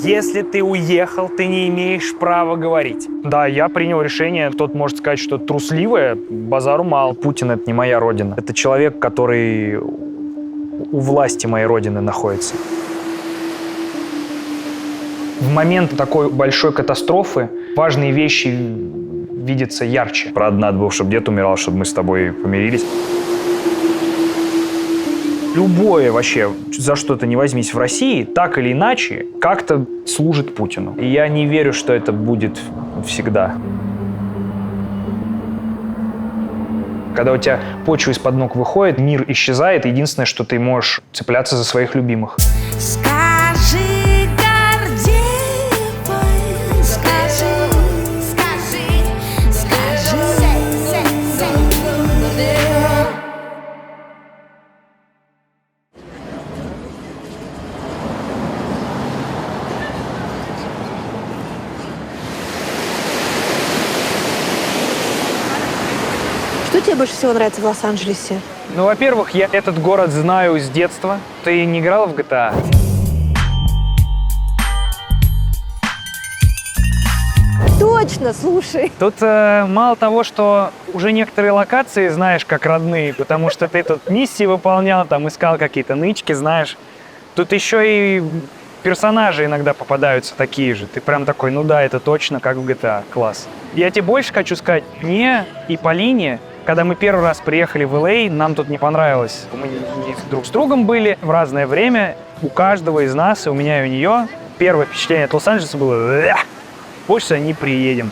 Если ты уехал, ты не имеешь права говорить. Да, я принял решение, кто-то может сказать, что это трусливое, базару мало. Путин — это не моя родина. Это человек, который у власти моей родины находится. В момент такой большой катастрофы важные вещи видятся ярче. Правда, надо было, чтобы дед умирал, чтобы мы с тобой помирились. Любое вообще, за что ты не возьмись в России, так или иначе, как-то служит Путину. И я не верю, что это будет всегда. Когда у тебя почва из-под ног выходит, мир исчезает, единственное, что ты можешь цепляться за своих любимых. Скажи, Гордеевой, скажи. Что тебе больше всего нравится в Лос-Анджелесе? Ну, во-первых, я этот город знаю с детства. Ты не играла в GTA? Точно, слушай. Тут мало того, что уже некоторые локации знаешь как родные, потому что ты тут миссии выполнял, там искал какие-то нычки, знаешь. Тут еще и персонажи иногда попадаются такие же. Ты прям такой, ну да, это точно как в GTA. Класс. Я тебе больше хочу сказать, мне и Полине, когда мы первый раз приехали в LA, нам тут не понравилось. Мы друг с другом были в разное время. У каждого из нас, и у меня, и у нее, первое впечатление от Лос-Анджелеса было: больше сюда не приедем.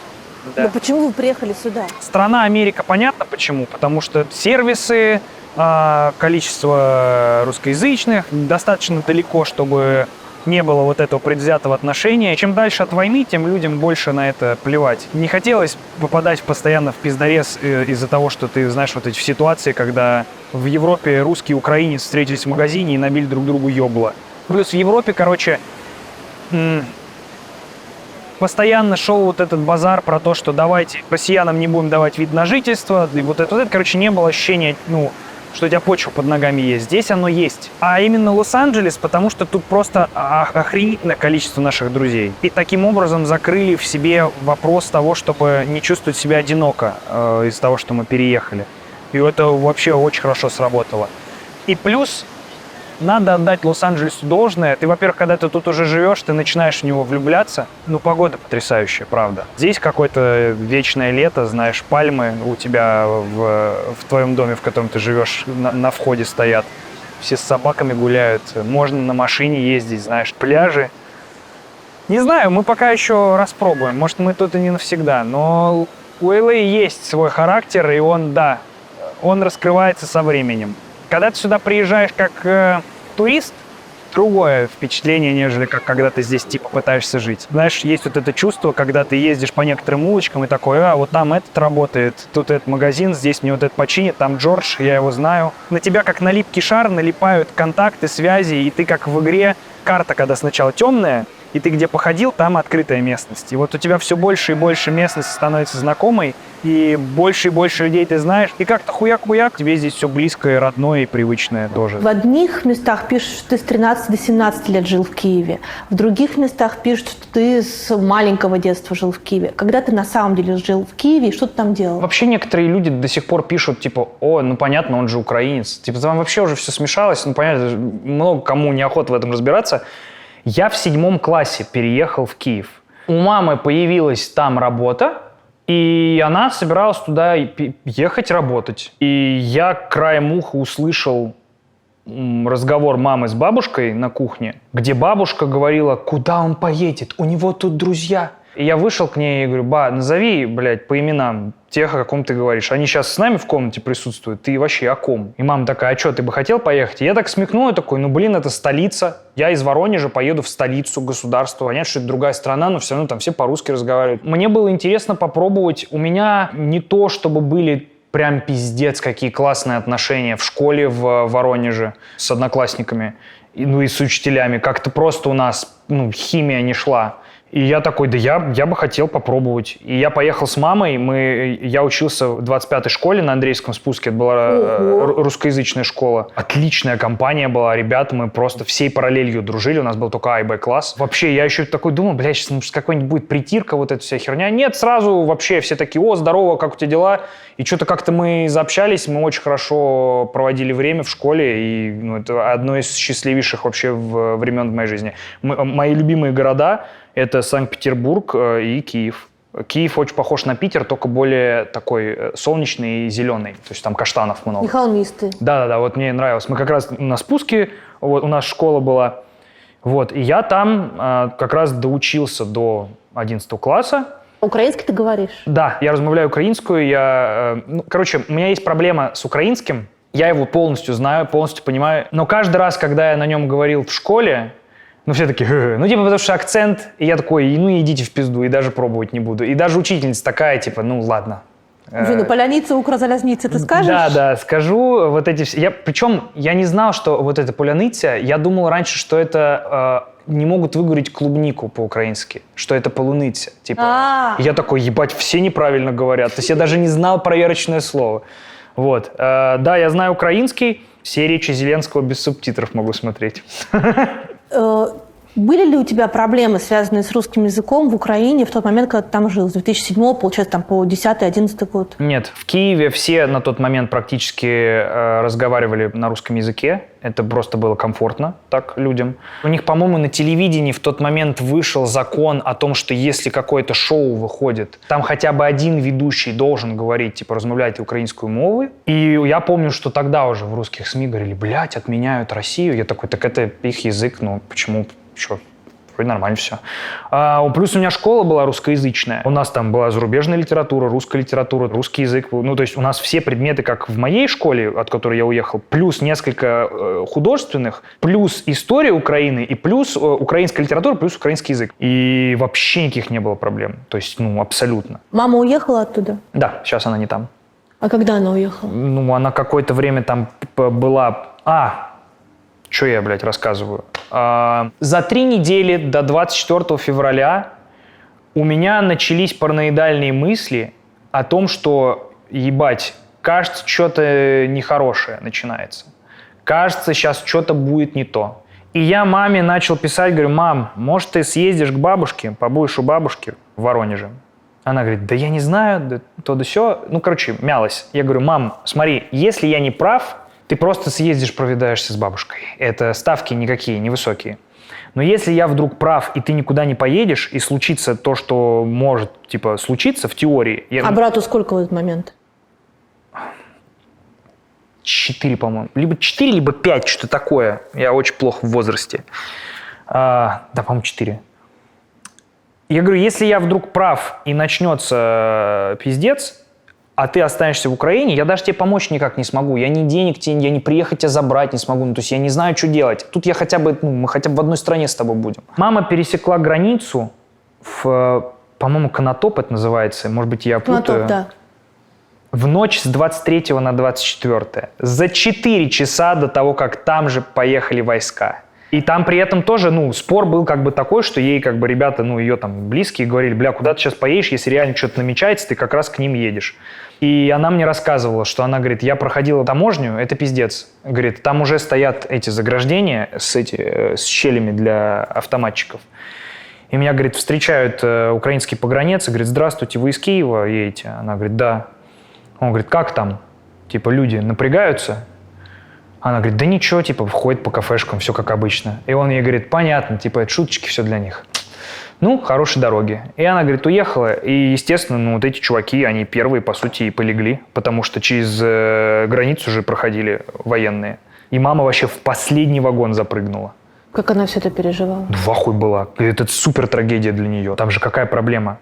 Да. Но почему вы приехали сюда? Страна Америка, понятно почему. Потому что сервисы, количество русскоязычных, достаточно далеко, чтобы не было вот этого предвзятого отношения. Чем дальше от войны, тем людям больше на это плевать. Не хотелось попадать постоянно в пиздорез из-за того, что ты знаешь вот эти ситуации, когда в Европе русский и украинец встретились в магазине и набили друг другу ёбло. Плюс в Европе, короче, постоянно шел вот этот базар про то, что давайте россиянам не будем давать вид на жительство. И вот это, короче, не было ощущения, что у тебя почва под ногами есть. Здесь оно есть. А именно Лос-Анджелес, потому что тут просто охренительное количество наших друзей. И таким образом закрыли в себе вопрос того, чтобы не чувствовать себя одиноко из-за того, что мы переехали. И это вообще очень хорошо сработало. И плюс надо отдать Лос-Анджелесу должное. Ты, во-первых, когда ты тут уже живешь, ты начинаешь в него влюбляться. Погода потрясающая, правда. Здесь какое-то вечное лето, знаешь, пальмы у тебя в твоем доме, в котором ты живешь, на входе стоят. Все с собаками гуляют. Можно на машине ездить, знаешь, пляжи. Не знаю, мы пока еще распробуем. Может, мы тут и не навсегда. Но у LA есть свой характер, и он раскрывается со временем. Когда ты сюда приезжаешь как турист, другое впечатление, нежели как когда ты здесь типа пытаешься жить. Знаешь, есть вот это чувство, когда ты ездишь по некоторым улочкам и такой: вот там этот работает, тут этот магазин, здесь мне вот этот починит, там Джордж, я его знаю. На тебя как на липкий шар налипают контакты, связи, и ты как в игре. Карта, когда сначала темная, и ты где походил, там открытая местность. И вот у тебя все больше и больше местности становится знакомой, и больше людей ты знаешь. И как-то хуяк-хуяк, тебе здесь все близкое, родное и привычное тоже. В одних местах пишут, что ты с 13 до 17 лет жил в Киеве. В других местах пишут, что ты с маленького детства жил в Киеве. Когда ты на самом деле жил в Киеве, и что ты там делал? Вообще некоторые люди до сих пор пишут, типа: понятно, он же украинец. Типа, там вообще уже все смешалось, понятно, много кому неохота в этом разбираться. Я в 7 классе переехал в Киев. У мамы появилась там работа, и она собиралась туда ехать работать. И я краем уха услышал разговор мамы с бабушкой на кухне, где бабушка говорила: куда он поедет, у него тут друзья. И я вышел к ней и говорю: ба, назови, блядь, по именам тех, о ком ты говоришь. Они сейчас с нами в комнате присутствуют, ты вообще о ком? И мама такая: а что, ты бы хотел поехать? И я так смекнул, я такой: это столица. Я из Воронежа поеду в столицу государства. Понятно, что это другая страна, но все равно там все по-русски разговаривают. Мне было интересно попробовать. У меня не то, чтобы были прям пиздец какие классные отношения в школе в Воронеже с одноклассниками, и с учителями. Как-то просто у нас химия не шла. И я такой, да я бы хотел попробовать. И я поехал с мамой, я учился в 25-й школе на Андреевском спуске, это была русскоязычная школа. Отличная компания была, ребята, мы просто всей параллелью дружили, у нас был только А и Б класс. Вообще, я еще такой думал, блядь, сейчас какой-нибудь будет притирка, вот эта вся херня. Нет, сразу вообще все такие, о, здорово, как у тебя дела? И что-то как-то мы заобщались, мы очень хорошо проводили время в школе, и это одно из счастливейших вообще времен в моей жизни. Мои любимые города — это Санкт-Петербург и Киев. Киев очень похож на Питер, только более такой солнечный и зеленый. То есть там каштанов много. И холмистый. Да, вот мне нравилось. Мы как раз на спуске, вот у нас школа была, вот, и я там как раз доучился до 11 класса. Украинский ты говоришь? Да, я размовляю украинскую. У меня есть проблема с украинским. Я его полностью знаю, полностью понимаю. Но каждый раз, когда я на нем говорил в школе, все такие, потому что акцент. И я такой, идите в пизду, и даже пробовать не буду. И даже учительница такая, ладно. Поляница, укра залязница, ты скажешь? Да, скажу. Вот эти все. Причем я не знал, что вот это поляниця. Я думал раньше, что это не могут выговорить клубнику по-украински, что это полуниця. И я такой, ебать, все неправильно говорят. То есть я даже не знал проверочное слово. Вот. Да, я знаю украинский. Все речи Зеленского без субтитров могу смотреть. Были ли у тебя проблемы, связанные с русским языком в Украине в тот момент, когда ты там жил? С 2007, получается, там по 10-11 год? Нет. В Киеве все на тот момент практически разговаривали на русском языке. Это просто было комфортно так людям. У них, по-моему, на телевидении в тот момент вышел закон о том, что если какое-то шоу выходит, там хотя бы один ведущий должен говорить, размовлять украинскую мову. И я помню, что тогда уже в русских СМИ говорили, блядь, отменяют Россию. Я такой, так это их язык, почему... Что, вроде нормально все. Плюс у меня школа была русскоязычная. У нас там была зарубежная литература, русская литература, русский язык. То есть у нас все предметы, как в моей школе, от которой я уехал, плюс несколько художественных, плюс история Украины, и плюс украинская литература, плюс украинский язык. И вообще никаких не было проблем. То есть, абсолютно. Мама уехала оттуда? Да, сейчас она не там. А когда она уехала? Она какое-то время там была... Что я, рассказываю? За 3 недели до 24 февраля у меня начались параноидальные мысли о том, что, ебать, кажется, что-то нехорошее начинается. Кажется, сейчас что-то будет не то. И я маме начал писать, говорю, мам, может, ты съездишь к бабушке, побудешь у бабушки в Воронеже? Она говорит, да я не знаю, да то да сё. Мялась. Я говорю, мам, смотри, если я не прав, ты просто съездишь, проведаешься с бабушкой. Это ставки никакие, невысокие. Но если я вдруг прав, и ты никуда не поедешь, и случится то, что может, случиться в теории... А брату сколько в этот момент? 4, по-моему. Либо 4, либо 5, что-то такое. Я очень плохо в возрасте. Да, по-моему, 4. Я говорю, если я вдруг прав, и начнется пиздец, а ты останешься в Украине, я даже тебе помочь никак не смогу. Я ни денег тебе, я не приехать тебя забрать не смогу. То есть я не знаю, что делать. Тут я мы хотя бы в одной стране с тобой будем. Мама пересекла границу в, по-моему, Конотоп это называется. Может быть, я путаю. Конотоп, да. В ночь с 23 на 24. За 4 часа до того, как там же поехали войска. И там при этом тоже, спор был такой, что ей ребята, ее там близкие говорили, бля, куда ты сейчас поедешь, если реально что-то намечается, ты как раз к ним едешь. И она мне рассказывала, что она говорит, я проходила таможню, это пиздец. Говорит, там уже стоят эти заграждения с щелями для автоматчиков. И меня, говорит, встречают украинские погранец, и говорит, здравствуйте, вы из Киева едете? Она говорит, да. Он говорит, как там? Люди напрягаются? Она говорит, да ничего, входит по кафешкам, все как обычно. И он ей говорит, понятно, это шуточки, все для них. Хорошей дороги. И она, говорит, уехала. И, естественно, вот эти чуваки, они первые, по сути, и полегли, потому что через границу же проходили военные. И мама вообще в последний вагон запрыгнула. Как она все это переживала? В ахуе была. Это супер трагедия для нее. Там же какая проблема?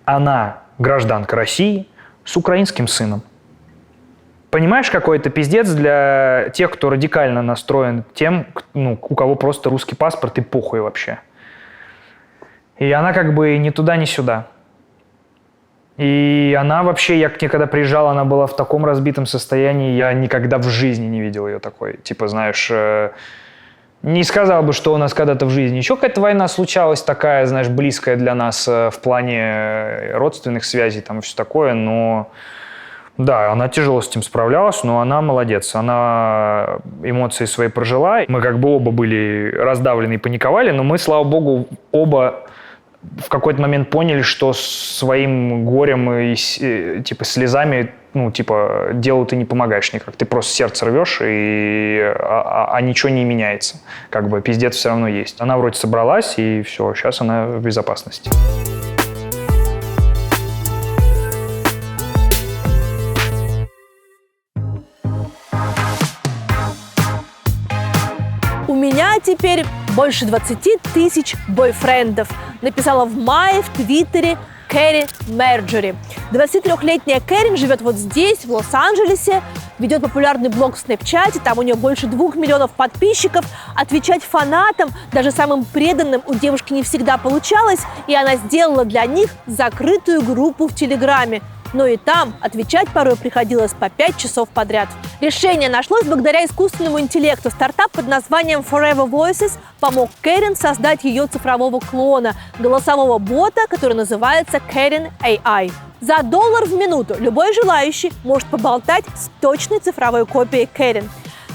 Она гражданка России с украинским сыном. Понимаешь, какой это пиздец для тех, кто радикально настроен тем, у кого просто русский паспорт и похуй вообще. И она ни туда, ни сюда. И она вообще, я к ней когда приезжал, она была в таком разбитом состоянии, я никогда в жизни не видел ее такой. Знаешь, Не сказал бы, что у нас когда-то в жизни еще какая-то война случалась такая, знаешь, близкая для нас в плане родственных связей, там и все такое, но да, она тяжело с этим справлялась, но она молодец. Она эмоции свои прожила. Мы как бы оба были раздавлены и паниковали, но мы, слава богу, оба в какой-то момент поняли, что своим горем и типа слезами, ну, типа, делу ты не помогаешь никак. Ты просто сердце рвешь, а ничего не меняется. Как бы пиздец все равно есть. Она вроде собралась, и все, сейчас она в безопасности. У меня теперь больше 20 тысяч бойфрендов, написала в мае в Твиттере Кэрри Мерджери. 23-летняя Кэрин живет вот здесь, в Лос-Анджелесе, ведет популярный блог в Снэпчате, там у нее больше 2 миллионов подписчиков. Отвечать фанатам, даже самым преданным, у девушки не всегда получалось, и она сделала для них закрытую группу в Телеграме. Но и там отвечать порой приходилось по 5 часов подряд. Решение нашлось благодаря искусственному интеллекту. Стартап под названием Forever Voices помог Кэрин создать ее цифрового клона, голосового бота, который называется Karen AI. За $1 в минуту любой желающий может поболтать с точной цифровой копией Кэрин.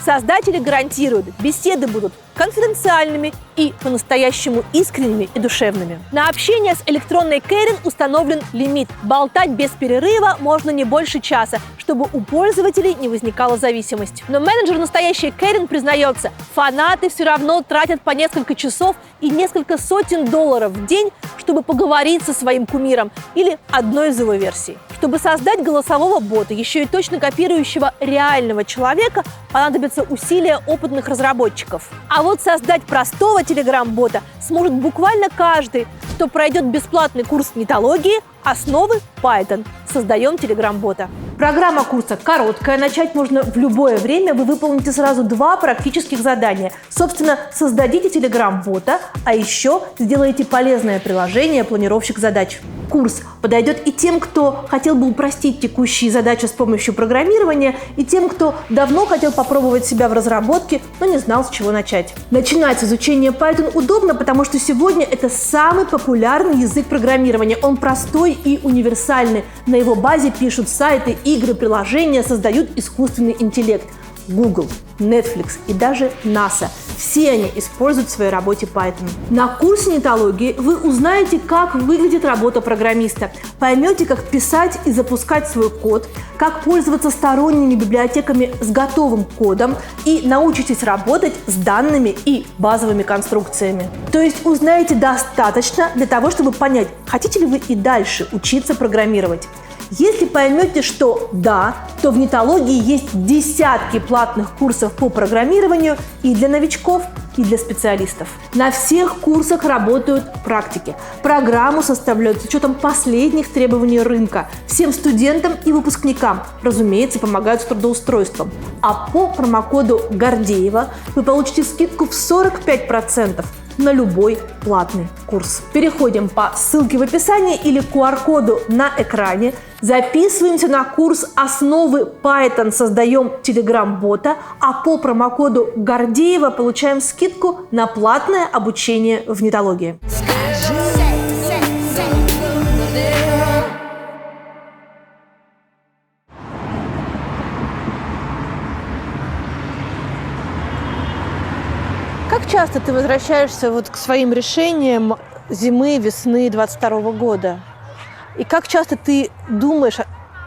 Создатели гарантируют, беседы будут конфиденциальными и по-настоящему искренними и душевными. На общение с электронной Кэрин установлен лимит. Болтать без перерыва можно не больше часа, чтобы у пользователей не возникала зависимость. Но менеджер настоящей Кэрин признается, фанаты все равно тратят по несколько часов и несколько сотен долларов в день, чтобы поговорить со своим кумиром или одной из его версий. Чтобы создать голосового бота, еще и точно копирующего реального человека, понадобятся усилия опытных разработчиков. А вот создать простого телеграм-бота сможет буквально каждый, кто пройдет бесплатный курс нетологии «Основы Python». Создаем телеграм-бота. Программа курса короткая, начать можно в любое время. Вы выполните сразу 2 практических задания. Собственно, создадите телеграм-бота, а еще сделайте полезное приложение «Планировщик задач». Курс подойдет и тем, кто хотел бы упростить текущие задачи с помощью программирования, и тем, кто давно хотел попробовать себя в разработке, но не знал, с чего начать. Начинать с изучения Python удобно, потому что сегодня это самый популярный язык программирования. Он простой и универсальный. На его базе пишут сайты, игры, приложения, создают искусственный интеллект. Google, Netflix и даже NASA. Все они используют в своей работе Python. На курсе нетологии вы узнаете, как выглядит работа программиста, поймете, как писать и запускать свой код, как пользоваться сторонними библиотеками с готовым кодом и научитесь работать с данными и базовыми конструкциями. То есть узнаете достаточно для того, чтобы понять, хотите ли вы и дальше учиться программировать. Если поймете, что да, то в нетологии есть десятки платных курсов по программированию и для новичков, и для специалистов. На всех курсах работают практики. Программу составляют с учетом последних требований рынка. Всем студентам и выпускникам, разумеется, помогают с трудоустройством. А по промокоду Гордеева вы получите скидку в 45% на любой платный курс. Переходим по ссылке в описании или QR-коду на экране, записываемся на курс «Основы Python», создаем телеграм-бота, а по промокоду Гордеева получаем скидку на платное обучение в нетологии. Как часто ты возвращаешься вот к своим решениям зимы, весны 22 года? И как часто ты думаешь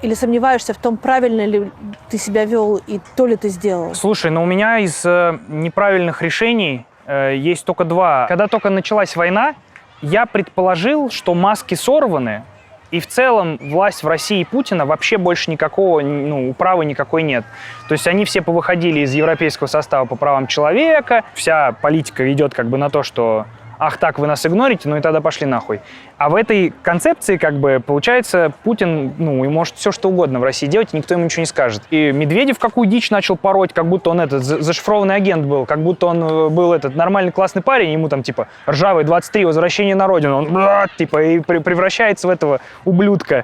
или сомневаешься в том, правильно ли ты себя вел и то ли ты сделал? Слушай, у меня из неправильных решений есть только 2. Когда только началась война, я предположил, что маски сорваны, и в целом власть в России Путина вообще больше никакого, управы никакой нет. То есть они все повыходили из европейского состава по правам человека, вся политика идет как бы на то, что ах так, вы нас игнорите, и тогда пошли нахуй. А в этой концепции, получается, Путин, и может все что угодно в России делать, и никто ему ничего не скажет. И Медведев какую дичь начал пороть, как будто он зашифрованный агент был, как будто он был нормальный классный парень, ему ржавый 23, возвращение на родину, он и превращается в этого ублюдка.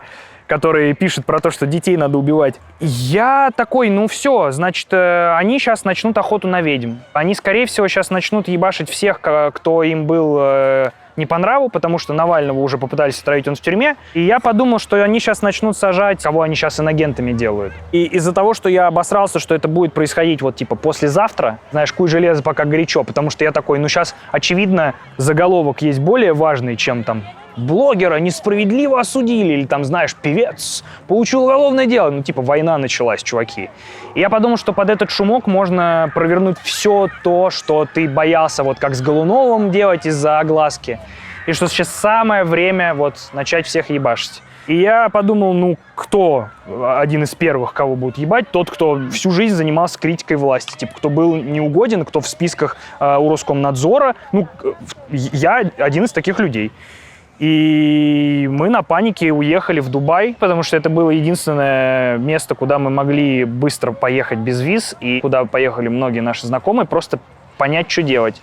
который пишет про то, что детей надо убивать. Я такой, ну все, значит, они сейчас начнут охоту на ведьм. Они, скорее всего, сейчас начнут ебашить всех, кто им был не по нраву, потому что Навального уже попытались отравить, он в тюрьме. И я подумал, что они сейчас начнут сажать, кого они сейчас инагентами делают. И из-за того, что я обосрался, что это будет происходить вот типа послезавтра, знаешь, куй железо пока горячо, потому что я такой, ну сейчас, очевидно, заголовок есть более важный, чем там блогера несправедливо осудили, или там, знаешь, певец получил уголовное дело. Ну, типа, война началась, чуваки. И я подумал, что под этот шумок можно провернуть все то, что ты боялся, вот как с Голуновым делать из-за огласки. И что сейчас самое время вот начать всех ебашить. И я подумал, ну, кто один из первых, кого будут ебать? Тот, кто всю жизнь занимался критикой власти. Типа, кто был неугоден, кто в списках у Роскомнадзора. Ну, я один из таких людей. И мы на панике уехали в Дубай, потому что это было единственное место, куда мы могли быстро поехать без виз, и куда поехали многие наши знакомые, просто понять, что делать.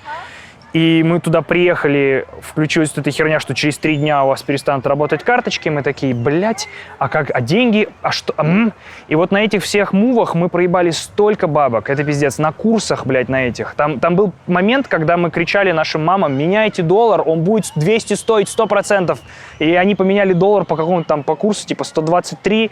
И мы туда приехали, включилась эта херня, что через 3 дня у вас перестанут работать карточки. Мы такие, блядь, а как, а деньги, а что? И вот на этих всех мувах мы проебали столько бабок. Это пиздец, на курсах, блядь, на этих. Там был момент, когда мы кричали нашим мамам, меняйте доллар, он будет 200 стоить 100%. И они поменяли доллар по какому-то там, по курсу, типа 123.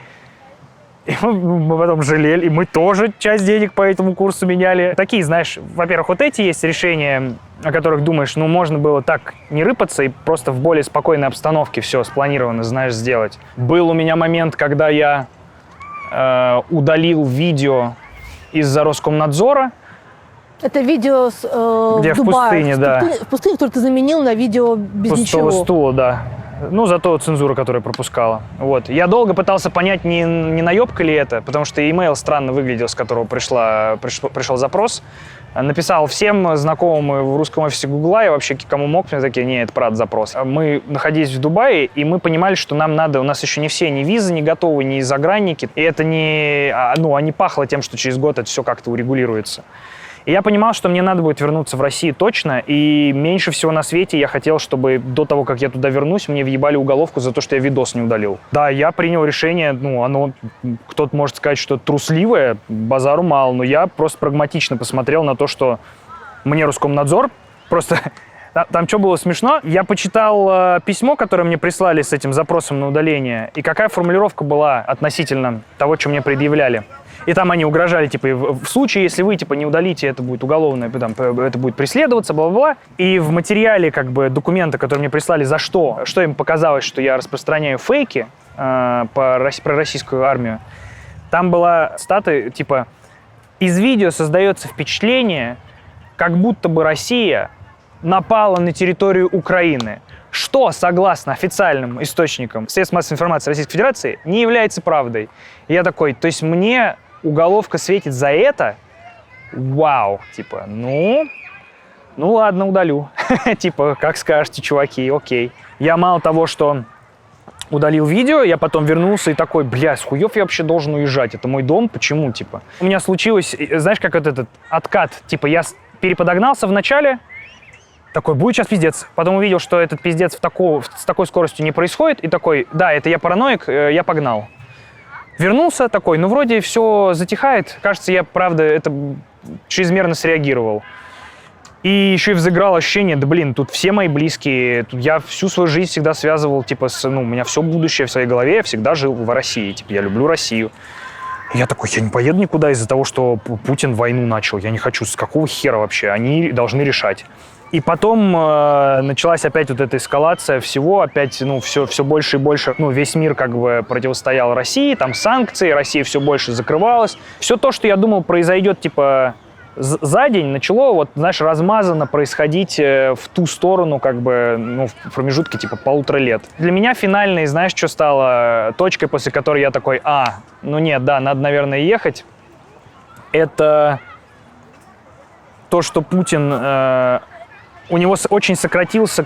И мы потом жалели, и мы тоже часть денег по этому курсу меняли. Такие, знаешь, во-первых, вот эти есть решения, о которых думаешь, ну, можно было так не рыпаться и просто в более спокойной обстановке все спланировано, знаешь, сделать. Был у меня момент, когда я удалил видео из-за Роскомнадзора. Это видео где в пустыне, да. В пустыне, которое ты заменил на видео без пустого ничего. стула, да. Ну, зато цензура, которая пропускала. Вот. Я долго пытался понять, не наебка ли это, потому что имейл странно выглядел, с которого пришел запрос. Написал всем знакомым в русском офисе Гугла, и вообще кому мог, мне такие, не, это правда запрос. Мы находились в Дубае, и мы понимали, что нам надо, у нас еще не все, ни визы не готовы, ни загранники, и это не, ну, а не пахло тем, что через год это все как-то урегулируется. И я понимал, что мне надо будет вернуться в Россию точно, и меньше всего на свете я хотел, чтобы до того, как я туда вернусь, мне въебали уголовку за то, что я видос не удалил. Да, я принял решение, ну, оно, кто-то может сказать, что трусливое, базару мало, но я просто прагматично посмотрел на то, что мне Роскомнадзор просто... Там что было смешно? Я почитал письмо, которое мне прислали с этим запросом на удаление, и какая формулировка была относительно того, что мне предъявляли. И там они угрожали, типа, в случае, если вы, типа, не удалите, это будет уголовное, там, это будет преследоваться, бла-бла-бла. И в материале, как бы, документа, который мне прислали, за что им показалось, что я распространяю фейки про российскую армию, там была стата, типа, из видео создается впечатление, как будто бы Россия напала на территорию Украины, что, согласно официальным источникам средств массовой информации Российской Федерации, не является правдой. И я такой, то есть мне уголовка светит за это? Вау, типа, ну ладно, удалю. Типа, как скажете, чуваки, окей. Я мало того, что удалил видео, я потом вернулся и такой, бля, с хуев я вообще должен уезжать, это мой дом, почему, типа? У меня случилось, знаешь, как вот этот откат, типа, я переподогнался в начале, такой, будет сейчас пиздец. Потом увидел, что этот пиздец с такой скоростью не происходит, и такой, да, это я параноик, я погнал. Вернулся такой, ну вроде все затихает, кажется, я, правда, это чрезмерно среагировал. И еще и взыграло ощущение, да блин, тут все мои близкие, я всю свою жизнь всегда связывал, типа, у меня все будущее в своей голове, я всегда жил в России, типа, я люблю Россию. И я такой, я не поеду никуда из-за того, что Путин войну начал, я не хочу, с какого хера вообще, они должны решать. И потом началась опять вот эта эскалация всего, опять, все больше и больше, весь мир как бы противостоял России, там санкции, Россия все больше закрывалась. Все то, что я думал произойдет, типа, за день, начало, вот, знаешь, размазанно происходить в ту сторону, как бы, в промежутке, типа, 1,5 лет. Для меня финальной, знаешь, что стало точкой, после которой я такой, нет, да, надо, наверное, ехать. Это то, что Путин... У него очень сократился,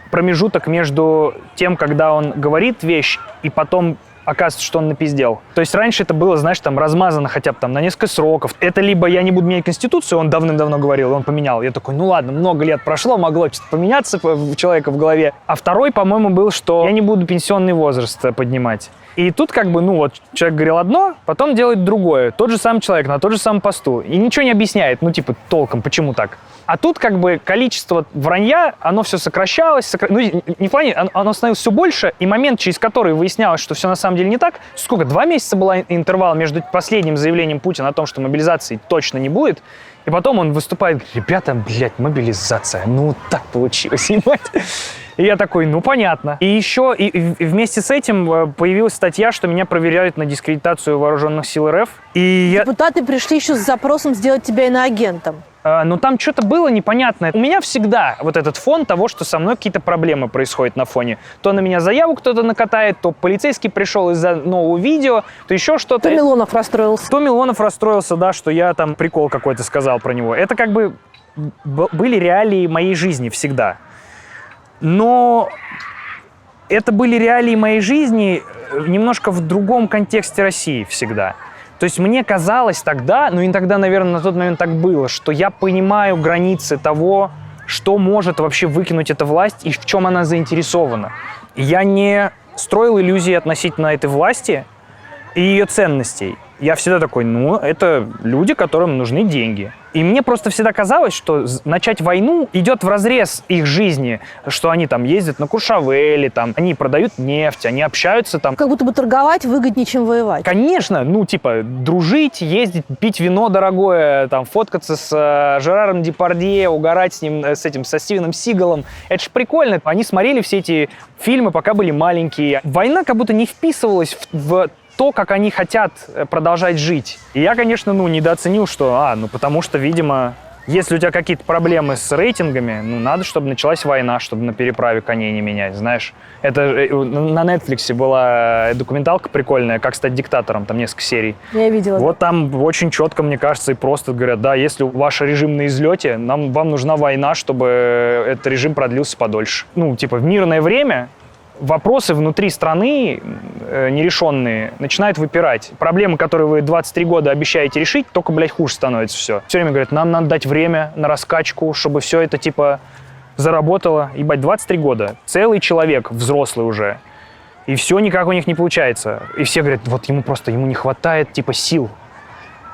промежуток между тем, когда он говорит вещь, и потом оказывается, что он напиздел. То есть раньше это было, знаешь, там размазано хотя бы там на несколько сроков. Это либо я не буду менять Конституцию, он давным-давно говорил, он поменял. Я такой, ну ладно, много лет прошло, могло что-то поменяться у человека в голове. А второй, по-моему, был, что я не буду пенсионный возраст поднимать. И тут как бы, ну вот, человек говорил одно, потом делает другое. Тот же самый человек на тот же самом посту. И ничего не объясняет, ну типа толком, почему так. А тут как бы количество вранья, оно все сокращалось. Ну, не в плане, оно становилось все больше. И момент, через который выяснялось, что все на самом деле не так, сколько, 2 месяца был интервал между последним заявлением Путина о том, что мобилизации точно не будет, и потом он выступает, говорит, ребята, блядь, мобилизация, ну так получилось, понимаете? И я такой, ну понятно. И еще и вместе с этим появилась статья, что меня проверяют на дискредитацию вооруженных сил РФ. И Депутаты пришли еще с запросом сделать тебя иноагентом. Но там что-то было непонятное. У меня всегда вот этот фон того, что со мной какие-то проблемы происходят на фоне. То на меня заяву кто-то накатает, то полицейский пришел из-за нового видео, то еще что-то. То Милонов расстроился. То Милонов расстроился, да, что я там прикол какой-то сказал про него. Это как бы были реалии моей жизни всегда. Но это были реалии моей жизни немножко в другом контексте России всегда. То есть мне казалось тогда, ну и тогда, наверное, на тот момент так было, что я понимаю границы того, что может вообще выкинуть эта власть и в чем она заинтересована. Я не строил иллюзии относительно этой власти и ее ценностей. Я всегда такой, ну, это люди, которым нужны деньги. И мне просто всегда казалось, что начать войну идет вразрез их жизни, что они там ездят на Куршавеле, там, они продают нефть, они общаются там. Как будто бы торговать выгоднее, чем воевать. Конечно, ну, типа, дружить, ездить, пить вино дорогое, там, фоткаться с Жераром Депардье, угорать с ним, со Стивеном Сигалом. Это ж прикольно. Они смотрели все эти фильмы, пока были маленькие. Война как будто не вписывалась в то, как они хотят продолжать жить. И я, конечно, ну, недооценил, что, потому что, видимо, если у тебя какие-то проблемы с рейтингами, ну, надо, чтобы началась война, чтобы на переправе коней не менять, знаешь. Это на Netflix была документалка прикольная, как стать диктатором, там несколько серий. Я видела. Вот там очень четко, мне кажется, и просто говорят, да, если ваш режим на излете, вам нужна война, чтобы этот режим продлился подольше. Ну, типа, в мирное время вопросы внутри страны нерешенные начинают выпирать. Проблемы, которые вы 23 года обещаете решить, только, блядь, хуже становится все. Все время говорят, нам надо дать время на раскачку, чтобы все это, типа, заработало. Ебать, 23 года. Целый человек, взрослый уже. И все никак у них не получается. И все говорят, вот ему не хватает, типа, сил.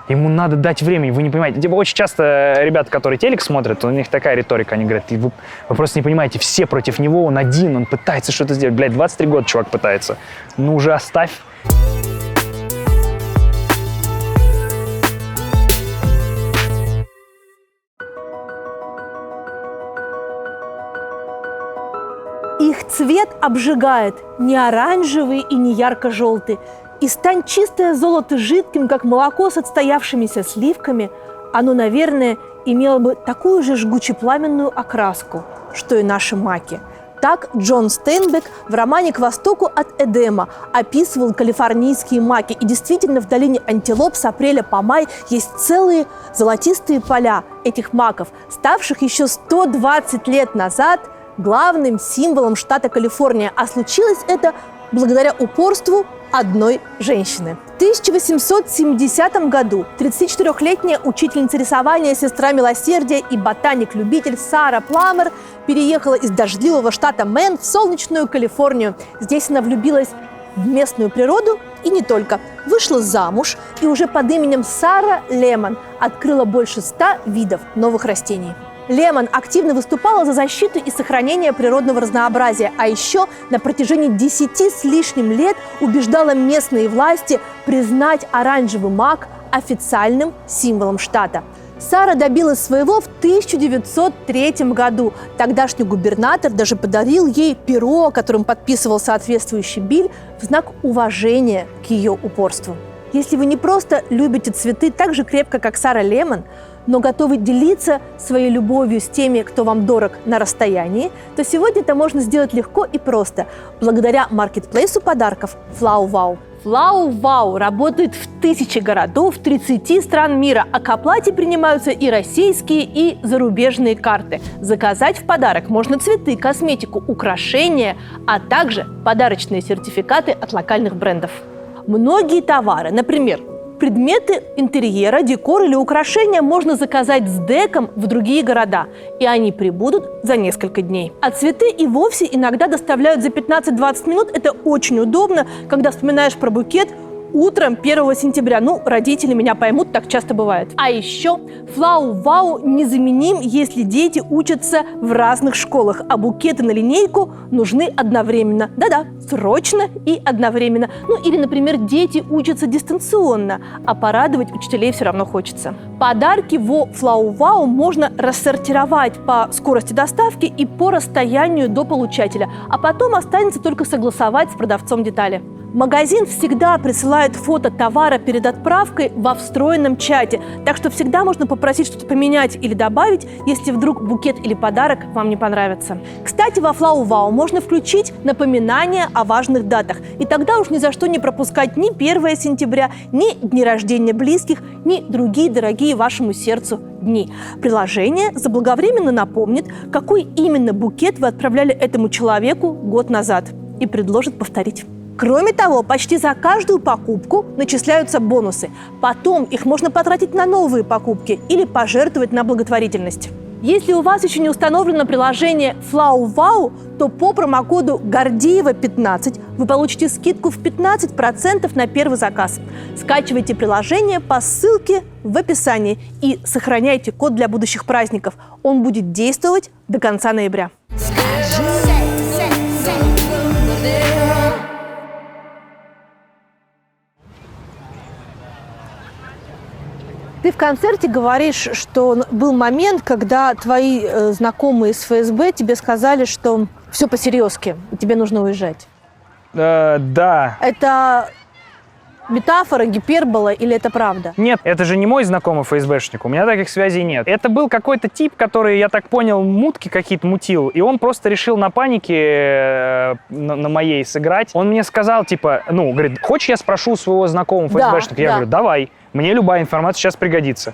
Ему надо дать время, вы не понимаете. Типа, очень часто ребята, которые телек смотрят, у них такая риторика, они говорят, вы просто не понимаете, все против него, он один, он пытается что-то сделать. Блядь, 23 года чувак пытается. Ну уже оставь. Их цвет обжигает, не оранжевый и не ярко-желтый. И стань чистое золото жидким, как молоко с отстоявшимися сливками, оно, наверное, имело бы такую же жгуче-пламенную окраску, что и наши маки. Так Джон Стейнбек в романе «К востоку от Эдема» описывал калифорнийские маки. И действительно, в долине Антилоп с апреля по май есть целые золотистые поля этих маков, ставших еще 120 лет назад главным символом штата Калифорния. А случилось это благодаря упорству одной женщины. В 1870 году 34-летняя учительница рисования, сестра милосердия и ботаник-любитель Сара Пламер переехала из дождливого штата Мэн в солнечную Калифорнию. Здесь она влюбилась в местную природу и не только. Вышла замуж и уже под именем Сара Лемон открыла больше 100 видов новых растений. Лемон активно выступала за защиту и сохранение природного разнообразия, а еще на протяжении 10 с лишним лет убеждала местные власти признать оранжевый мак официальным символом штата. Сара добилась своего в 1903 году. Тогдашний губернатор даже подарил ей перо, которым подписывал соответствующий биль, в знак уважения к ее упорству. Если вы не просто любите цветы так же крепко, как Сара Лемон, но готовы делиться своей любовью с теми, кто вам дорог на расстоянии, то сегодня это можно сделать легко и просто, благодаря маркетплейсу подарков FlowWow. Флау Вау работает в 1000 городов, в 30 стран мира, а к оплате принимаются и российские, и зарубежные карты. Заказать в подарок можно цветы, косметику, украшения, а также подарочные сертификаты от локальных брендов. Многие товары, например, предметы интерьера, декор или украшения можно заказать с деком в другие города, и они прибудут за несколько дней. А цветы и вовсе иногда доставляют за 15-20 минут. Это очень удобно, когда вспоминаешь про букет утром 1 сентября. Ну, родители меня поймут, так часто бывает. А еще Флау Вау незаменим, если дети учатся в разных школах, а букеты на линейку нужны одновременно. Да-да, срочно и одновременно. Ну, или, например, дети учатся дистанционно, а порадовать учителей все равно хочется. Подарки во Флау Вау можно рассортировать по скорости доставки и по расстоянию до получателя, а потом останется только согласовать с продавцом детали. Магазин всегда присылает фото товара перед отправкой во встроенном чате, так что всегда можно попросить что-то поменять или добавить, если вдруг букет или подарок вам не понравится. Кстати, во Флау Вау можно включить напоминания о важных датах, и тогда уж ни за что не пропускать ни 1 сентября, ни дни рождения близких, ни другие дорогие вашему сердцу дни. Приложение заблаговременно напомнит, какой именно букет вы отправляли этому человеку год назад, и предложит повторить. Кроме того, почти за каждую покупку начисляются бонусы. Потом их можно потратить на новые покупки или пожертвовать на благотворительность. Если у вас еще не установлено приложение Флау Вау, то по промокоду Гордеева15 вы получите скидку в 15% на первый заказ. Скачивайте приложение по ссылке в описании и сохраняйте код для будущих праздников. Он будет действовать до конца ноября. Ты в концерте говоришь, что был момент, когда твои знакомые из ФСБ тебе сказали, что все по-серьезки, тебе нужно уезжать. Да. Это метафора, гипербола или это правда? Нет, это же не мой знакомый ФСБшник, у меня таких связей нет. Это был какой-то тип, который, я так понял, мутки какие-то мутил, и он просто решил на панике на моей сыграть. Он мне сказал, типа, говорит, хочешь, я спрошу своего знакомого ФСБшника? Я говорю, давай, мне любая информация сейчас пригодится.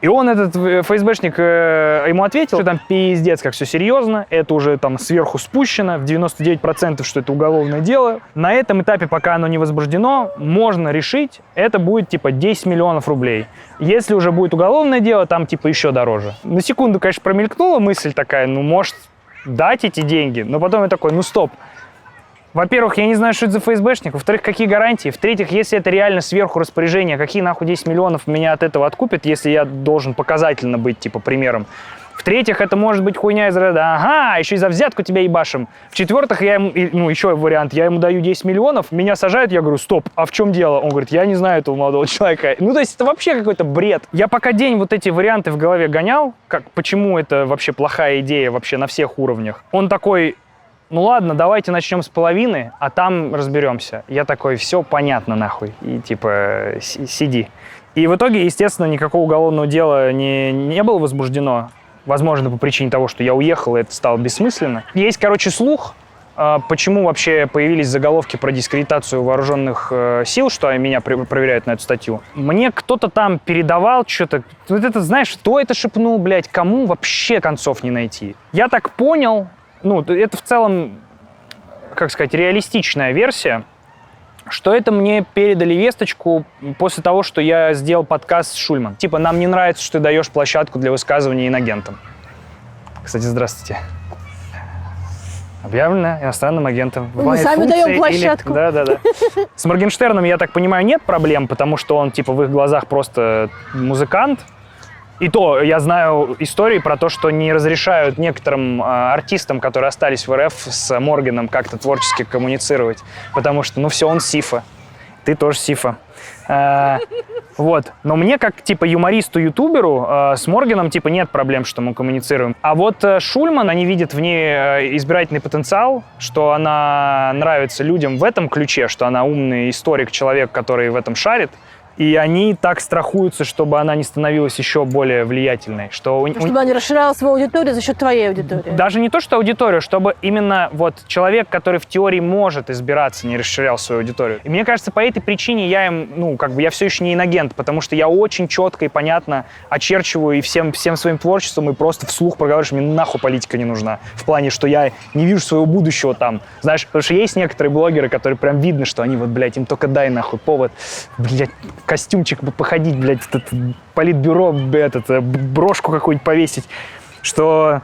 И он, этот ФСБшник, ему ответил, что там пиздец, как все серьезно, это уже там сверху спущено, в 99%, что это уголовное дело. На этом этапе, пока оно не возбуждено, можно решить, это будет типа 10 миллионов рублей. Если уже будет уголовное дело, там типа еще дороже. На секунду, конечно, промелькнула мысль такая, может дать эти деньги, но потом я такой, стоп. Во-первых, я не знаю, что это за ФСБшник. Во-вторых, какие гарантии? В-третьих, если это реально сверху распоряжение, какие нахуй 10 миллионов меня от этого откупят, если я должен показательно быть, типа, примером? В-третьих, это может быть хуйня из рода, еще и за взятку тебя ебашим. В-четвертых, я ему, еще вариант, я ему даю 10 миллионов, меня сажают, я говорю, стоп, а в чем дело? Он говорит, я не знаю этого молодого человека. То есть это вообще какой-то бред. Я пока день вот эти варианты в голове гонял, почему это вообще плохая идея вообще на всех уровнях. Он такой... ладно, давайте начнем с половины, а там разберемся. Я такой, все понятно нахуй, и типа сиди. И в итоге, естественно, никакого уголовного дела не было возбуждено. Возможно, по причине того, что я уехал, и это стало бессмысленно. Есть, слух, почему вообще появились заголовки про дискредитацию вооруженных сил, что меня проверяют на эту статью. Мне кто-то там передавал что-то. Это, знаешь, кто это шепнул, блядь, кому вообще концов не найти. Я так понял... это в целом, реалистичная версия, что это мне передали весточку после того, что я сделал подкаст с Шульман. Типа, нам не нравится, что ты даешь площадку для высказывания инагентам. Кстати, здравствуйте. Объявлено иностранным агентом. Мы сами даем площадку. Да. С Моргенштерном, я так понимаю, нет проблем, потому что он, типа, в их глазах просто музыкант. И то я знаю истории про то, что не разрешают некоторым артистам, которые остались в РФ, с Морганом как-то творчески коммуницировать, потому что, все, он сифа. Ты тоже сифа. Но мне, как, юмористу-ютуберу, с Морганом, нет проблем, что мы коммуницируем. А вот Шульман, они видят в ней избирательный потенциал, что она нравится людям в этом ключе, что она умный историк, человек, который в этом шарит. И они так страхуются, чтобы она не становилась еще более влиятельной. Чтобы она не расширяла свою аудиторию за счет твоей аудитории. Даже не то, что аудиторию, чтобы именно вот человек, который в теории может избираться, не расширял свою аудиторию. И мне кажется, по этой причине я им, я все еще не инагент, потому что я очень четко и понятно очерчиваю и всем своим творчеством и просто вслух проговариваю, что мне нахуй политика не нужна. В плане, что я не вижу своего будущего там. Знаешь, потому что есть некоторые блогеры, которые прям видно, что они вот, блядь, им только дай нахуй повод, блядь, костюмчик бы походить, блядь, политбюро, брошку какую-нибудь повесить, что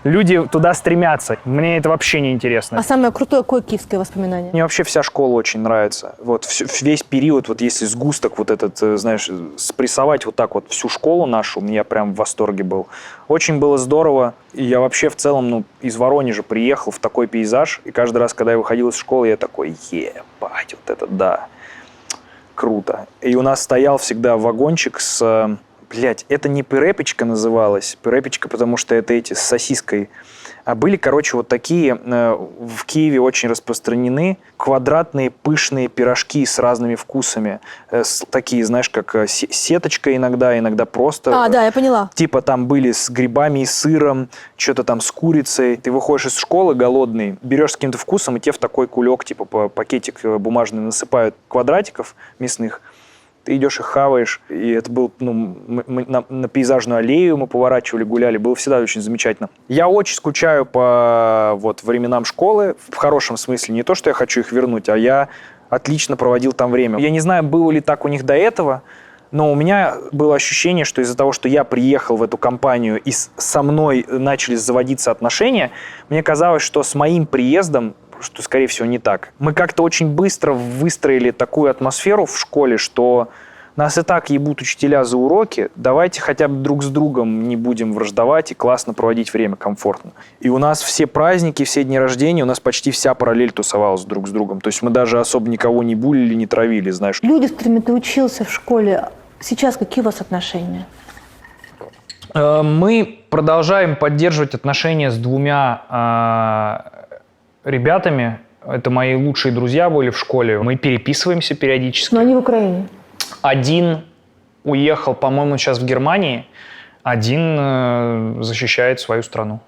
люди туда стремятся. Мне это вообще не интересно. А самое крутое, какое киевское воспоминание? Мне вообще вся школа очень нравится. Вот весь период, вот если сгусток вот этот, знаешь, спрессовать вот так вот всю школу нашу, я прям в восторге был. Очень было здорово. И я вообще в целом, из Воронежа приехал в такой пейзаж, и каждый раз, когда я выходил из школы, я такой, ебать, вот это да. Круто. И у нас стоял всегда вагончик с... Блять, это не пюрепечка называлась. Пюрепечка, потому что это эти с сосиской. А были, короче, вот такие в Киеве очень распространены квадратные пышные пирожки с разными вкусами. Такие, знаешь, как сеточка иногда просто. Да, я поняла. Типа там были с грибами и сыром, что-то там с курицей. Ты выходишь из школы голодный, берешь с каким-то вкусом, и тебе в такой кулек, типа пакетик бумажный насыпают квадратиков мясных. Ты идешь и хаваешь, и это был, мы на пейзажную аллею мы поворачивали, гуляли, было всегда очень замечательно. Я очень скучаю по временам школы, в хорошем смысле, не то, что я хочу их вернуть, а я отлично проводил там время. Я не знаю, было ли так у них до этого, но у меня было ощущение, что из-за того, что я приехал в эту компанию и со мной начали заводиться отношения, мне казалось, что с моим приездом, что, скорее всего, не так. Мы как-то очень быстро выстроили такую атмосферу в школе, что нас и так ебут учителя за уроки, давайте хотя бы друг с другом не будем враждовать и классно проводить время комфортно. И у нас все праздники, все дни рождения, у нас почти вся параллель тусовалась друг с другом. То есть мы даже особо никого не булили, не травили, знаешь. Люди, с которыми ты учился в школе, сейчас какие у вас отношения? Мы продолжаем поддерживать отношения с двумя ребятами. Это мои лучшие друзья были в школе. Мы переписываемся периодически. Но они в Украине. Один уехал, по-моему, сейчас в Германии. Один защищает свою страну.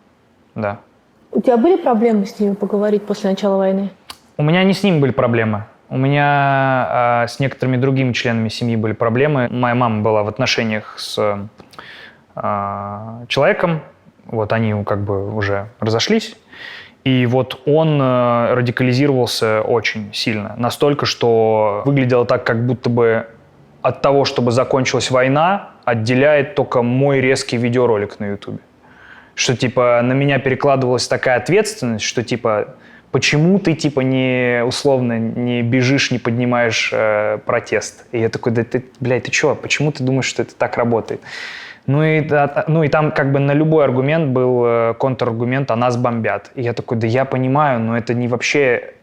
Да. У тебя были проблемы с ними поговорить после начала войны? У меня не с ними были проблемы. У меня с некоторыми другими членами семьи были проблемы. Моя мама была в отношениях с человеком. Вот они как бы уже разошлись. И вот он радикализировался очень сильно. Настолько, что выглядело так, как будто бы от того, чтобы закончилась война, отделяет только мой резкий видеоролик на Ютубе. Что, типа, на меня перекладывалась такая ответственность, что, типа, почему ты, типа, условно не бежишь, не поднимаешь протест? И я такой, да ты, блядь, ты чё? Почему ты думаешь, что это так работает? Ну и там как бы на любой аргумент был контраргумент, а нас бомбят. И я такой, да я понимаю, но это не вообще,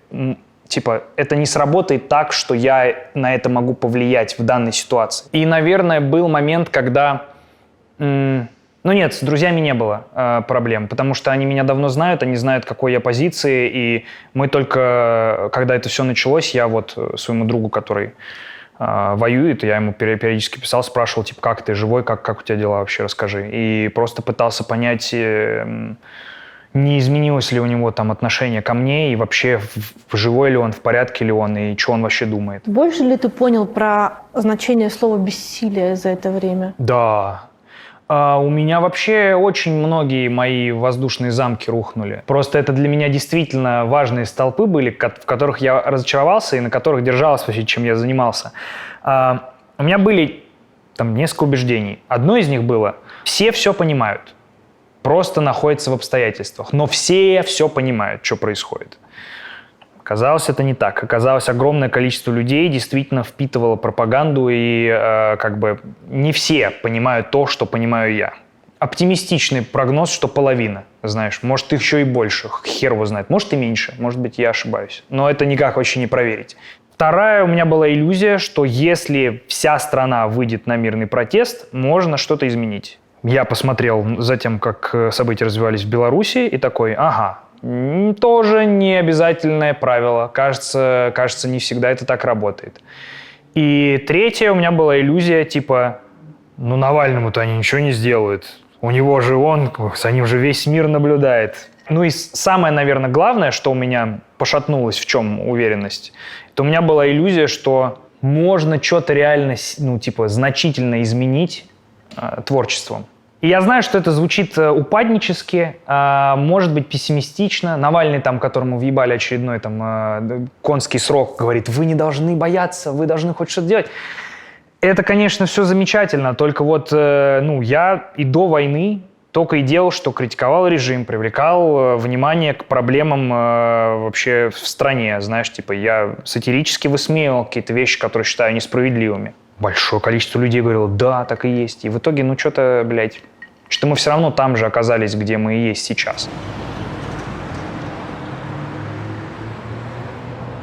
типа, это не сработает так, что я на это могу повлиять в данной ситуации. И, наверное, был момент, когда, нет, с друзьями не было проблем, потому что они меня давно знают, они знают, какой я позиции, и мы только, когда это все началось, я вот своему другу, который воюет, я ему периодически писал, спрашивал, типа, как ты, живой, как у тебя дела вообще, расскажи. И просто пытался понять, не изменилось ли у него там отношение ко мне, и вообще, живой ли он, в порядке ли он, и что он вообще думает. Больше ли ты понял про значение слова «бессилие» за это время? Да. У меня вообще очень многие мои воздушные замки рухнули. Просто это для меня действительно важные столпы были, в которых я разочаровался и на которых держалось вообще, чем я занимался. У меня были там несколько убеждений. Одно из них было: все понимают, просто находятся в обстоятельствах, но все понимают, что происходит. Оказалось, это не так. Оказалось, огромное количество людей действительно впитывало пропаганду, и как бы не все понимают то, что понимаю я. Оптимистичный прогноз, что половина, знаешь. Может, еще и больше, хер его знает. Может, и меньше, может быть, я ошибаюсь. Но это никак вообще не проверить. Вторая у меня была иллюзия, что если вся страна выйдет на мирный протест, можно что-то изменить. Я посмотрел за тем, как события развивались в Беларуси, и такой, ага, тоже не обязательное правило. Кажется, не всегда это так работает. И третье, у меня была иллюзия, типа, ну, Навальному-то они ничего не сделают. У него же за ним же весь мир наблюдает. Ну и самое, наверное, главное, что у меня пошатнулось, в чем уверенность, это у меня была иллюзия, что можно что-то реально, ну, типа, значительно изменить творчеством. И я знаю, что это звучит упаднически, может быть, пессимистично. Навальный, там, которому въебали очередной там, конский срок, говорит, вы не должны бояться, вы должны хоть что-то делать. Это, конечно, все замечательно, только вот ну, я и до войны только и делал, что критиковал режим, привлекал внимание к проблемам вообще в стране. Знаешь, типа я сатирически высмеивал какие-то вещи, которые считаю несправедливыми. Большое количество людей говорило, да, так и есть. И в итоге, ну что-то, блядь, что мы все равно там же оказались, где мы и есть сейчас.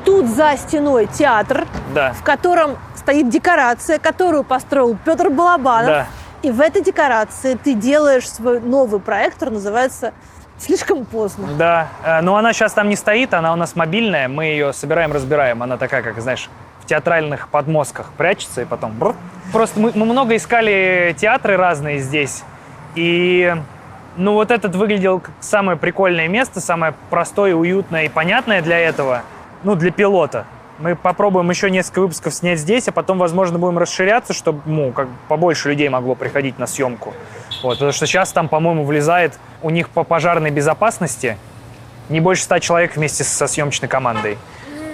Тут за стеной театр, Да. в котором стоит декорация, которую построил Петр Балабанов. Да. И в этой декорации ты делаешь свой новый проект, который называется «Слишком поздно». Да, но она сейчас там не стоит, она у нас мобильная, мы ее собираем, разбираем. Она такая, как, знаешь, в театральных подмостках прячется и потом... Просто мы много искали театры разные здесь, и ну вот этот выглядел как самое прикольное место, самое простое, уютное и понятное для этого, ну для пилота. Мы попробуем еще несколько выпусков снять здесь, а потом, возможно, будем расширяться, чтобы ну, как побольше людей могло приходить на съемку. Вот, потому что сейчас там, по-моему, влезает у них по пожарной безопасности не больше 100 человек вместе со съемочной командой.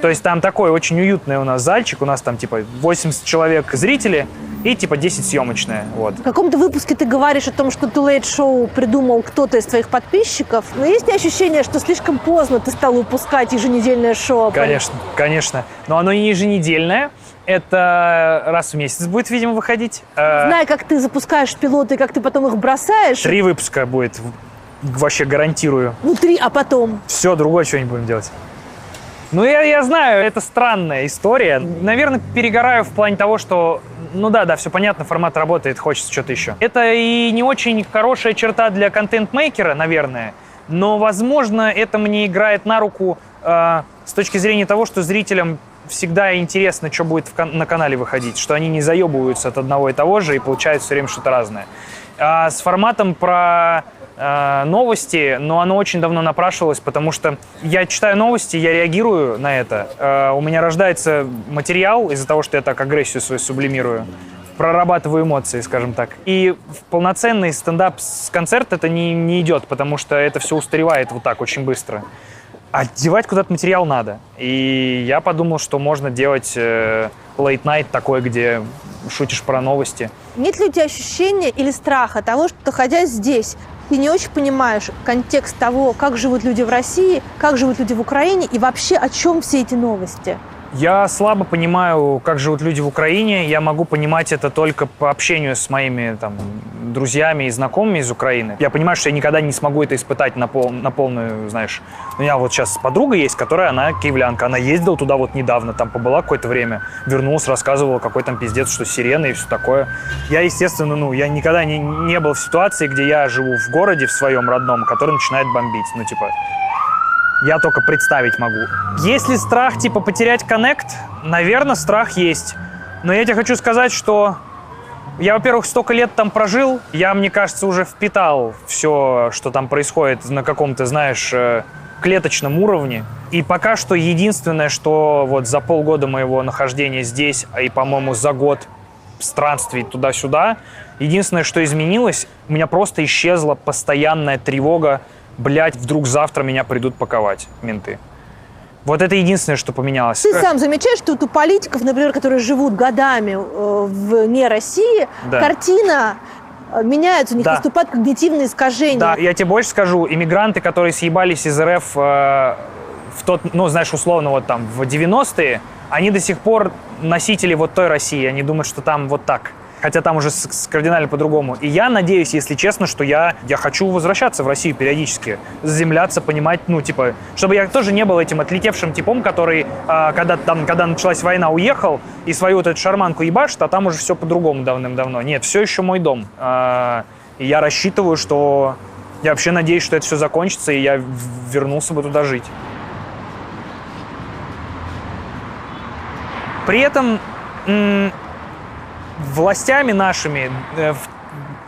То есть там такой очень уютный у нас зальчик, у нас там типа 80 человек зрители и типа 10 съемочные. Вот. В каком-то выпуске ты говоришь о том, что Too Late Show придумал кто-то из твоих подписчиков. Но есть ли ощущение, что слишком поздно ты стал выпускать еженедельное шоу? Конечно, конечно. Но оно не еженедельное. Это раз в месяц будет, видимо, выходить. Зная, как ты запускаешь пилоты и как ты потом их бросаешь. 3 выпуска будет, вообще гарантирую. Ну, 3, а потом? Все, другое что-нибудь будем делать. Ну, я знаю, это странная история. Наверное, перегораю в плане того, что, ну да, все понятно, формат работает, хочется что-то еще. Это и не очень хорошая черта для контент-мейкера, наверное, но, возможно, это мне играет на руку с точки зрения того, что зрителям всегда интересно, что будет на канале выходить, что они не заебываются от одного и того же и получают все время что-то разное. А с форматом про новости, но оно очень давно напрашивалось, потому что я читаю новости, я реагирую на это. У меня рождается материал из-за того, что я так агрессию свою сублимирую, прорабатываю эмоции, скажем так. И в полноценный стендап-концерт это не идет, потому что это все устаревает вот так очень быстро. А девать куда-то материал надо. И я подумал, что можно делать late-night такой, где шутишь про новости. Нет ли у тебя ощущения или страха того, что, находясь здесь, ты не очень понимаешь контекст того, как живут люди в России, как живут люди в Украине и вообще о чем все эти новости? Я слабо понимаю, как живут люди в Украине. Я могу понимать это только по общению с моими там, друзьями и знакомыми из Украины. Я понимаю, что я никогда не смогу это испытать на полную, знаешь. У меня вот сейчас подруга есть, которая, она киевлянка. Она ездила туда вот недавно, там побыла какое-то время, вернулась, рассказывала, какой там пиздец, что сирены и все такое. Я, естественно, я никогда не был в ситуации, где я живу в городе в своем родном, который начинает бомбить. Ну, типа... Я только представить могу. Есть ли страх, типа, потерять коннект? Наверное, страх есть. Но я тебе хочу сказать, что я, во-первых, столько лет там прожил, я, мне кажется, уже впитал все, что там происходит на каком-то, знаешь, клеточном уровне. И пока что единственное, что вот за полгода моего нахождения здесь, и, по-моему, за год странствий туда-сюда, единственное, что изменилось, у меня просто исчезла постоянная тревога, блять, вдруг завтра меня придут паковать менты. Вот это единственное, что поменялось. Ты сам замечаешь, что вот у политиков, например, которые живут годами вне России, Да. картина меняется, у них Да. наступают когнитивные искажения. Да, я тебе больше скажу, иммигранты, которые съебались из РФ в тот, ну, знаешь, условно, вот там, в 90-е, они до сих пор носители вот той России, они думают, что там вот так. Хотя там уже кардинально по-другому. И я надеюсь, если честно, что я хочу возвращаться в Россию периодически, заземляться, понимать, ну, типа, чтобы я тоже не был этим отлетевшим типом, который, когда началась война, уехал и свою вот эту шарманку ебашит, а там уже все по-другому давным-давно. Нет, все еще мой дом. И я рассчитываю, что... Я вообще надеюсь, что это все закончится, и я вернулся бы туда жить. При этом властями нашими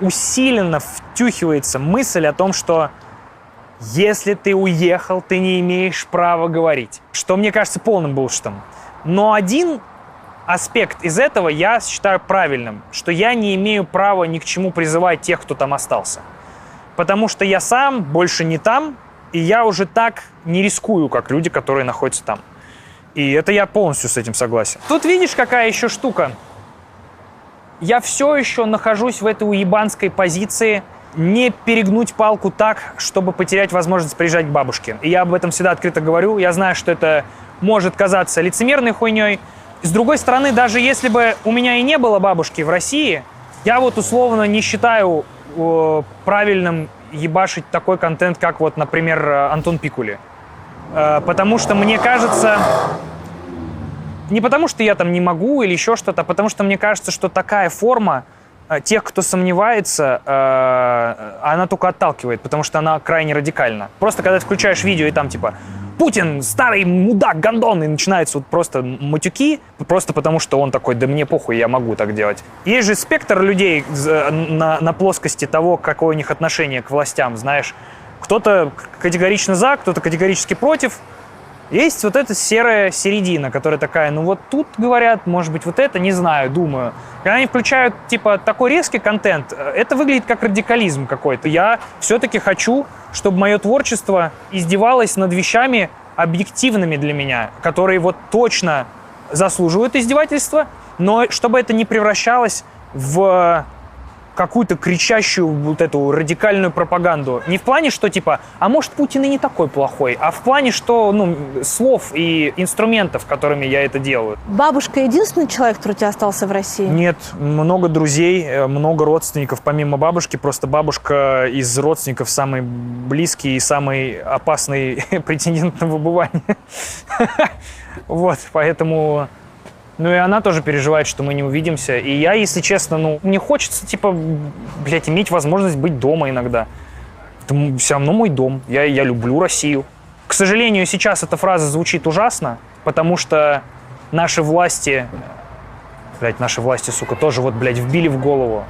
усиленно втюхивается мысль о том, что если ты уехал, ты не имеешь права говорить. Что мне кажется полным булшитом. Но один аспект из этого я считаю правильным, что я не имею права ни к чему призывать тех, кто там остался. Потому что я сам больше не там, и я уже так не рискую, как люди, которые находятся там. И это я полностью с этим согласен. Тут видишь, какая еще штука. Я все еще нахожусь в этой уебанской позиции не перегнуть палку так, чтобы потерять возможность приезжать к бабушке. И я об этом всегда открыто говорю. Я знаю, что это может казаться лицемерной хуйней. С другой стороны, даже если бы у меня и не было бабушки в России, я вот условно не считаю правильным ебашить такой контент, как вот, например, Антон Пикули. Потому что мне кажется... Не потому что я там не могу или еще что-то, а потому что мне кажется, что такая форма тех, кто сомневается, она только отталкивает, потому что она крайне радикальна. Просто когда ты включаешь видео и там типа «Путин, старый мудак, гондон», и начинаются вот просто матюки, просто потому что он такой «да мне похуй, я могу так делать». Есть же спектр людей на плоскости того, какое у них отношение к властям, знаешь. Кто-то категорично за, кто-то категорически против. Есть вот эта серая середина, которая такая, ну вот тут говорят, может быть, вот это, не знаю, думаю. Когда они включают, типа, такой резкий контент, это выглядит как радикализм какой-то. Я все-таки хочу, чтобы мое творчество издевалось над вещами объективными для меня, которые вот точно заслуживают издевательства, но чтобы это не превращалось в какую-то кричащую вот эту радикальную пропаганду. Не в плане, что типа, а может Путин и не такой плохой, а в плане, что, ну, слов и инструментов, которыми я это делаю. Бабушка единственный человек, который у тебя остался в России? Нет, много друзей, много родственников, помимо бабушки. Просто бабушка из родственников самый близкий и самый опасный претендент на выбывание. Вот, поэтому... Ну и она тоже переживает, что мы не увидимся. И я, если честно, ну, мне хочется, типа, блядь, иметь возможность быть дома иногда. Это все равно мой дом. Я люблю Россию. К сожалению, сейчас эта фраза звучит ужасно, потому что наши власти, сука, тоже вот, блядь, вбили в голову.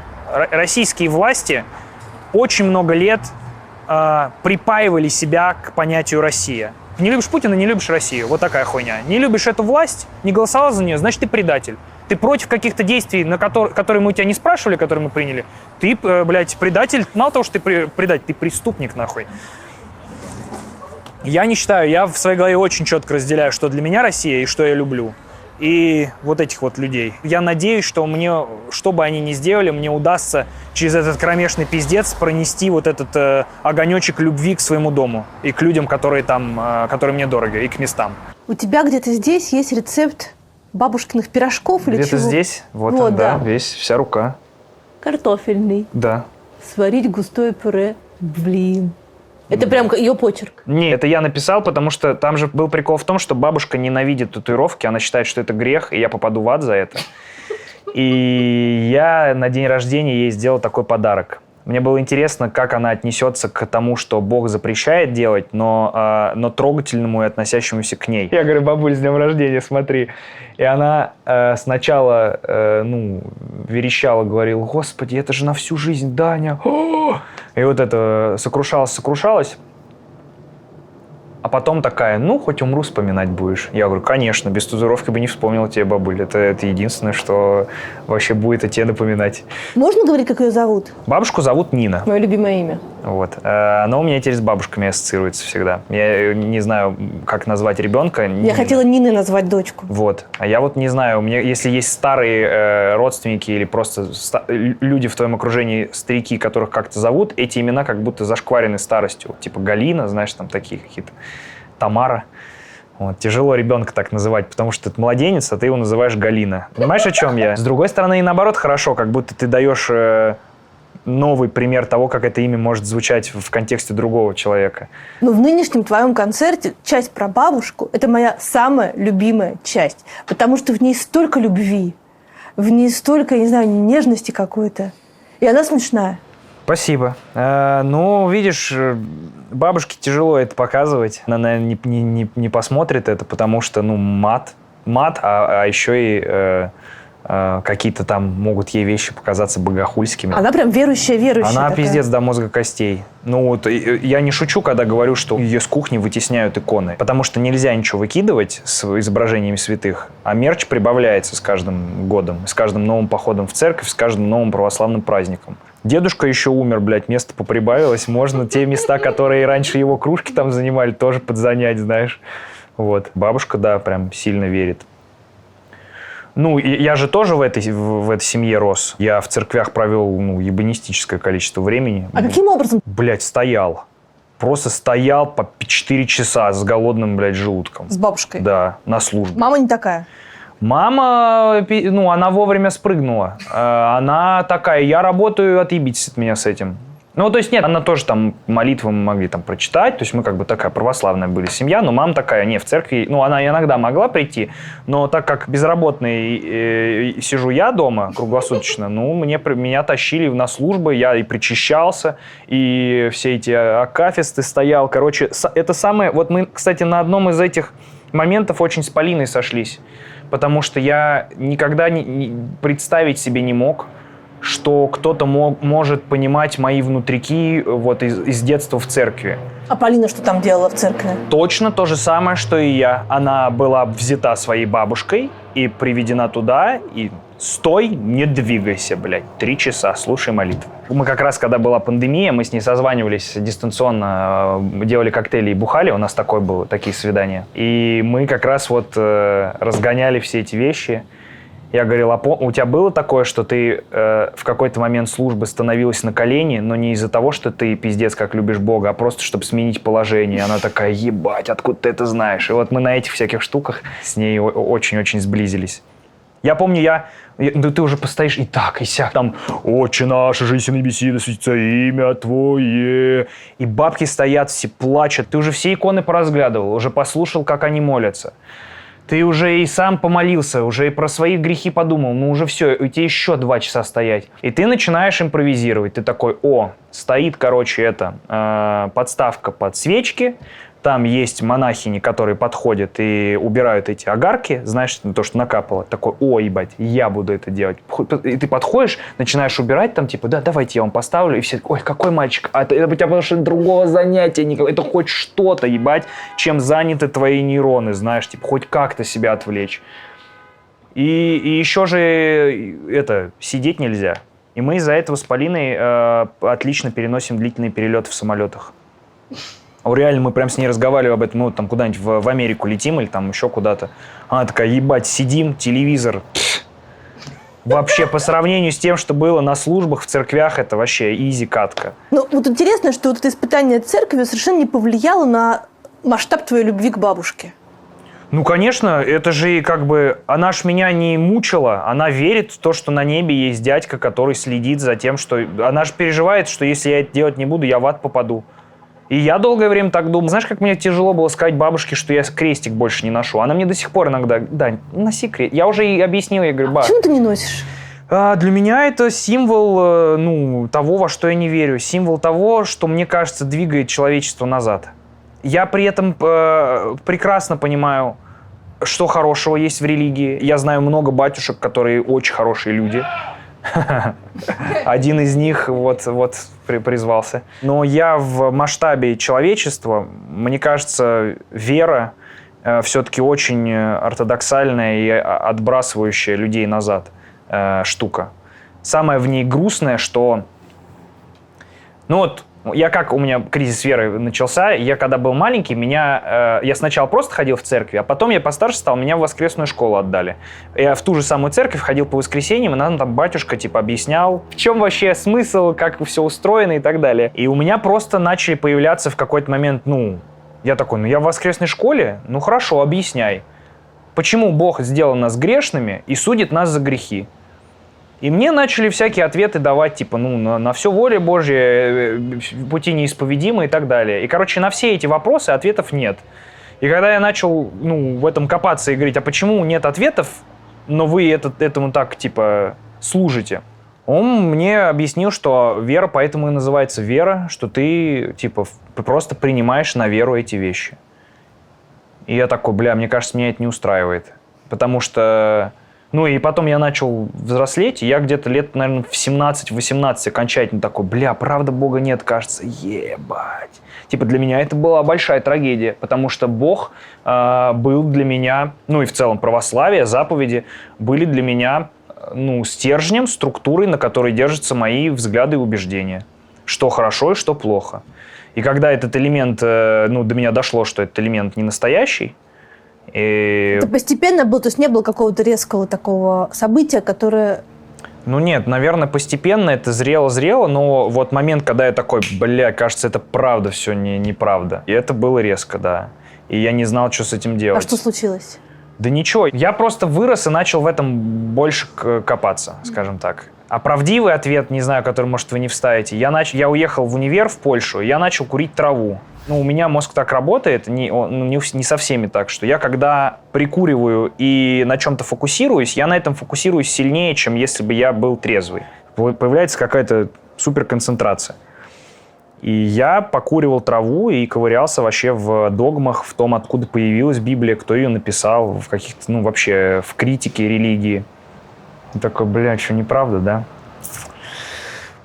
Российские власти очень много лет припаивали себя к понятию «Россия». Не любишь Путина, не любишь Россию. Вот такая хуйня. Не любишь эту власть, не голосовал за нее, значит, ты предатель. Ты против каких-то действий, которые мы у тебя не спрашивали, которые мы приняли. Ты, блядь, предатель. Мало того, что ты предатель, ты преступник, нахуй. Я не считаю, я в своей голове очень четко разделяю, что для меня Россия и что я люблю. И вот этих вот людей. Я надеюсь, что мне, что бы они ни сделали, мне удастся через этот кромешный пиздец пронести вот этот огонечек любви к своему дому и к людям, которые там, которые мне дороги, и к местам. У тебя где-то здесь есть рецепт бабушкиных пирожков или где-то чего? Здесь, вот Вот, он, да, да. весь, вся рука. Картофельный. Да. Сварить густое пюре. Блин. Это прям ее почерк. Нет, это я написал, потому что там же был прикол в том, что бабушка ненавидит татуировки, она считает, что это грех, и я попаду в ад за это. И я на день рождения ей сделал такой подарок. Мне было интересно, как она отнесется к тому, что Бог запрещает делать, но трогательному и относящемуся к ней. Я говорю: бабуль, с днем рождения, смотри. И она сначала, верещала, говорила: Господи, это же на всю жизнь, Даня. И вот это сокрушалась. А потом такая: ну, хоть умру, вспоминать будешь. Я говорю: конечно, без татуировки бы не вспомнила тебя, бабуль. Это единственное, что вообще будет о тебе напоминать. Можно говорить, как ее зовут? Бабушку зовут Нина. Мое любимое имя. Вот. Но у меня теперь с бабушками ассоциируется всегда. Я не знаю, как назвать ребенка. Я хотела Ниной назвать дочку. Вот. А я вот не знаю, у меня, если есть старые родственники или просто люди в твоем окружении, старики, которых как-то зовут, эти имена как будто зашкварены старостью. Типа Галина, знаешь, там такие какие-то. Тамара. Вот. Тяжело ребенка так называть, потому что это младенец, а ты его называешь Галина. Понимаешь, о чем я? С другой стороны, и наоборот хорошо, как будто ты даешь новый пример того, как это имя может звучать в контексте другого человека. Но в нынешнем твоем концерте часть про бабушку – это моя самая любимая часть, потому что в ней столько любви, в ней столько, я не знаю, нежности какой-то, и она смешная. Спасибо. Ну, видишь, бабушке тяжело это показывать. Она, наверное, не посмотрит это, потому что, мат, а еще и какие-то там могут ей вещи показаться богохульскими. Она прям верующая Она такая. пиздец до мозга костей. Ну вот я не шучу, когда говорю, что ее с кухни вытесняют иконы. Потому что нельзя ничего выкидывать с изображениями святых, а мерч прибавляется с каждым годом, с каждым новым походом в церковь, с каждым новым православным праздником. Дедушка еще умер, блядь, место поприбавилось. Можно те места, которые раньше его кружки там занимали, тоже подзанять, знаешь. Вот. Бабушка, да, прям сильно верит. Ну, я же тоже в этой семье рос. Я в церквях провел, ебанистическое количество времени. А каким образом? Блядь, стоял. Просто стоял по 4 часа с голодным, блядь, желудком. С бабушкой? Да, на службе. Мама не такая? Мама, она вовремя спрыгнула. Она такая, я работаю, отъебитесь от меня с этим. Ну, то есть нет, она тоже там молитвы мы могли там прочитать, то есть мы как бы такая православная были семья, но мама такая, не, в церкви, она иногда могла прийти, но так как безработный сижу я дома круглосуточно, меня тащили на службы, я и причащался, и все эти акафисты стоял, короче, это самое, вот мы, кстати, на одном из этих моментов очень с Полиной сошлись, потому что я никогда представить себе не мог, что кто-то может понимать мои внутрики вот из детства в церкви. А Полина что там делала в церкви? Точно то же самое, что и я. Она была взята своей бабушкой и приведена туда, и стой, не двигайся, блядь, 3 часа, слушай молитвы. Мы как раз, когда была пандемия, мы с ней созванивались дистанционно, делали коктейли и бухали, у нас такие свидания. И мы как раз вот разгоняли все эти вещи. Я говорил, у тебя было такое, что ты в какой-то момент службы становилась на колени, но не из-за того, что ты пиздец как любишь Бога, а просто чтобы сменить положение. И она такая, ебать, откуда ты это знаешь? И вот мы на этих всяких штуках с ней очень-очень сблизились. Я помню, ты уже постоишь и так, и сяк, там, «Отче наш, жиси на небеси, да светится имя Твое». И бабки стоят, все плачут. Ты уже все иконы поразглядывал, уже послушал, как они молятся. Ты уже и сам помолился, уже и про свои грехи подумал, уже все, у тебя еще 2 часа стоять. И ты начинаешь импровизировать. Ты такой, стоит, подставка под свечки, там есть монахини, которые подходят и убирают эти огарки, знаешь, то, что накапало. Такой, ебать, я буду это делать. И ты подходишь, начинаешь убирать, там, типа, да, давайте я вам поставлю. И все, ой, какой мальчик, это у тебя потому что другого занятия, это хоть что-то, ебать, чем заняты твои нейроны, знаешь, типа, хоть как-то себя отвлечь. И еще же, сидеть нельзя. И мы из-за этого с Полиной отлично переносим длительные перелеты в самолетах. Реально, мы прям с ней разговаривали об этом, мы там куда-нибудь в Америку летим или там еще куда-то. Она такая, ебать, сидим, телевизор. Вообще, по сравнению с тем, что было на службах в церквях, это вообще изи катка. Ну, вот интересно, что вот это испытание церковью совершенно не повлияло на масштаб твоей любви к бабушке. Ну, конечно, это же она ж меня не мучила, она верит в то, что на небе есть дядька, который следит за тем, что... Она же переживает, что если я это делать не буду, я в ад попаду. И я долгое время так думал. Знаешь, как мне тяжело было сказать бабушке, что я крестик больше не ношу? Она мне до сих пор иногда, да, носи крестик. Я уже ей объяснил, я говорю, Почему ты не носишь? Для меня это символ, того, во что я не верю. Символ того, что, мне кажется, двигает человечество назад. Я при этом прекрасно понимаю, что хорошего есть в религии. Я знаю много батюшек, которые очень хорошие люди. Один из них вот призвался. Но я в масштабе человечества, мне кажется, вера все-таки очень ортодоксальная и отбрасывающая людей назад штука. Самое в ней грустное, что... у меня кризис веры начался, я когда был маленький, я сначала просто ходил в церковь, а потом я постарше стал, меня в воскресную школу отдали. Я в ту же самую церковь ходил по воскресеньям, и нам там батюшка объяснял, в чем вообще смысл, как все устроено и так далее. И у меня просто начали появляться в какой-то момент, я такой, я в воскресной школе, хорошо, объясняй. Почему Бог сделал нас грешными и судит нас за грехи? И мне начали всякие ответы давать, на все воля Божья, пути неисповедимы и так далее. И, на все эти вопросы ответов нет. И когда я начал, в этом копаться и говорить, а почему нет ответов, но вы этому так, служите? Он мне объяснил, что вера поэтому и называется вера, что ты, просто принимаешь на веру эти вещи. И я такой, мне кажется, меня это не устраивает. Потому что Ну и потом я начал взрослеть, и я где-то лет, наверное, в 17-18 окончательно такой, бля, правда Бога нет, кажется, ебать. Типа для меня это была большая трагедия, потому что Бог был для меня, ну и в целом православие, заповеди были для меня, ну, стержнем, структурой, на которой держатся мои взгляды и убеждения. Что хорошо и что плохо. И когда этот элемент, ну, до меня дошло, что этот элемент не настоящий, Это постепенно было, то есть не было какого-то резкого такого события, которое... Ну нет, наверное, постепенно это зрело, но вот момент, когда я такой, бля, кажется, это правда все неправда. И это было резко, да. И я не знал, что с этим делать. А что случилось? Да ничего, я просто вырос и начал в этом больше копаться, скажем так. А правдивый ответ, не знаю, который, может, вы не вставите, я уехал в универ в Польшу, и я начал курить траву. Ну, у меня мозг так работает, не со всеми так, что я когда прикуриваю и на чем-то фокусируюсь, я на этом фокусируюсь сильнее, чем если бы я был трезвый. Появляется какая-то суперконцентрация. И я покуривал траву и ковырялся вообще в догмах, в том, откуда появилась Библия, кто ее написал, в каких-то, ну, вообще в критике религии. И такой, бля, что, неправда, да?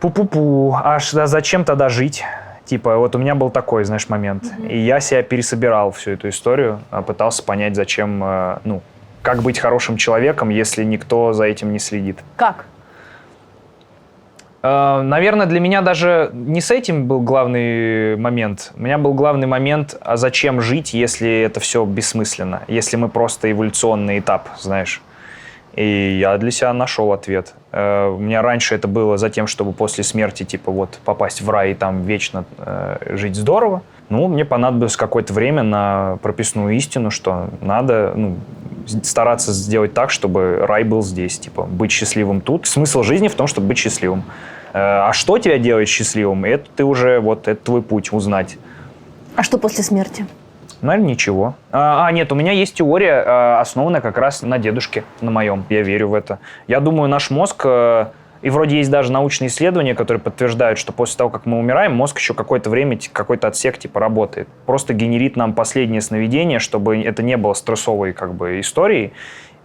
Пу-пу-пу, зачем тогда жить? Типа, вот у меня был такой, знаешь, момент. И я себя пересобирал всю эту историю, пытался понять, зачем, ну, как быть хорошим человеком, если никто за этим не следит. Как? Наверное, для меня даже не с этим был главный момент. У меня был главный момент, а зачем жить, если это все бессмысленно, если мы просто эволюционный этап, знаешь. И я для себя нашел ответ. У меня раньше это было за тем, чтобы после смерти, типа, вот, попасть в рай и там вечно жить здорово. Ну, мне понадобилось какое-то время на прописную истину, что надо, ну, стараться сделать так, чтобы рай был здесь, типа, быть счастливым тут. Смысл жизни в том, чтобы быть счастливым. А что тебя делает счастливым, это ты уже, вот, это твой путь узнать. А что после смерти? Наверное, ничего. Нет, у меня есть теория, основанная как раз на дедушке, на моем. Я верю в это. Я думаю, наш мозг, и вроде есть даже научные исследования, которые подтверждают, что после того, как мы умираем, мозг еще какое-то время, какой-то отсек типа работает. Просто генерит нам последнее сновидение, чтобы это не было стрессовой как бы историей,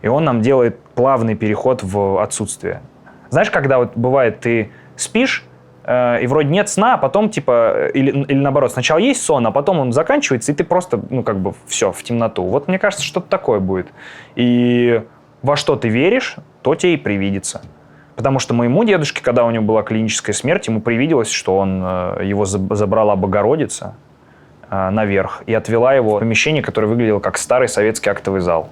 и он нам делает плавный переход в отсутствие. Знаешь, когда вот бывает, ты спишь, и вроде нет сна, а потом, типа, или наоборот, сначала есть сон, а потом он заканчивается, и ты просто, ну, как бы, все, в темноту. Вот, мне кажется, что-то такое будет. И во что ты веришь, то тебе и привидится. Потому что моему дедушке, когда у него была клиническая смерть, ему привиделось, что его забрала Богородица наверх и отвела его в помещение, которое выглядело как старый советский актовый зал.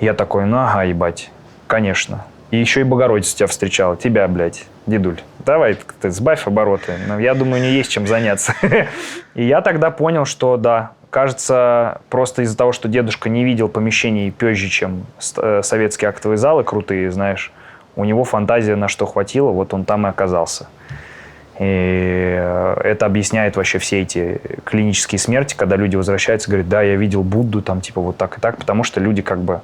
И я такой, ну, ага, ебать, конечно. И еще и Богородица тебя встречала. Тебя, блядь, дедуль. Давай, ты сбавь обороты. Я думаю, не есть чем заняться. И я тогда понял, что да, кажется, просто из-за того, что дедушка не видел помещений позже, чем советские актовые залы крутые, знаешь, у него фантазия на что хватило, вот он там и оказался. И это объясняет вообще все эти клинические смерти, когда люди возвращаются и говорят, да, я видел Будду, там, типа, вот так и так, потому что люди как бы,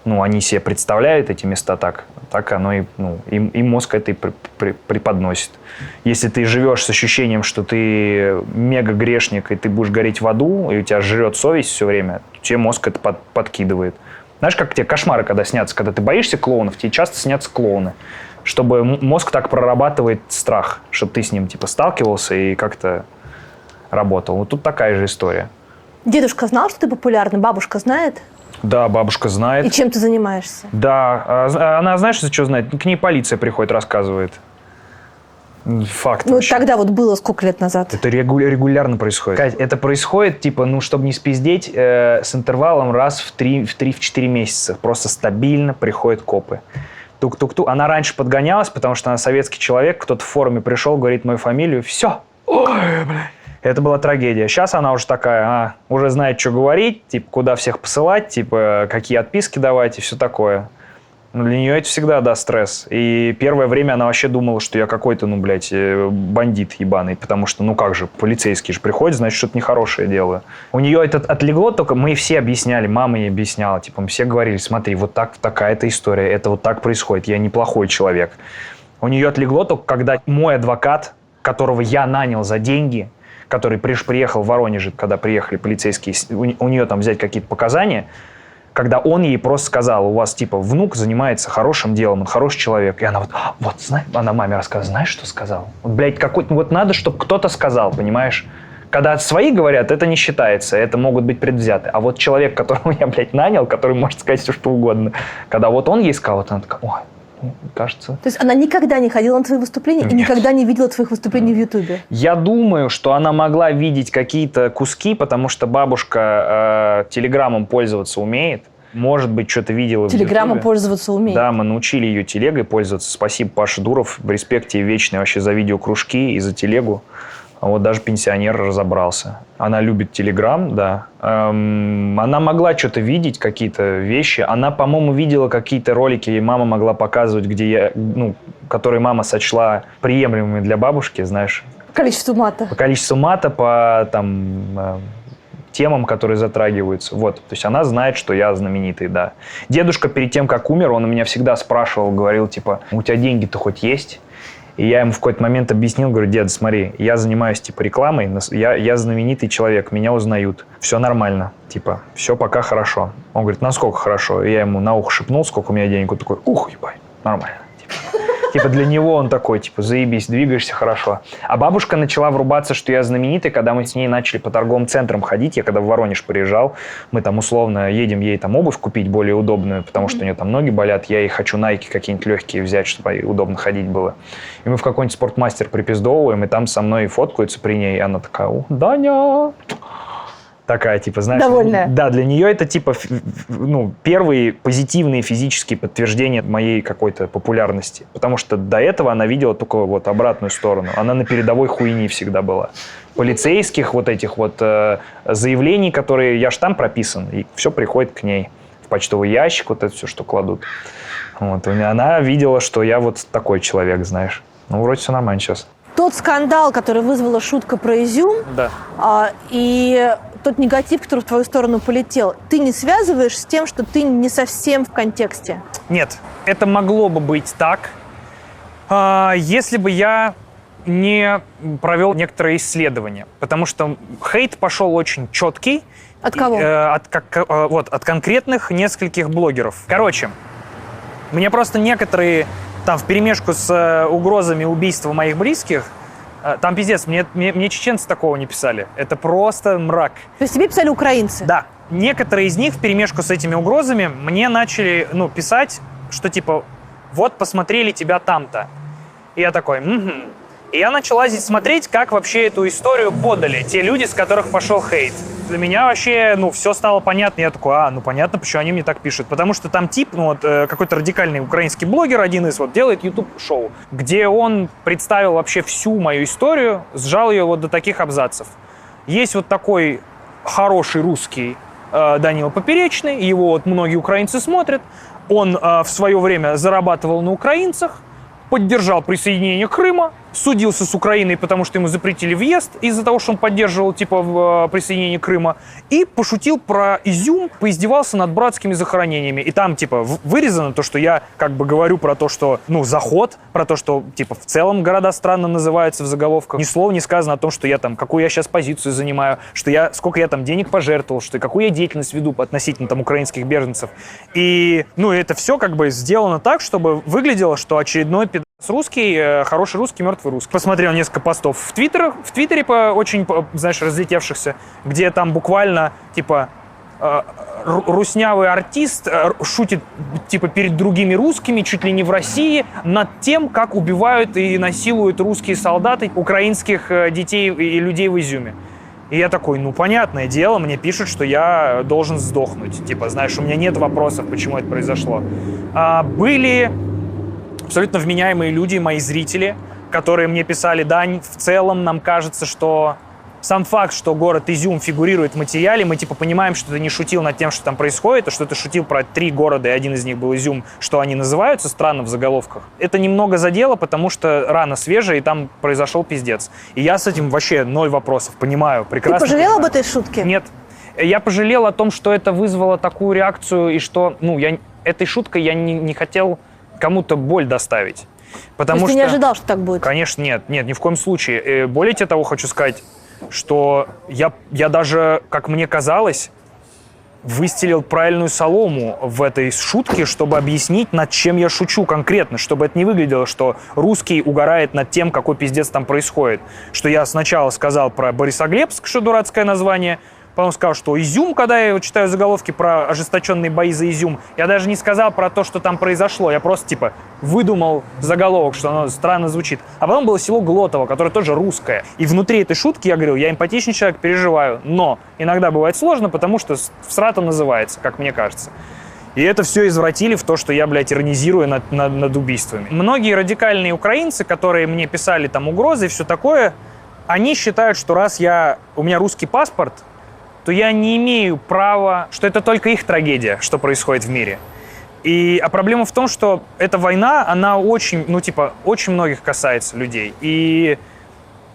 ну, они себе представляют эти места так оно и, ну, им мозг это и преподносит. Если ты живешь с ощущением, что ты мега грешник, и ты будешь гореть в аду, и у тебя жрет совесть все время, тебе мозг это подкидывает. Знаешь, как тебе кошмары, когда снятся, когда ты боишься клоунов, тебе часто снятся клоуны, чтобы мозг так прорабатывает страх, чтобы ты с ним, типа, сталкивался и как-то работал. Вот тут такая же история. Дедушка знал, что ты популярный? Бабушка знает? Да, бабушка знает. И чем ты занимаешься? Да, она, знаешь, что знает? К ней полиция приходит, рассказывает. Факт. Ну, вообще. тогда вот было сколько лет назад? Это регулярно происходит. Кать, это происходит, типа, ну, чтобы не спиздеть, с интервалом раз в 3-4 месяца. Просто стабильно приходят копы. Тук-тук-тук. Она раньше подгонялась, потому что она советский человек, кто-то в форуме пришел, говорит мою фамилию, все. Ой, блядь. Это была трагедия. Сейчас она уже такая, уже знает, что говорить, типа, куда всех посылать, типа, какие отписки давать и все такое. Но для нее это всегда, да, стресс. И первое время она вообще думала, что я какой-то, ну, блядь, бандит ебаный, потому что, ну, как же, полицейский же приходит, значит, что-то нехорошее делаю. У нее это отлегло, только мы все объясняли, мама ей объясняла, типа, мы все говорили, смотри, вот так, такая-то история, это вот так происходит, я неплохой человек. У нее отлегло только, когда мой адвокат, которого я нанял за деньги, который приехал в Воронеже, когда приехали полицейские, у нее там взять какие-то показания, когда он ей просто сказал, у вас, типа, внук занимается хорошим делом, он хороший человек. И она вот, знаешь, она маме рассказывает, знаешь, что сказал? Вот, блядь, какой-то, вот надо, чтобы кто-то сказал, понимаешь? Когда свои говорят, это не считается, это могут быть предвзяты. А вот человек, которого я, блядь, нанял, который может сказать все, что угодно, когда вот он ей сказал, вот она такая, ой, кажется... То есть она никогда не ходила на твои выступления и никогда не видела твоих выступлений в Ютубе? Я думаю, что она могла видеть какие-то куски, потому что бабушка телеграммом пользоваться умеет. Может быть, что-то видела в Телеграммом Ютубе. пользоваться умеет. Да, мы научили ее телегой пользоваться. Спасибо, Паша Дуров. В респекте вечный вообще за видеокружки и за телегу. А вот даже пенсионер разобрался. Она любит Телеграм, да. Она могла что-то видеть, какие-то вещи. Она, по-моему, видела какие-то ролики, и мама могла показывать, которые мама сочла приемлемыми для бабушки, знаешь. Количество мата. По количеству мата, по темам, которые затрагиваются. Вот. То есть она знает, что я знаменитый, да. Дедушка перед тем, как умер, он у меня всегда спрашивал, говорил, типа, у тебя деньги-то хоть есть? И я ему в какой-то момент объяснил, говорю, дед, смотри, я занимаюсь, типа, рекламой, я знаменитый человек, меня узнают. Все нормально, типа, все пока хорошо. Он говорит, насколько хорошо? И я ему на ухо шепнул, сколько у меня денег. Он такой, ебать, нормально. Типа для него он такой, типа, заебись, двигаешься хорошо. А бабушка начала врубаться, что я знаменитый, когда мы с ней начали по торговым центрам ходить. Я когда в Воронеж приезжал, мы там условно едем ей там обувь купить более удобную, потому что у нее там ноги болят. Я ей хочу найки какие-нибудь легкие взять, чтобы ей удобно ходить было. И мы в какой-нибудь спортмастер припиздовываем, и там со мной фоткаются при ней. И она такая, Даня... Такая, типа, знаешь... Довольная. Да, для нее это, типа, первые позитивные физические подтверждения моей какой-то популярности. Потому что до этого она видела только вот обратную сторону. Она на передовой хуйни всегда была. Полицейских вот этих вот заявлений, которые... Я ж там прописан, и все приходит к ней. В почтовый ящик, вот это все, что кладут. Вот. И она видела, что я вот такой человек, знаешь. Ну, вроде все нормально сейчас. Тот скандал, который вызвала шутка про изюм, Да. И тот негатив, который в твою сторону полетел, ты не связываешь с тем, что ты не совсем в контексте? Нет, это могло бы быть так, если бы я не провел некоторые исследования. Потому что хейт пошел очень четкий. От кого? От конкретных нескольких блогеров. Короче, мне просто некоторые там вперемешку с угрозами убийства моих близких, там пиздец, мне чеченцы такого не писали. Это просто мрак. То есть тебе писали украинцы? Да. Некоторые из них вперемешку с этими угрозами мне начали писать, что типа, вот посмотрели тебя там-то. И я такой, И я начал лазить смотреть, как вообще эту историю подали те люди, с которых пошел хейт. Для меня вообще, все стало понятно. Я такой, понятно, почему они мне так пишут. Потому что там тип, какой-то радикальный украинский блогер, один из, делает YouTube-шоу, где он представил вообще всю мою историю, сжал ее вот до таких абзацев. Есть вот такой хороший русский Данила Поперечный, его вот многие украинцы смотрят. Он в свое время зарабатывал на украинцах, поддержал присоединение Крыма, судился с Украиной, потому что ему запретили въезд из-за того, что он поддерживал присоединение Крыма, и пошутил про изюм, поиздевался над братскими захоронениями. И там вырезано то, что я говорю про то, что заход, про то, что в целом города странно называются в заголовках. Ни слова не сказано о том, что я какую я сейчас позицию занимаю, сколько я денег пожертвовал, какую я деятельность веду относительно украинских беженцев. И это все сделано так, чтобы выглядело, что очередной русский, хороший русский, мертвый русский. Посмотрел несколько постов в Твиттере очень, разлетевшихся, где там буквально, руснявый артист шутит, перед другими русскими, чуть ли не в России, над тем, как убивают и насилуют русские солдаты украинских детей и людей в Изюме. И я такой, понятное дело, мне пишут, что я должен сдохнуть. У меня нет вопросов, почему это произошло. Были абсолютно вменяемые люди, мои зрители, которые мне писали, Дань, в целом нам кажется, что сам факт, что город Изюм фигурирует в материале, мы понимаем, что ты не шутил над тем, что там происходит, а что ты шутил про 3 города, и один из них был Изюм, что они называются странно в заголовках. Это немного задело, потому что рана свежая, и там произошел пиздец. И я с этим вообще 0 вопросов, понимаю, прекрасно. Ты пожалел понимаю. об этой шутке? Нет. Я пожалел о том, что это вызвало такую реакцию, и что, этой шуткой я не хотел кому-то боль доставить. Потому То есть что... ты не ожидал, что так будет? Конечно, нет, ни в коем случае. Более того, хочу сказать, что я даже, как мне казалось, выстелил правильную солому в этой шутке, чтобы объяснить, над чем я шучу конкретно, чтобы это не выглядело, что русский угорает над тем, какой пиздец там происходит. Что я сначала сказал про Борисоглебск, что дурацкое название, потом сказал, что Изюм, когда я читаю заголовки про ожесточенные бои за Изюм, я даже не сказал про то, что там произошло. Я просто, типа, выдумал заголовок, что оно странно звучит. А потом было село Глотово, которое тоже русское. И внутри этой шутки я говорил, я эмпатичный человек, переживаю. Но иногда бывает сложно, потому что всрато называется, как мне кажется. И это все извратили в то, что я, блядь, иронизирую над убийствами. Многие радикальные украинцы, которые мне писали там угрозы и все такое, они считают, что раз у меня русский паспорт, то я не имею права, что это только их трагедия, что происходит в мире. А проблема в том, что эта война, она очень, очень многих касается людей. И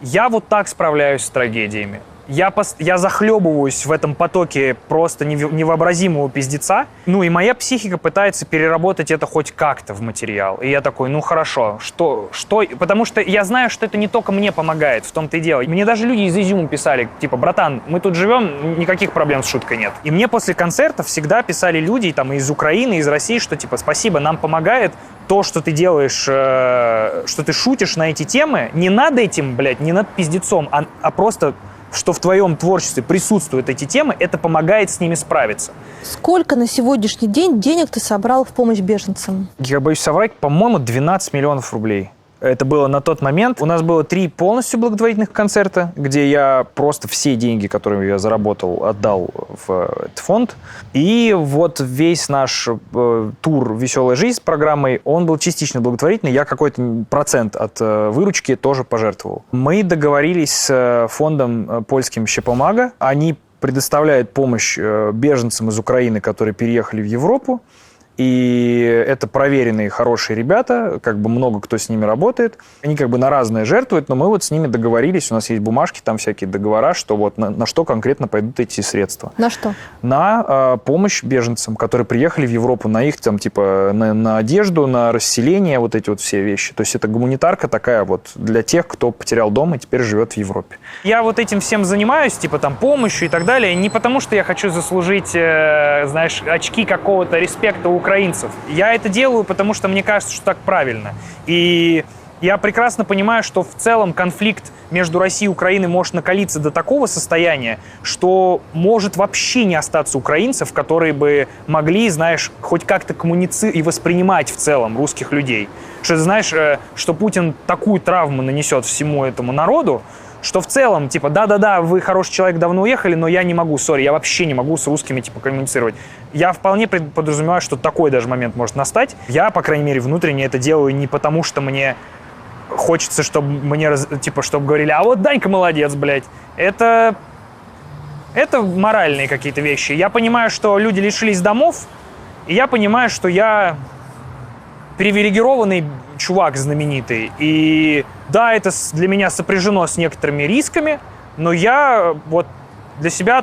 я вот так справляюсь с трагедиями. Я захлебываюсь в этом потоке просто невообразимого пиздеца. И моя психика пытается переработать это хоть как-то в материал. И я такой, хорошо, что? Потому что я знаю, что это не только мне помогает, в том-то и дело. Мне даже люди из Изюма писали, типа, братан, мы тут живем, никаких проблем с шуткой нет. И мне после концертов всегда писали люди там из Украины, из России, что типа, спасибо, нам помогает то, что ты делаешь, что ты шутишь на эти темы. Не над этим, блядь, не над пиздецом, а просто... что в твоем творчестве присутствуют эти темы, это помогает с ними справиться. Сколько на сегодняшний день денег ты собрал в помощь беженцам? Я боюсь соврать, по-моему, 12 миллионов рублей. Это было на тот момент. У нас было 3 полностью благотворительных концерта, где я просто все деньги, которые я заработал, отдал в этот фонд. И вот весь наш тур «Веселая жизнь» с программой, он был частично благотворительный. Я какой-то процент от выручки тоже пожертвовал. Мы договорились с фондом польским «Щепомага». Они предоставляют помощь беженцам из Украины, которые переехали в Европу. И это проверенные, хорошие ребята, много кто с ними работает. Они на разное жертвуют, но мы вот с ними договорились, у нас есть бумажки, там всякие договора, что вот на что конкретно пойдут эти средства. На что? На помощь беженцам, которые приехали в Европу, на их на одежду, на расселение, вот эти вот все вещи. То есть это гуманитарка такая вот для тех, кто потерял дом и теперь живет в Европе. Я вот этим всем занимаюсь, помощью и так далее, не потому что я хочу заслужить, очки какого-то респекта у украинцев. Я это делаю, потому что мне кажется, что так правильно. И я прекрасно понимаю, что в целом конфликт между Россией и Украиной может накалиться до такого состояния, что может вообще не остаться украинцев, которые бы могли, хоть как-то коммуницировать и воспринимать в целом русских людей. Что, что Путин такую травму нанесет всему этому народу, что в целом, да-да-да, вы хороший человек, давно уехали, но я не могу, я вообще не могу с русскими, коммуницировать. Я вполне подразумеваю, что такой даже момент может настать. Я, по крайней мере, внутренне это делаю не потому, что мне хочется, чтобы чтобы говорили, а вот Данька молодец, блядь. Это моральные какие-то вещи. Я понимаю, что люди лишились домов, и я понимаю, что я привилегированный чувак знаменитый. И да, это для меня сопряжено с некоторыми рисками, но я вот для себя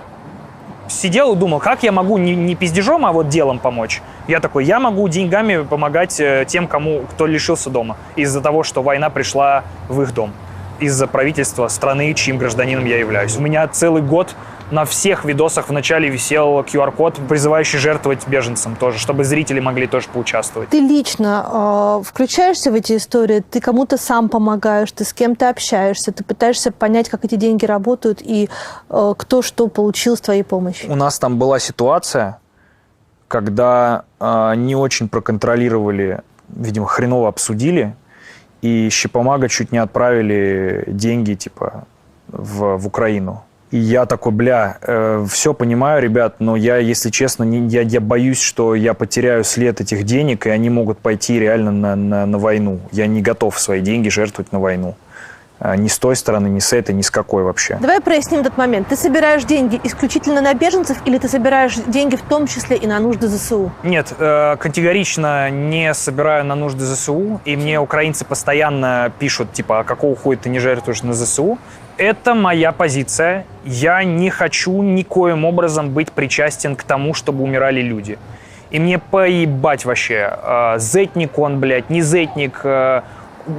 сидел и думал, как я могу не пиздежом, а вот делом помочь. Я такой, я могу деньгами помогать тем, кто лишился дома из-за того, что война пришла в их дом. Из-за правительства страны, чьим гражданином я являюсь. У меня целый год на всех видосах вначале висел QR-код, призывающий жертвовать беженцам тоже, чтобы зрители могли тоже поучаствовать. Ты лично включаешься в эти истории, ты кому-то сам помогаешь, ты с кем-то общаешься, ты пытаешься понять, как эти деньги работают и кто что получил с твоей помощью. У нас там была ситуация, когда не очень проконтролировали, видимо, хреново обсудили, и Щепомага чуть не отправили деньги в Украину. И я такой, все понимаю, ребят, но я, если честно, я боюсь, что я потеряю след этих денег, и они могут пойти реально на войну. Я не готов свои деньги жертвовать на войну. Ни с той стороны, ни с этой, ни с какой вообще. Давай проясним этот момент. Ты собираешь деньги исключительно на беженцев или ты собираешь деньги в том числе и на нужды ЗСУ? Нет, категорично не собираю на нужды ЗСУ. И мне украинцы постоянно пишут, а какого хуя ты не жертвуешь на ЗСУ? Это моя позиция. Я не хочу никоим образом быть причастен к тому, чтобы умирали люди. И мне поебать вообще, зетник он, не зетник,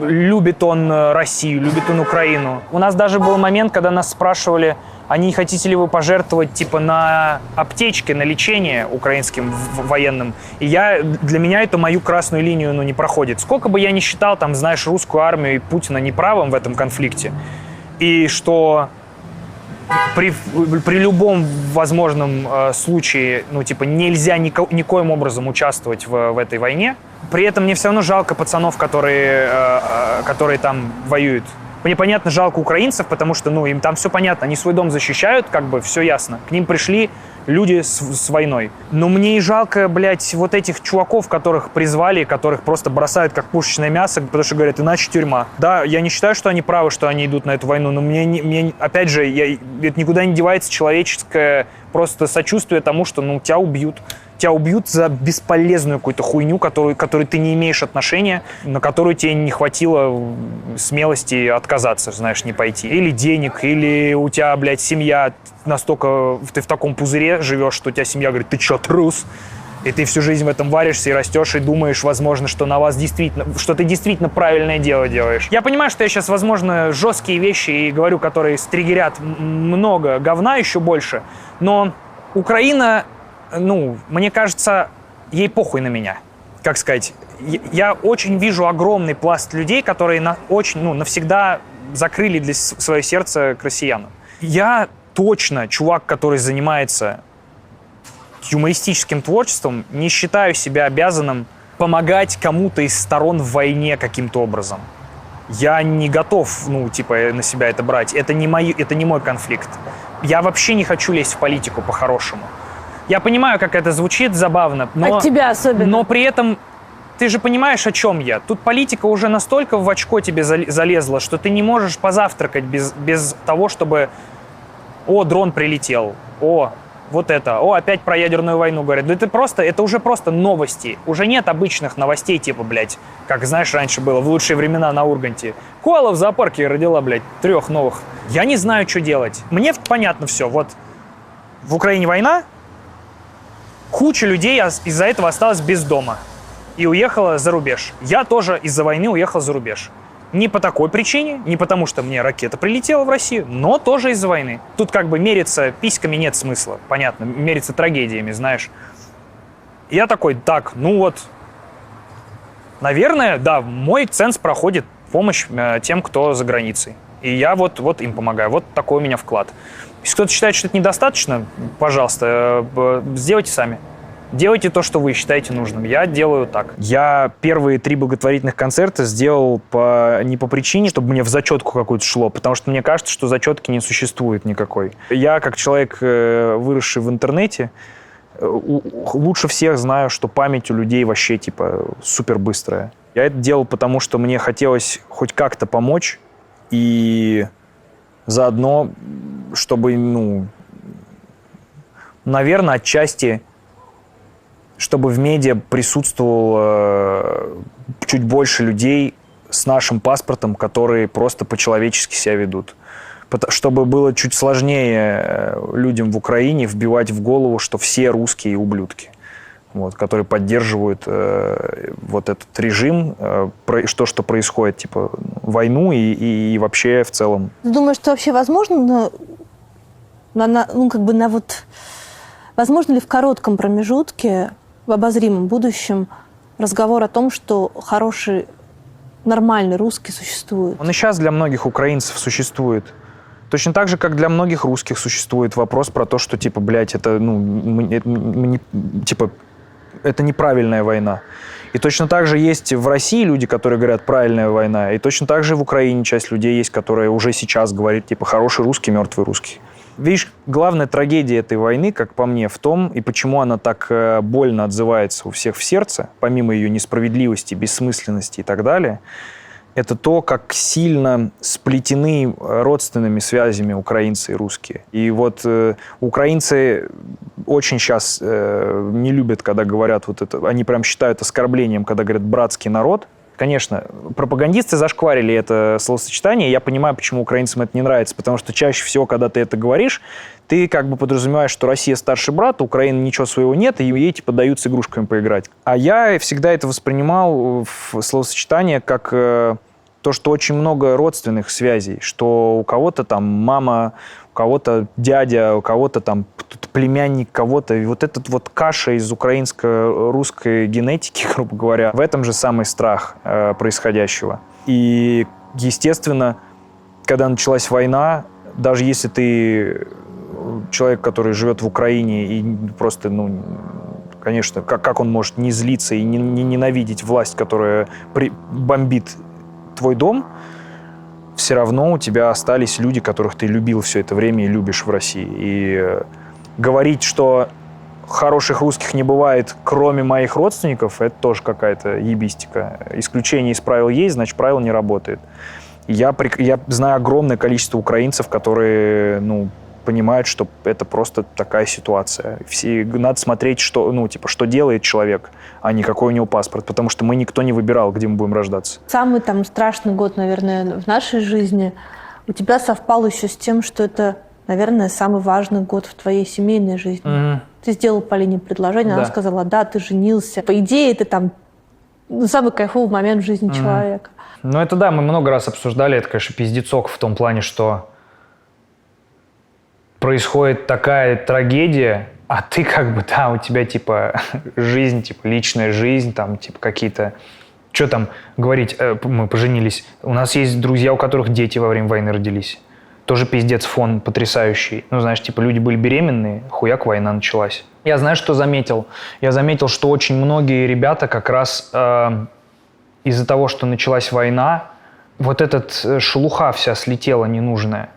любит он Россию, любит он Украину. У нас даже был момент, когда нас спрашивали, а не хотите ли вы пожертвовать типа на аптечки, на лечение украинским военным. И для меня это мою красную линию не проходит. Сколько бы я ни считал, там, знаешь, русскую армию и Путина неправым в этом конфликте, и что при любом возможном случае, нельзя никоим образом участвовать в этой войне. При этом мне все равно жалко пацанов, которые там воюют. Мне, понятно, жалко украинцев, потому что, им там все понятно. Они свой дом защищают, все ясно. К ним пришли люди с войной. Но мне и жалко, блядь, вот этих чуваков, которых призвали, которых просто бросают как пушечное мясо, потому что говорят, иначе тюрьма. Да, я не считаю, что они правы, что они идут на эту войну, но мне опять же, это никуда не девается человеческое просто сочувствие тому, что, тебя убьют. Тебя убьют за бесполезную какую-то хуйню, которой ты не имеешь отношения, на которую тебе не хватило смелости отказаться, знаешь, не пойти. Или денег, или у тебя, блядь, семья настолько... Ты в таком пузыре живешь, что у тебя семья говорит, ты чё, трус? И ты всю жизнь в этом варишься и растешь, и думаешь, возможно, что что ты действительно правильное дело делаешь. Я понимаю, что я сейчас, возможно, жесткие вещи и говорю, которые стригерят много говна еще больше, но Украина... мне кажется, ей похуй на меня. Как сказать, я очень вижу огромный пласт людей, которые навсегда закрыли для свое сердце к россиянам. Я точно чувак, который занимается юмористическим творчеством, не считаю себя обязанным помогать кому-то из сторон в войне каким-то образом. Я не готов, на себя это брать. Это не мой конфликт. Я вообще не хочу лезть в политику по-хорошему. Я понимаю, как это звучит забавно, но... От тебя особенно. Но при этом ты же понимаешь, о чем я. Тут политика уже настолько в очко тебе залезла, что ты не можешь позавтракать без того, чтобы... О, дрон прилетел. О, вот это. О, опять про ядерную войну говорят. Да это уже просто новости. Уже нет обычных новостей, типа, блядь, как, знаешь, раньше было, в лучшие времена на Урганте. Коала в зоопарке родила, блядь, 3 новых. Я не знаю, что делать. Мне понятно все. Вот в Украине война, куча людей из-за этого осталась без дома и уехала за рубеж. Я тоже из-за войны уехал за рубеж. Не по такой причине, не потому что мне ракета прилетела в Россию, но тоже из-за войны. Тут мериться письками нет смысла, понятно, мериться трагедиями, знаешь. Я такой, наверное, да, мой ценз проходит помощь тем, кто за границей. И я вот им помогаю, вот такой у меня вклад. Если кто-то считает, что это недостаточно, пожалуйста, сделайте сами. Делайте то, что вы считаете нужным. Я делаю так. Я первые 3 благотворительных концерта сделал не по причине, чтобы мне в зачетку какую-то шло, потому что мне кажется, что зачетки не существует никакой. Я, как человек, выросший в интернете, лучше всех знаю, что память у людей вообще супер быстрая. Я это делал, потому что мне хотелось хоть как-то помочь, и заодно, чтобы, наверное, отчасти, чтобы в медиа присутствовало чуть больше людей с нашим паспортом, которые просто по-человечески себя ведут. Чтобы было чуть сложнее людям в Украине вбивать в голову, что все русские ублюдки, которые поддерживают этот режим, что происходит, войну и вообще в целом. Ты думаешь, что вообще возможно, возможно ли в коротком промежутке, в обозримом будущем, разговор о том, что хороший, нормальный русский существует? Он и сейчас для многих украинцев существует. Точно так же, как для многих русских существует вопрос про то, что, это неправильная война. И точно так же есть в России люди, которые говорят «правильная война», и точно так же в Украине часть людей есть, которые уже сейчас говорят «хороший русский, мертвый русский». Видишь, главная трагедия этой войны, как по мне, в том, и почему она так больно отзывается у всех в сердце, помимо ее несправедливости, бессмысленности и так далее, это то, как сильно сплетены родственными связями украинцы и русские. И украинцы очень сейчас не любят, когда говорят это, они прям считают оскорблением, когда говорят «братский народ». Конечно, пропагандисты зашкварили это словосочетание, и я понимаю, почему украинцам это не нравится, потому что чаще всего, когда ты это говоришь, ты подразумеваешь, что Россия старший брат, у Украины ничего своего нет, и ей дают с игрушками поиграть. А я всегда это воспринимал в словосочетание как То, что очень много родственных связей, что у кого-то там мама, у кого-то дядя, у кого-то там племянник кого-то. И вот этот вот каша из украинско-русской генетики, грубо говоря, в этом же самый страх происходящего. И, естественно, когда началась война, даже если ты человек, который живет в Украине и просто, конечно, как он может не злиться и не ненавидеть власть, которая бомбит твой дом, все равно у тебя остались люди, которых ты любил все это время и любишь в России. И говорить, что хороших русских не бывает, кроме моих родственников, это тоже какая-то ебистика. Исключение из правил есть, значит, правило не работает. Я знаю огромное количество украинцев, которые, понимают, что это просто такая ситуация. Надо смотреть, что делает человек, а не какой у него паспорт, потому что мы никто не выбирал, где мы будем рождаться. Самый страшный год, наверное, в нашей жизни у тебя совпал еще с тем, что это, наверное, самый важный год в твоей семейной жизни. Mm-hmm. Ты сделал Полине предложение, она сказала, да, ты женился. По идее, это там самый кайфовый момент в жизни человека. Это да, мы много раз обсуждали, это, конечно, пиздецок в том плане, что происходит такая трагедия, а ты у тебя, жизнь, личная жизнь, какие-то... Что там говорить, мы поженились. У нас есть друзья, у которых дети во время войны родились. Тоже пиздец фон потрясающий. Люди были беременные, хуяк, война началась. Я знаю, что заметил. Я заметил, что очень многие ребята как раз из-за того, что началась война, вот эта шелуха вся слетела ненужная.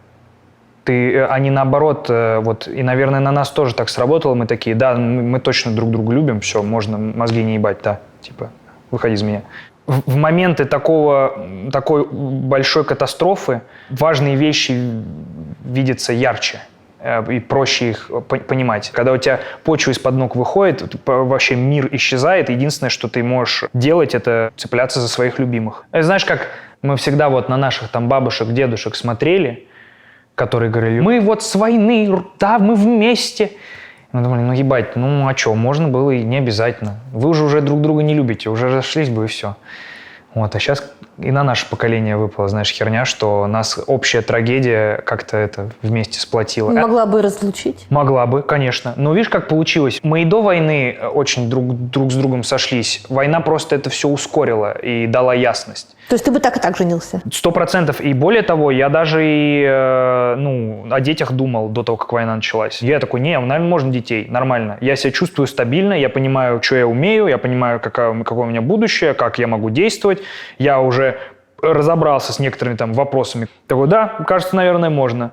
Они наоборот, и, наверное, на нас тоже так сработало, мы такие, да, мы точно друг друга любим, все, можно мозги не ебать, да, выходи из меня. В моменты такой большой катастрофы важные вещи видятся ярче и проще их понимать. Когда у тебя почва из-под ног выходит, вообще мир исчезает, единственное, что ты можешь делать, это цепляться за своих любимых. Знаешь, как мы всегда на наших бабушек, дедушек смотрели, которые говорили, мы с войны, да, мы вместе. Мы думали, ебать, а что, можно было и не обязательно. Вы уже друг друга не любите, уже разошлись бы и все. А сейчас и на наше поколение выпала, херня, что нас общая трагедия как-то это вместе сплотила. Могла бы разлучить? Могла бы, конечно. Но видишь, как получилось. Мы и до войны очень друг с другом сошлись. Война просто это все ускорила и дала ясность. То есть ты бы так и так женился? 100%. И более того, я даже и о детях думал до того, как война началась. Я такой, наверное, можно детей, нормально. Я себя чувствую стабильно, я понимаю, что я умею, я понимаю, какое у меня будущее, как я могу действовать. Я уже разобрался с некоторыми вопросами. Такой, да, кажется, наверное, можно.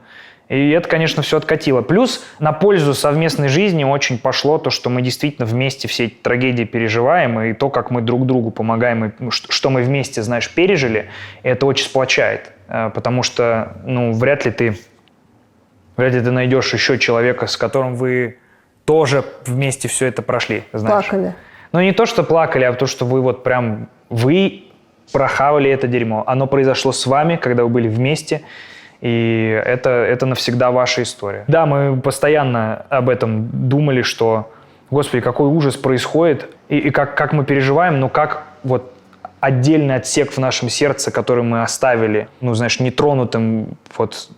И это, конечно, все откатило. Плюс на пользу совместной жизни очень пошло то, что мы действительно вместе все эти трагедии переживаем, и то, как мы друг другу помогаем, и что мы вместе, пережили, это очень сплочает. Потому что, вряд ли ты найдешь еще человека, с которым вы тоже вместе все это прошли. Плакали. Не то, что плакали, а то, что вы вы прохавали это дерьмо. Оно произошло с вами, когда вы были вместе, и это навсегда ваша история. Да, мы постоянно об этом думали, что, господи, какой ужас происходит, и как мы переживаем, но как отдельный отсек в нашем сердце, который мы оставили, нетронутым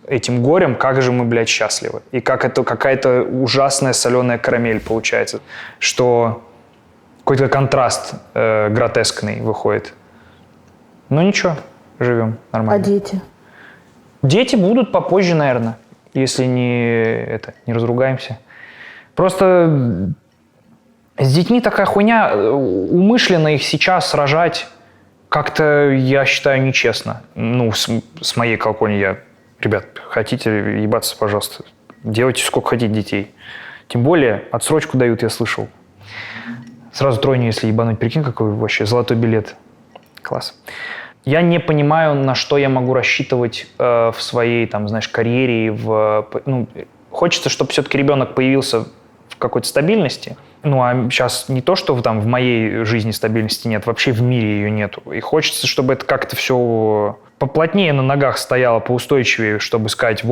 этим горем, как же мы, счастливы. И как это какая-то ужасная соленая карамель получается, что какой-то контраст гротескный выходит. Ничего, живем нормально. А дети? Дети будут попозже, наверное, если не разругаемся. Просто с детьми такая хуйня, умышленно их сейчас рожать как-то, я считаю, нечестно. С моей колокольни ребят, хотите ебаться, пожалуйста, делайте сколько хотите детей. Тем более отсрочку дают, я слышал. Сразу тройню, если ебануть, прикинь, какой вообще золотой билет. Класс. Я не понимаю, на что я могу рассчитывать в своей, карьере. Хочется, чтобы все-таки ребенок появился в какой-то стабильности. А сейчас не то, что в моей жизни стабильности нет, вообще в мире ее нету. И хочется, чтобы это как-то все поплотнее на ногах стояло, поустойчивее, чтобы сказать,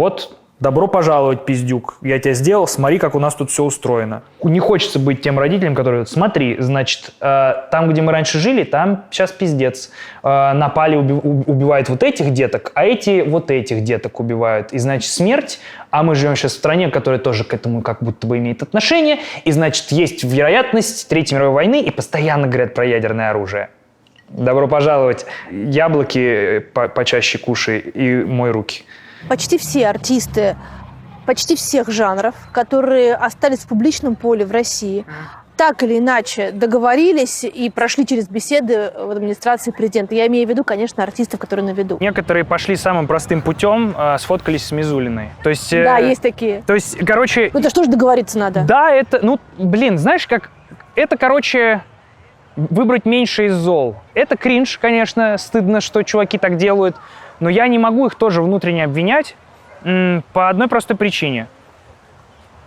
Добро пожаловать, пиздюк. Я тебя сделал, смотри, как у нас тут все устроено. Не хочется быть тем родителем, который, смотри, значит, там, где мы раньше жили, там сейчас пиздец. Напали, убивают вот этих деток, а эти вот этих деток убивают. И, значит, смерть, а мы живем сейчас в стране, которая тоже к этому как будто бы имеет отношение, и, значит, есть вероятность Третьей мировой войны, и постоянно говорят про ядерное оружие. Добро пожаловать. Яблоки почаще кушай и мой руки. Почти все артисты, почти всех жанров, которые остались в публичном поле в России, так или иначе договорились и прошли через беседы в администрации президента. Я имею в виду, конечно, артистов, которые на виду. Некоторые пошли самым простым путем, сфоткались с Мизулиной. То есть, Да, есть такие. То есть, короче... Ну это что ж договориться надо? Да, это, ну, блин, знаешь, как... Это, короче, выбрать меньше из зол. Это кринж, конечно, стыдно, что чуваки так делают, но я не могу их тоже внутренне обвинять по одной простой причине.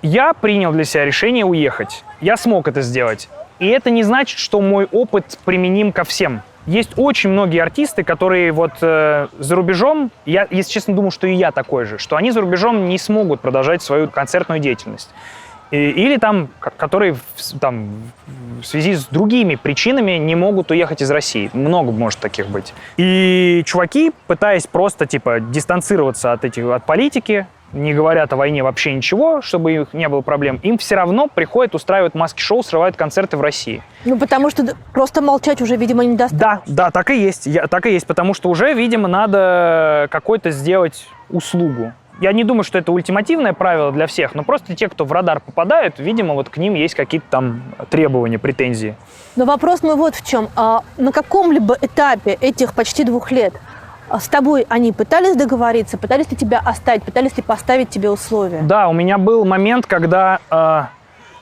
Я принял для себя решение уехать. Я смог это сделать. И это не значит, что мой опыт применим ко всем. Есть очень многие артисты, которые вот за рубежом, я, если честно, думаю, что и я такой же, что они за рубежом не смогут продолжать свою концертную деятельность. Или там, которые там, в связи с другими причинами не могут уехать из России. Много может таких быть. И чуваки, пытаясь просто типа дистанцироваться от политики, не говорят о войне вообще ничего, чтобы их не было проблем, им все равно приходят, устраивают маски-шоу, срывают концерты в России. Ну потому что просто молчать уже, видимо, недостаточно. Да, так и есть. Так и есть, потому что уже, видимо, надо какой-то сделать услугу. Я не думаю, что это ультимативное правило для всех, но просто те, кто в радар попадают, видимо, вот к ним есть какие-то там требования, претензии. Но вопрос мой вот в чем. На каком-либо этапе этих почти 2 лет с тобой они пытались договориться, пытались ли тебя оставить, пытались ли поставить тебе условия? Да, у меня был момент, когда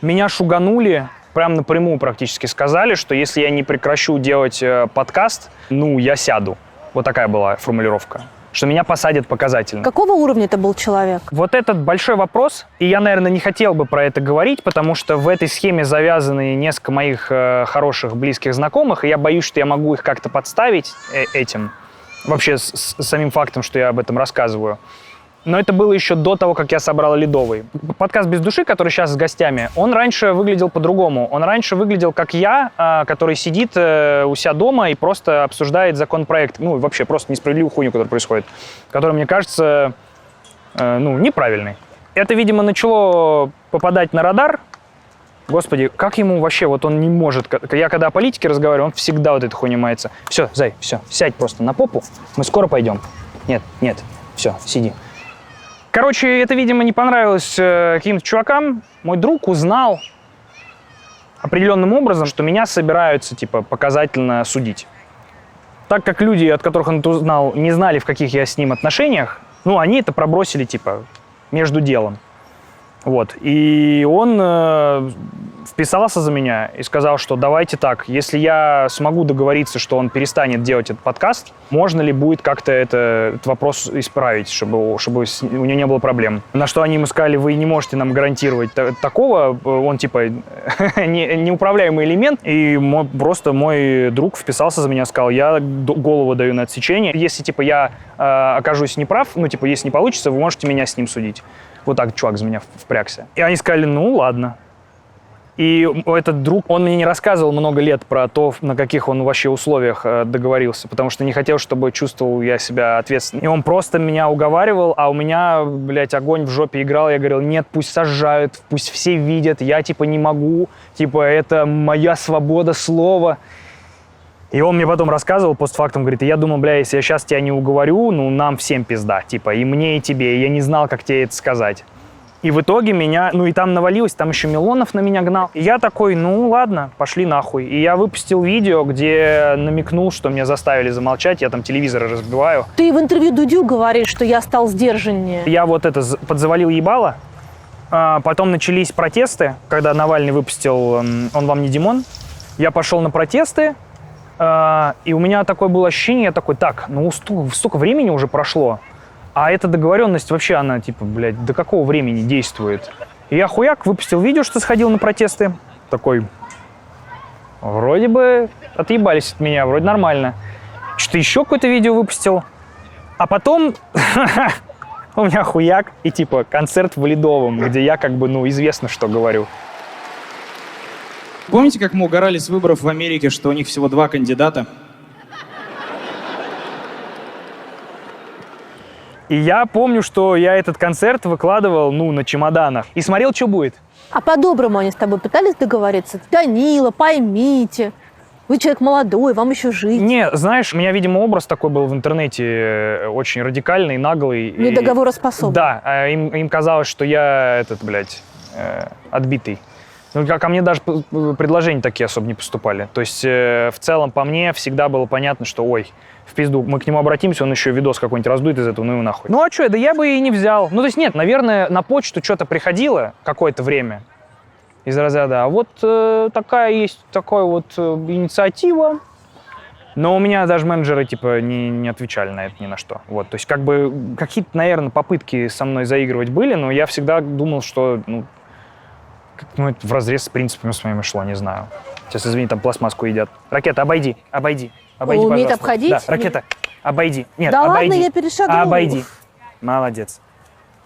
меня шуганули, прям напрямую практически сказали, что если я не прекращу делать подкаст, ну, я сяду. Вот такая была формулировка. Что меня посадят показательно. Какого уровня это был человек? Вот этот большой вопрос, и я, наверное, не хотел бы про это говорить, потому что в этой схеме завязаны несколько моих хороших, близких знакомых, и я боюсь, что я могу их как-то подставить этим, вообще с самим фактом, что я об этом рассказываю. Но это было еще до того, как я собрал Ледовый. Подкаст «Без души», который сейчас с гостями, он раньше выглядел по-другому. Он раньше выглядел как я, который сидит у себя дома и просто обсуждает законопроект. Ну, вообще просто несправедливую хуйню, которая происходит. Которая, мне кажется, неправильной. Это, видимо, начало попадать на радар. Господи, как ему вообще, вот он не может... Я когда о политике разговариваю, он всегда вот этой хуйней мается. Все, Зай, все, сядь просто на попу, мы скоро пойдем. Нет, все, сиди. Короче, это, видимо, не понравилось каким-то чувакам. Мой друг узнал определенным образом, что меня собираются, типа, показательно судить. Так как люди, от которых он это узнал, не знали, в каких я с ним отношениях, они это пробросили, типа, между делом. Вот. И он вписался за меня и сказал, что давайте так, если я смогу договориться, что он перестанет делать этот подкаст, можно ли будет как-то этот вопрос исправить, чтобы у него не было проблем. На что они ему сказали, вы не можете нам гарантировать такого, он типа неуправляемый элемент. И просто мой друг вписался за меня, сказал, я голову даю на отсечение. Если типа я окажусь неправ, если не получится, вы можете меня с ним судить. Вот так чувак за меня впрягся. И они сказали, ладно. И этот друг, он мне не рассказывал много лет про то, на каких он вообще условиях договорился, потому что не хотел, чтобы чувствовал я себя ответственным. И он просто меня уговаривал, а у меня, огонь в жопе играл. Я говорил, нет, пусть сажают, пусть все видят, я, не могу, это моя свобода слова. И он мне потом рассказывал постфактум, говорит, я думал, если я сейчас тебя не уговорю, нам всем пизда, и мне, и тебе, и я не знал, как тебе это сказать. И в итоге меня, и там навалилось, там еще Милонов на меня гнал. И я такой, ладно, пошли нахуй. И я выпустил видео, где намекнул, что меня заставили замолчать, я там телевизоры разбиваю. Ты в интервью Дудю говоришь, что я стал сдержаннее. Я подзавалил ебало, потом начались протесты, когда Навальный выпустил «Он вам не Димон». Я пошел на протесты, и у меня такое было ощущение, я такой, столько времени уже прошло, а эта договоренность вообще, она до какого времени действует? И я хуяк выпустил видео, что сходил на протесты, такой, вроде бы отъебались от меня, вроде нормально. Что-то еще какое-то видео выпустил, а потом У меня хуяк и типа концерт в Ледовом, где я как бы, ну, известно, что говорю. Помните, как мы угорали с выборов в Америке, что у них всего 2 кандидата? И я помню, что я этот концерт выкладывал, ну, на чемоданах. И смотрел, что будет. А по-доброму они с тобой пытались договориться? Данила, поймите, вы человек молодой, вам еще жить. Не, знаешь, у меня, видимо, образ такой был в интернете очень радикальный, наглый. Недоговороспособный. Да, им казалось, что я отбитый. Ну, ко мне даже предложения такие особо не поступали. То есть, в целом, по мне всегда было понятно, что, ой, в пизду, мы к нему обратимся, он еще видос какой-нибудь раздует из этого, ну и нахуй. Ну а что, да я бы и не взял. Ну, то есть, нет, наверное, на почту что-то приходило какое-то время из разряда, а вот такая инициатива. Но у меня даже менеджеры, типа, не отвечали на это ни на что. Вот, то есть, как бы, какие-то, наверное, попытки со мной заигрывать были, но я всегда думал, что, это вразрез с принципами своими шло, не знаю. Сейчас, извини, там пластмасску едят. Ракета, обойди, Умеет пожалуйста. обходить? Да, ракета, обойди. Нет, Да обойди. ладно, я перешагну. Обойди. Молодец.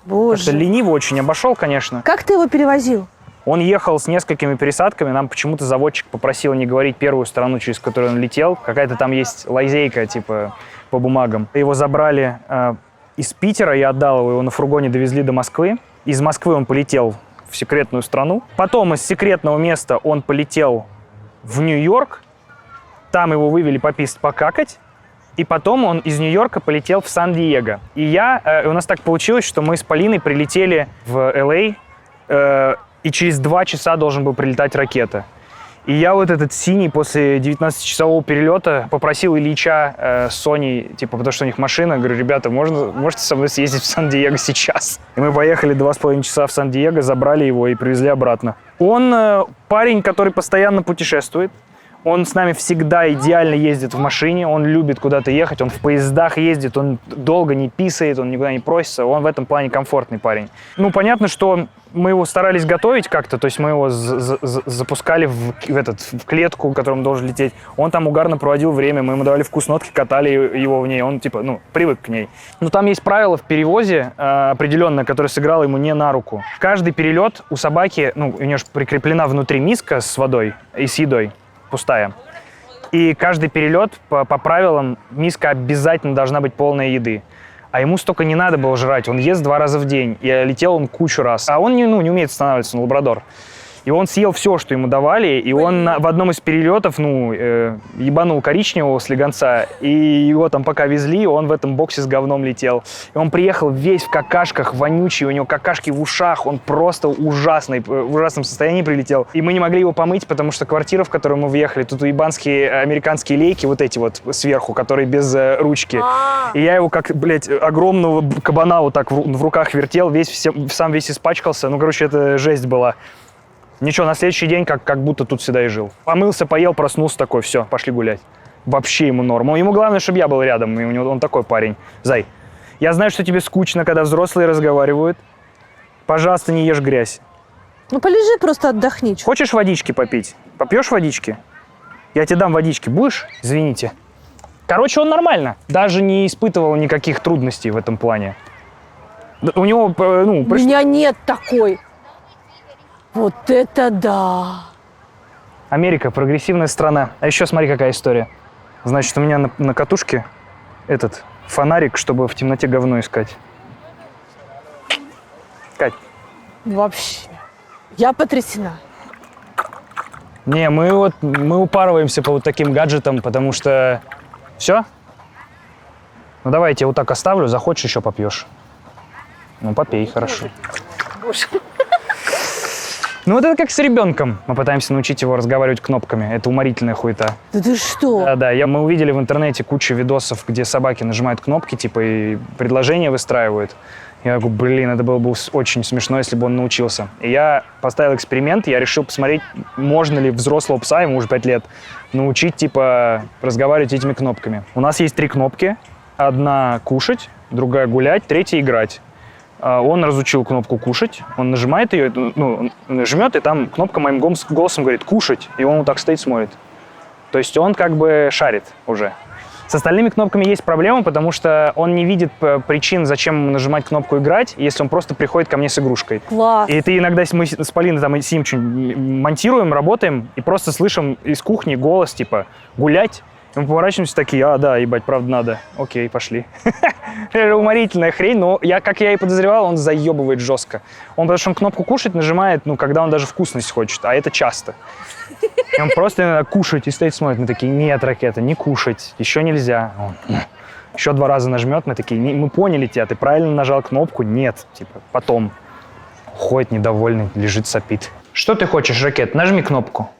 Боже. Как-то лениво очень обошел, конечно. Как ты его перевозил? Он ехал с несколькими пересадками, нам почему-то заводчик попросил не говорить первую страну, через которую он летел. Какая-то там есть лазейка, типа, по бумагам. Его забрали из Питера, я отдал его на фургоне, довезли до Москвы. Из Москвы он полетел в секретную страну. Потом из секретного места он полетел в Нью-Йорк. Там его вывели пописать, покакать. И потом он из Нью-Йорка полетел в Сан-Диего. И у нас так получилось, что мы с Полиной прилетели в Л.А., и через 2 часа должен был прилетать ракета. И я вот этот синий после 19-часового перелета попросил Ильича с Соней, типа, потому что у них машина, говорю, ребята, можете со мной съездить в Сан-Диего сейчас? И мы поехали 2,5 часа в Сан-Диего, забрали его и привезли обратно. Он парень, который постоянно путешествует. Он с нами всегда идеально ездит в машине, он любит куда-то ехать, он в поездах ездит, он долго не писает, он никуда не просится, он в этом плане комфортный парень. Ну, понятно, что мы его старались готовить как-то, то есть мы его запускали в клетку, в которой он должен лететь. Он там угарно проводил время, мы ему давали вкуснотки, катали его в ней, он типа, привык к ней. Но там есть правило в перевозе определенное, которое сыграло ему не на руку. Каждый перелет у собаки, у нее же прикреплена внутри миска с водой и с едой, пустая. И каждый перелет по правилам миска обязательно должна быть полная еды. А ему столько не надо было жрать. Он ест 2 раза в день. И летел он кучу раз. А он не умеет останавливаться, он лабрадор. И он съел все, что ему давали. И он в одном из перелетов, ебанул коричневого слегонца. И его там пока везли, он в этом боксе с говном летел. И он приехал весь в какашках, вонючий, у него какашки в ушах. Он просто в ужасном состоянии прилетел. И мы не могли его помыть, потому что квартира, в которую мы въехали, тут уебанские американские лейки, вот эти вот сверху, которые без ручки. И я его как, огромного кабана вот так в руках вертел, сам весь испачкался. Это жесть была. Ничего, на следующий день как будто тут всегда и жил. Помылся, поел, проснулся такой, все, пошли гулять. Вообще ему норм. Ему главное, чтобы я был рядом, и он такой парень. Зай, я знаю, что тебе скучно, когда взрослые разговаривают. Пожалуйста, не ешь грязь. Полежи, просто отдохни. Хочешь водички попить? Попьешь водички? Я тебе дам водички. Будешь? Извините. Короче, он нормально. Даже не испытывал никаких трудностей в этом плане. У него, У меня нет такой. Вот это да! Америка, прогрессивная страна. А еще смотри, какая история. Значит, у меня на катушке этот фонарик, чтобы в темноте говно искать. Кать. Вообще. Я потрясена. Не, мы упарываемся по вот таким гаджетам, потому что... Все? Давай я тебе вот так оставлю, захочешь, еще попьешь. Попей, хорошо. Боже. Это как с ребенком. Мы пытаемся научить его разговаривать кнопками. Это уморительная хуета. Да ты что? Да. Мы увидели в интернете кучу видосов, где собаки нажимают кнопки, и предложения выстраивают. Я говорю, это было бы очень смешно, если бы он научился. И я поставил эксперимент, я решил посмотреть, можно ли взрослого пса, ему уже 5 лет, научить, разговаривать этими кнопками. У нас есть 3 кнопки. Одна кушать, другая гулять, третья играть. Он разучил кнопку «кушать», он нажимает ее, жмет, и там кнопка моим голосом говорит «кушать», и он вот так стоит, смотрит. То есть он как бы шарит уже. С остальными кнопками есть проблема, потому что он не видит причин, зачем нажимать кнопку «Играть», если он просто приходит ко мне с игрушкой. Класс. И ты иногда, мы с Полиной там сидим, что-нибудь монтируем, работаем, и просто слышим из кухни голос, типа, «Гулять?». И мы поворачиваемся такие: «А, да, ебать, правда надо. Окей, пошли». Это уморительная хрень, но как я и подозревал, он заебывает жестко. Потому что он кнопку «Кушать» нажимает, когда он даже вкусность хочет, а это часто. И он просто иногда кушать и стоит, смотрит. Мы такие: «Нет, Ракета, не кушать, еще нельзя». Он еще 2 раза нажмет, мы такие: «Мы поняли тебя, ты правильно нажал кнопку». «Нет», типа, потом. Ходит недовольный, лежит, сопит. Что ты хочешь, Ракет? Нажми кнопку.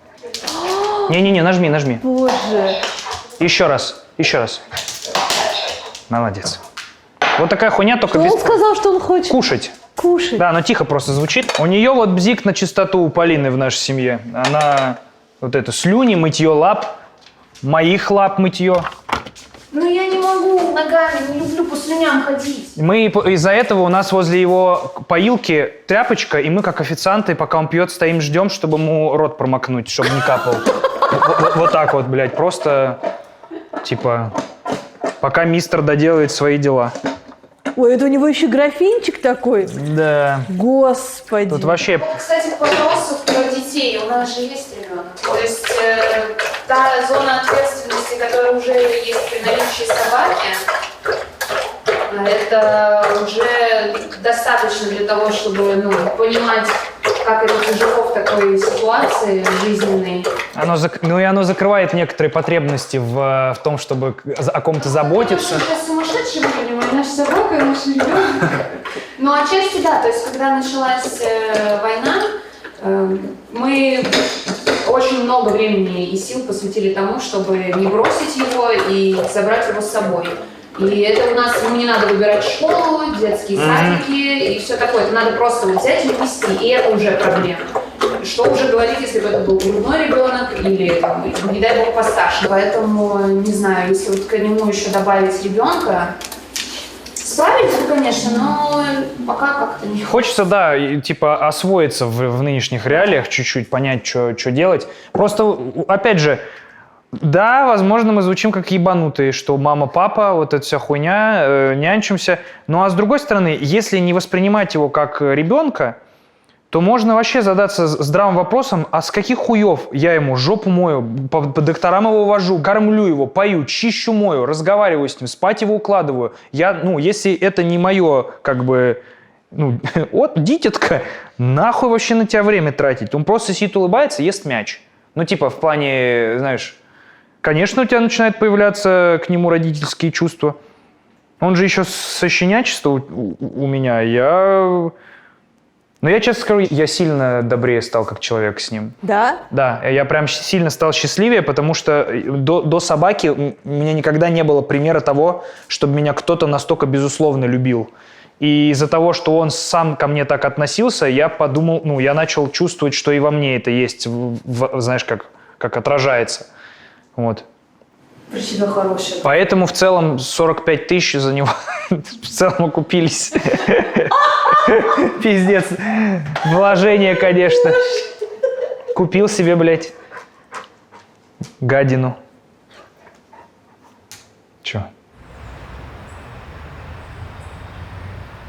Не-не-не, нажми. Боже. Еще раз. Молодец. Вот такая хуйня, только Он без... сказал, что он хочет Кушать. кушать. Да, но тихо просто звучит. У нее вот бзик на чистоту у Полины в нашей семье. Она вот это слюни, мытье лап, моих лап мытье. Ну я не могу ногами, не люблю по слюням ходить. Мы из-за этого у нас возле его поилки тряпочка, и мы как официанты, пока он пьет, стоим, ждем, чтобы ему рот промокнуть, чтобы не капал. Вот так вот, блядь, просто типа пока мистер доделает свои дела. Ой, это у него еще графинчик такой. Да. Господи. Тут вообще... Кстати, к вопросу про детей. У нас же есть ребенок. То есть та зона ответственности, которая уже есть при наличии собаки, это уже достаточно для того, чтобы понимать, как это тяжело в такой ситуации жизненной. Оно закрывает некоторые потребности в том, чтобы о ком-то заботиться. Мы сейчас сумасшедшие будем, и наша собака, и наш ребенок. Ну, отчасти да, то есть, когда началась война, мы очень много времени и сил посвятили тому, чтобы не бросить его и забрать его с собой. И это у нас, не надо выбирать школу, детские садики и все такое. Это надо просто взять и вести, и это уже проблема. Что уже говорить, если бы это был грудной ребенок или, не дай бог, постарше. Поэтому, не знаю, если вот к нему еще добавить ребенка, справились бы, конечно, но пока как-то не... Хочется, да, типа освоиться в нынешних реалиях, чуть-чуть понять, что делать. Просто, опять же, да, возможно, мы звучим как ебанутые, что мама, папа, вот эта вся хуйня, нянчимся. Ну а с другой стороны, если не воспринимать его как ребенка, то можно вообще задаться здравым вопросом: а с каких хуев я ему жопу мою, по докторам его вожу, кормлю его, пою, чищу, мою, разговариваю с ним, спать его укладываю. Если это не мое, дитятка, нахуй вообще на тебя время тратить? Он просто сидит, улыбается, ест мяч. В плане, знаешь, конечно, у тебя начинают появляться к нему родительские чувства. Он же еще со щенячества у меня. Но я честно скажу, я сильно добрее стал как человек с ним. Да? Да, я прям сильно стал счастливее, потому что до собаки у меня никогда не было примера того, чтобы меня кто-то настолько безусловно любил. И из-за того, что он сам ко мне так относился, я подумал, я начал чувствовать, что и во мне это есть, знаешь, как отражается. Вот. Про себя хорошее. Поэтому в целом 45 тысяч за него в целом окупились. Пиздец. Вложение, конечно. Купил себе, блядь, гадину. Чё?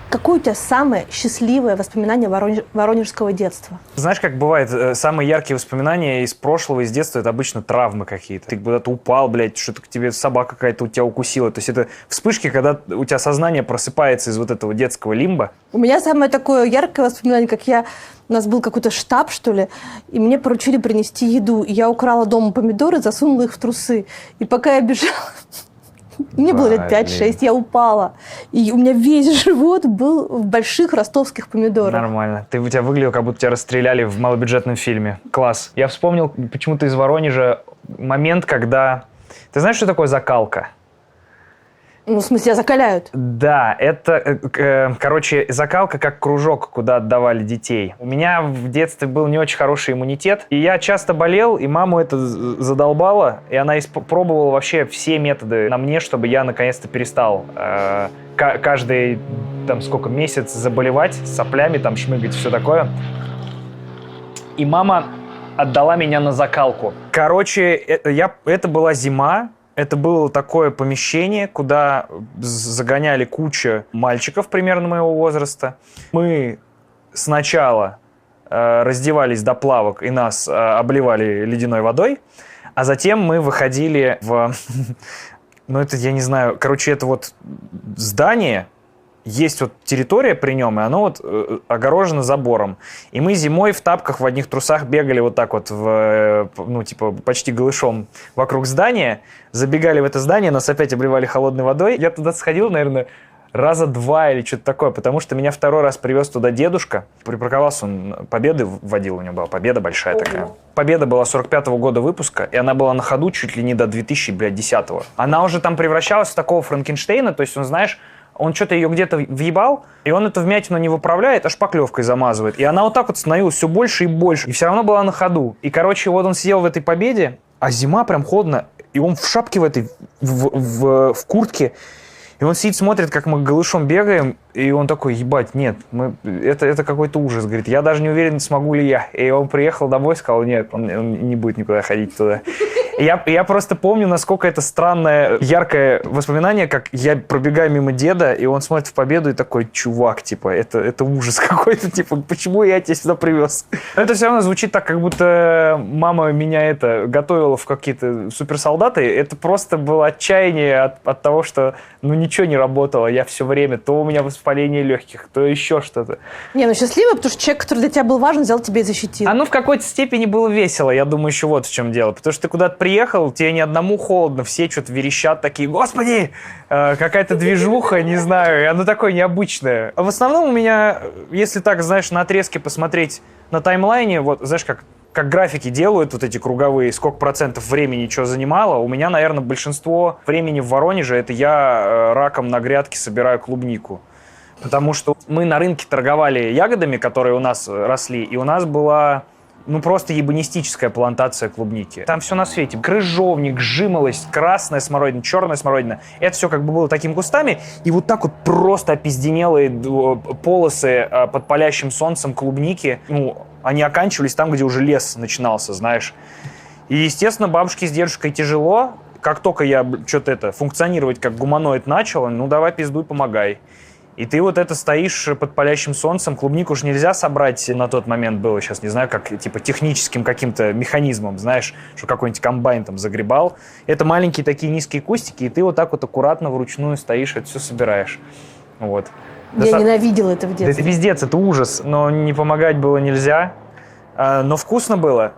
Какое у тебя самое счастливое воспоминание воронежского детства? Знаешь, как бывает, самые яркие воспоминания из прошлого, из детства, это обычно травмы какие-то. Ты куда-то упал, блядь, что-то к тебе собака какая-то у тебя укусила. То есть это вспышки, когда у тебя сознание просыпается из вот этого детского лимба. У меня самое такое яркое воспоминание, у нас был какой-то штаб, что ли, и мне поручили принести еду. И я украла дома помидоры, засунула их в трусы. И пока я бежала... Мне было лет 5-6, я упала. И у меня весь живот был в больших ростовских помидорах. Нормально. У тебя выглядел, как будто тебя расстреляли в малобюджетном фильме. Класс. Я вспомнил почему-то из Воронежа момент, когда... Ты знаешь, что такое закалка? В смысле, закаляют? Да, это, закалка как кружок, куда отдавали детей. У меня в детстве был не очень хороший иммунитет, и я часто болел, и маму это задолбало, и она пробовала вообще все методы на мне, чтобы я наконец-то перестал каждый, месяц заболевать, соплями, шмыгать, все такое. И мама отдала меня на закалку. Это была зима, Это было такое помещение, куда загоняли кучу мальчиков примерно моего возраста. Мы сначала раздевались до плавок и нас обливали ледяной водой, а затем мы выходили в... Ну, это, я не знаю, короче, это вот здание, есть вот территория при нем, и оно вот огорожено забором. И мы зимой в тапках в одних трусах бегали вот так вот, ну, типа, почти голышом вокруг здания, забегали в это здание, нас опять обливали холодной водой. Я туда сходил, наверное, раза 2 или что-то такое, потому что меня второй раз привез туда дедушка. Припарковался он, Победы водил, у него была Победа большая такая. Победа была 45-го года выпуска, и она была на ходу чуть ли не до 2010-го. Она уже там превращалась в такого Франкенштейна, то есть он, знаешь, он что-то ее где-то въебал, и он эту вмятину не выправляет, а шпаклевкой замазывает. И она вот так вот становилась все больше и больше, и все равно была на ходу. И, короче, вот он сидел в этой Победе, а зима прям холодно, и он в шапке в этой, в куртке, и он сидит, смотрит, как мы голышом бегаем, и он такой, ебать, нет, это какой-то ужас, говорит, я даже не уверен, смогу ли я. И он приехал домой, сказал, нет, он не будет никуда ходить туда. Я просто помню, насколько это странное, яркое воспоминание, как я пробегаю мимо деда, и он смотрит в Победу и такой, чувак, типа, это ужас какой-то, типа, почему я тебя сюда привез? Но это все равно звучит так, как будто мама меня готовила в какие-то суперсолдаты. Это просто было отчаяние от того, что, ну, ничего не работало, я все время, то у меня воспаление легких, то еще что-то. Не, ну счастливый, потому что человек, который для тебя был важен, взял тебя и защитил. Оно в какой-то степени было весело, я думаю, еще вот в чем дело. Потому что ты куда-то приехал, тебе ни одному холодно, все что-то верещат такие, господи, какая-то движуха, не знаю, и оно такое необычное. А в основном у меня, если так, знаешь, на отрезке посмотреть на таймлайне, вот, знаешь, как графики делают, вот эти круговые, сколько процентов времени что занимало, у меня, наверное, большинство времени в Воронеже, это я раком на грядке собираю клубнику. Потому что мы на рынке торговали ягодами, которые у нас росли, и у нас была, ну, просто ебанистическая плантация клубники. Там все на свете. Крыжовник, жимолость, красная смородина, черная смородина. Это все как бы было такими кустами. И вот так вот просто опизденелые полосы под палящим солнцем клубники, ну, они оканчивались там, где уже лес начинался, знаешь. И, естественно, бабушке с дедушкой тяжело. Как только я что-то функционировать как гуманоид начал, ну, давай пиздуй, помогай. И ты вот это стоишь под палящим солнцем, клубнику уж нельзя собрать на тот момент было, сейчас не знаю, как типа техническим каким-то механизмом, знаешь, что какой-нибудь комбайн там загребал. Это маленькие такие низкие кустики, и ты вот так вот аккуратно вручную стоишь, это все собираешь. Вот. Я ненавидела это в детстве. Это пиздец, это ужас, но не помогать было нельзя. Но вкусно было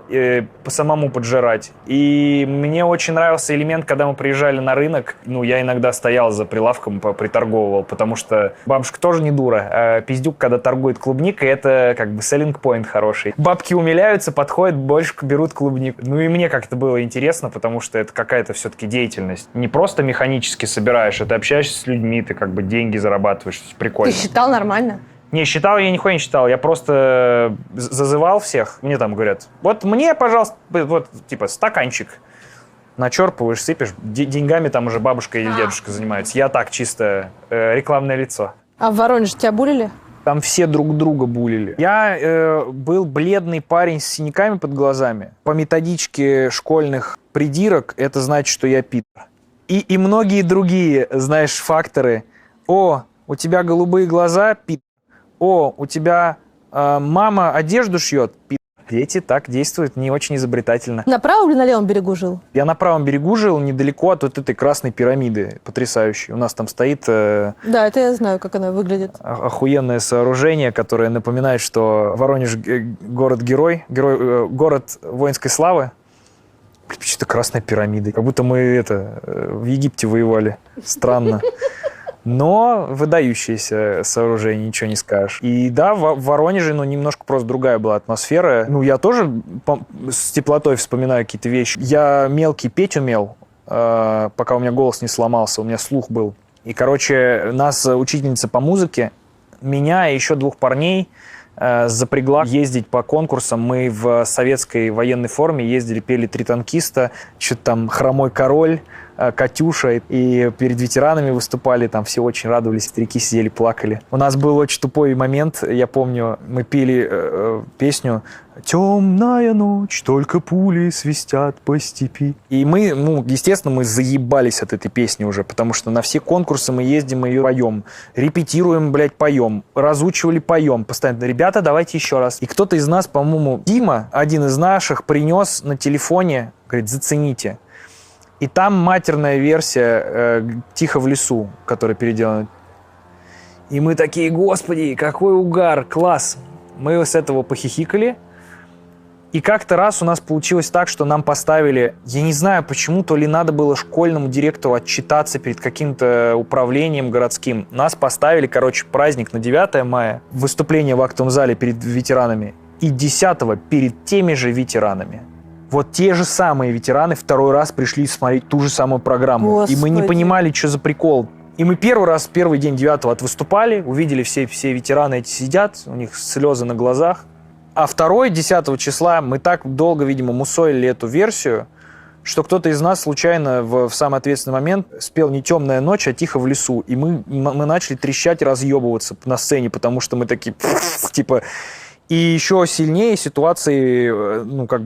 самому поджирать. И мне очень нравился элемент, когда мы приезжали на рынок. Ну, я иногда стоял за прилавком, приторговывал, потому что бабушка тоже не дура. А пиздюк, когда торгует клубникой, это как бы селлинг поинт хороший. Бабки умиляются, подходят, больше берут клубнику. Ну и мне как-то было интересно, потому что это какая-то все-таки деятельность. Не просто механически собираешь, а ты общаешься с людьми, ты как бы деньги зарабатываешь. Прикольно. Ты считал нормально? Не, считал я нихуя не считал, я просто зазывал всех, мне там говорят, вот мне, пожалуйста, вот, типа, стаканчик, начерпываешь, сыпешь, деньгами там уже бабушка или дедушка занимаются, я так, чисто рекламное лицо. А в Воронеже тебя булили? Там все друг друга булили. Я был бледный парень с синяками под глазами, по методичке школьных придирок, это значит, что я пидор. И многие другие, знаешь, факторы, о, у тебя голубые глаза, пидор. О, у тебя мама одежду шьет. Дети так действуют не очень изобретательно. На правом или на левом берегу жил? Я на правом берегу жил, недалеко от вот этой красной пирамиды потрясающей. У нас там стоит... Да, это я знаю, как она выглядит. Охуенное сооружение, которое напоминает, что Воронеж город-герой, город воинской славы. Что-то красная пирамида. Как будто мы в Египте воевали. Странно. Но выдающееся сооружение, ничего не скажешь. И да, в Воронеже, немножко просто другая была атмосфера. Ну, я тоже с теплотой вспоминаю какие-то вещи. Я мелкий петь умел, пока у меня голос не сломался, у меня слух был. И, короче, нас учительница по музыке, меня и еще 2 парней запрягла ездить по конкурсам. Мы в советской военной форме ездили, пели «Три танкиста», что-то там «Хромой король», Катюша, и перед ветеранами выступали, там все очень радовались, старики сидели, плакали. У нас был очень тупой момент, я помню, мы пели песню «Темная ночь, только пули свистят по степи». И мы, естественно, мы заебались от этой песни уже, потому что на все конкурсы мы ездим, мы ее поем, репетируем, блядь, поем, разучивали, поем постоянно. Ребята, давайте еще раз. И кто-то из нас, по-моему, Дима, один из наших, принес на телефоне, говорит, зацените. И там матерная версия «Тихо в лесу», которая переделана. И мы такие, господи, какой угар, класс. Мы с этого похихикали. И как-то раз у нас получилось так, что нам поставили, я не знаю почему, то ли надо было школьному директору отчитаться перед каким-то управлением городским. Нас поставили, праздник на 9 мая, выступление в актовом зале перед ветеранами, и 10-го перед теми же ветеранами. Вот те же самые ветераны второй раз пришли смотреть ту же самую программу. Господи. И мы не понимали, что за прикол. И мы первый день 9-го отвыступали, увидели, все ветераны эти сидят, у них слезы на глазах. А второй, 10 числа, мы так долго, видимо, мусолили эту версию, что кто-то из нас случайно в самый ответственный момент спел не «Темная ночь», а «Тихо в лесу». И мы начали трещать и разъебываться на сцене, потому что мы такие, типа... И еще сильнее ситуации,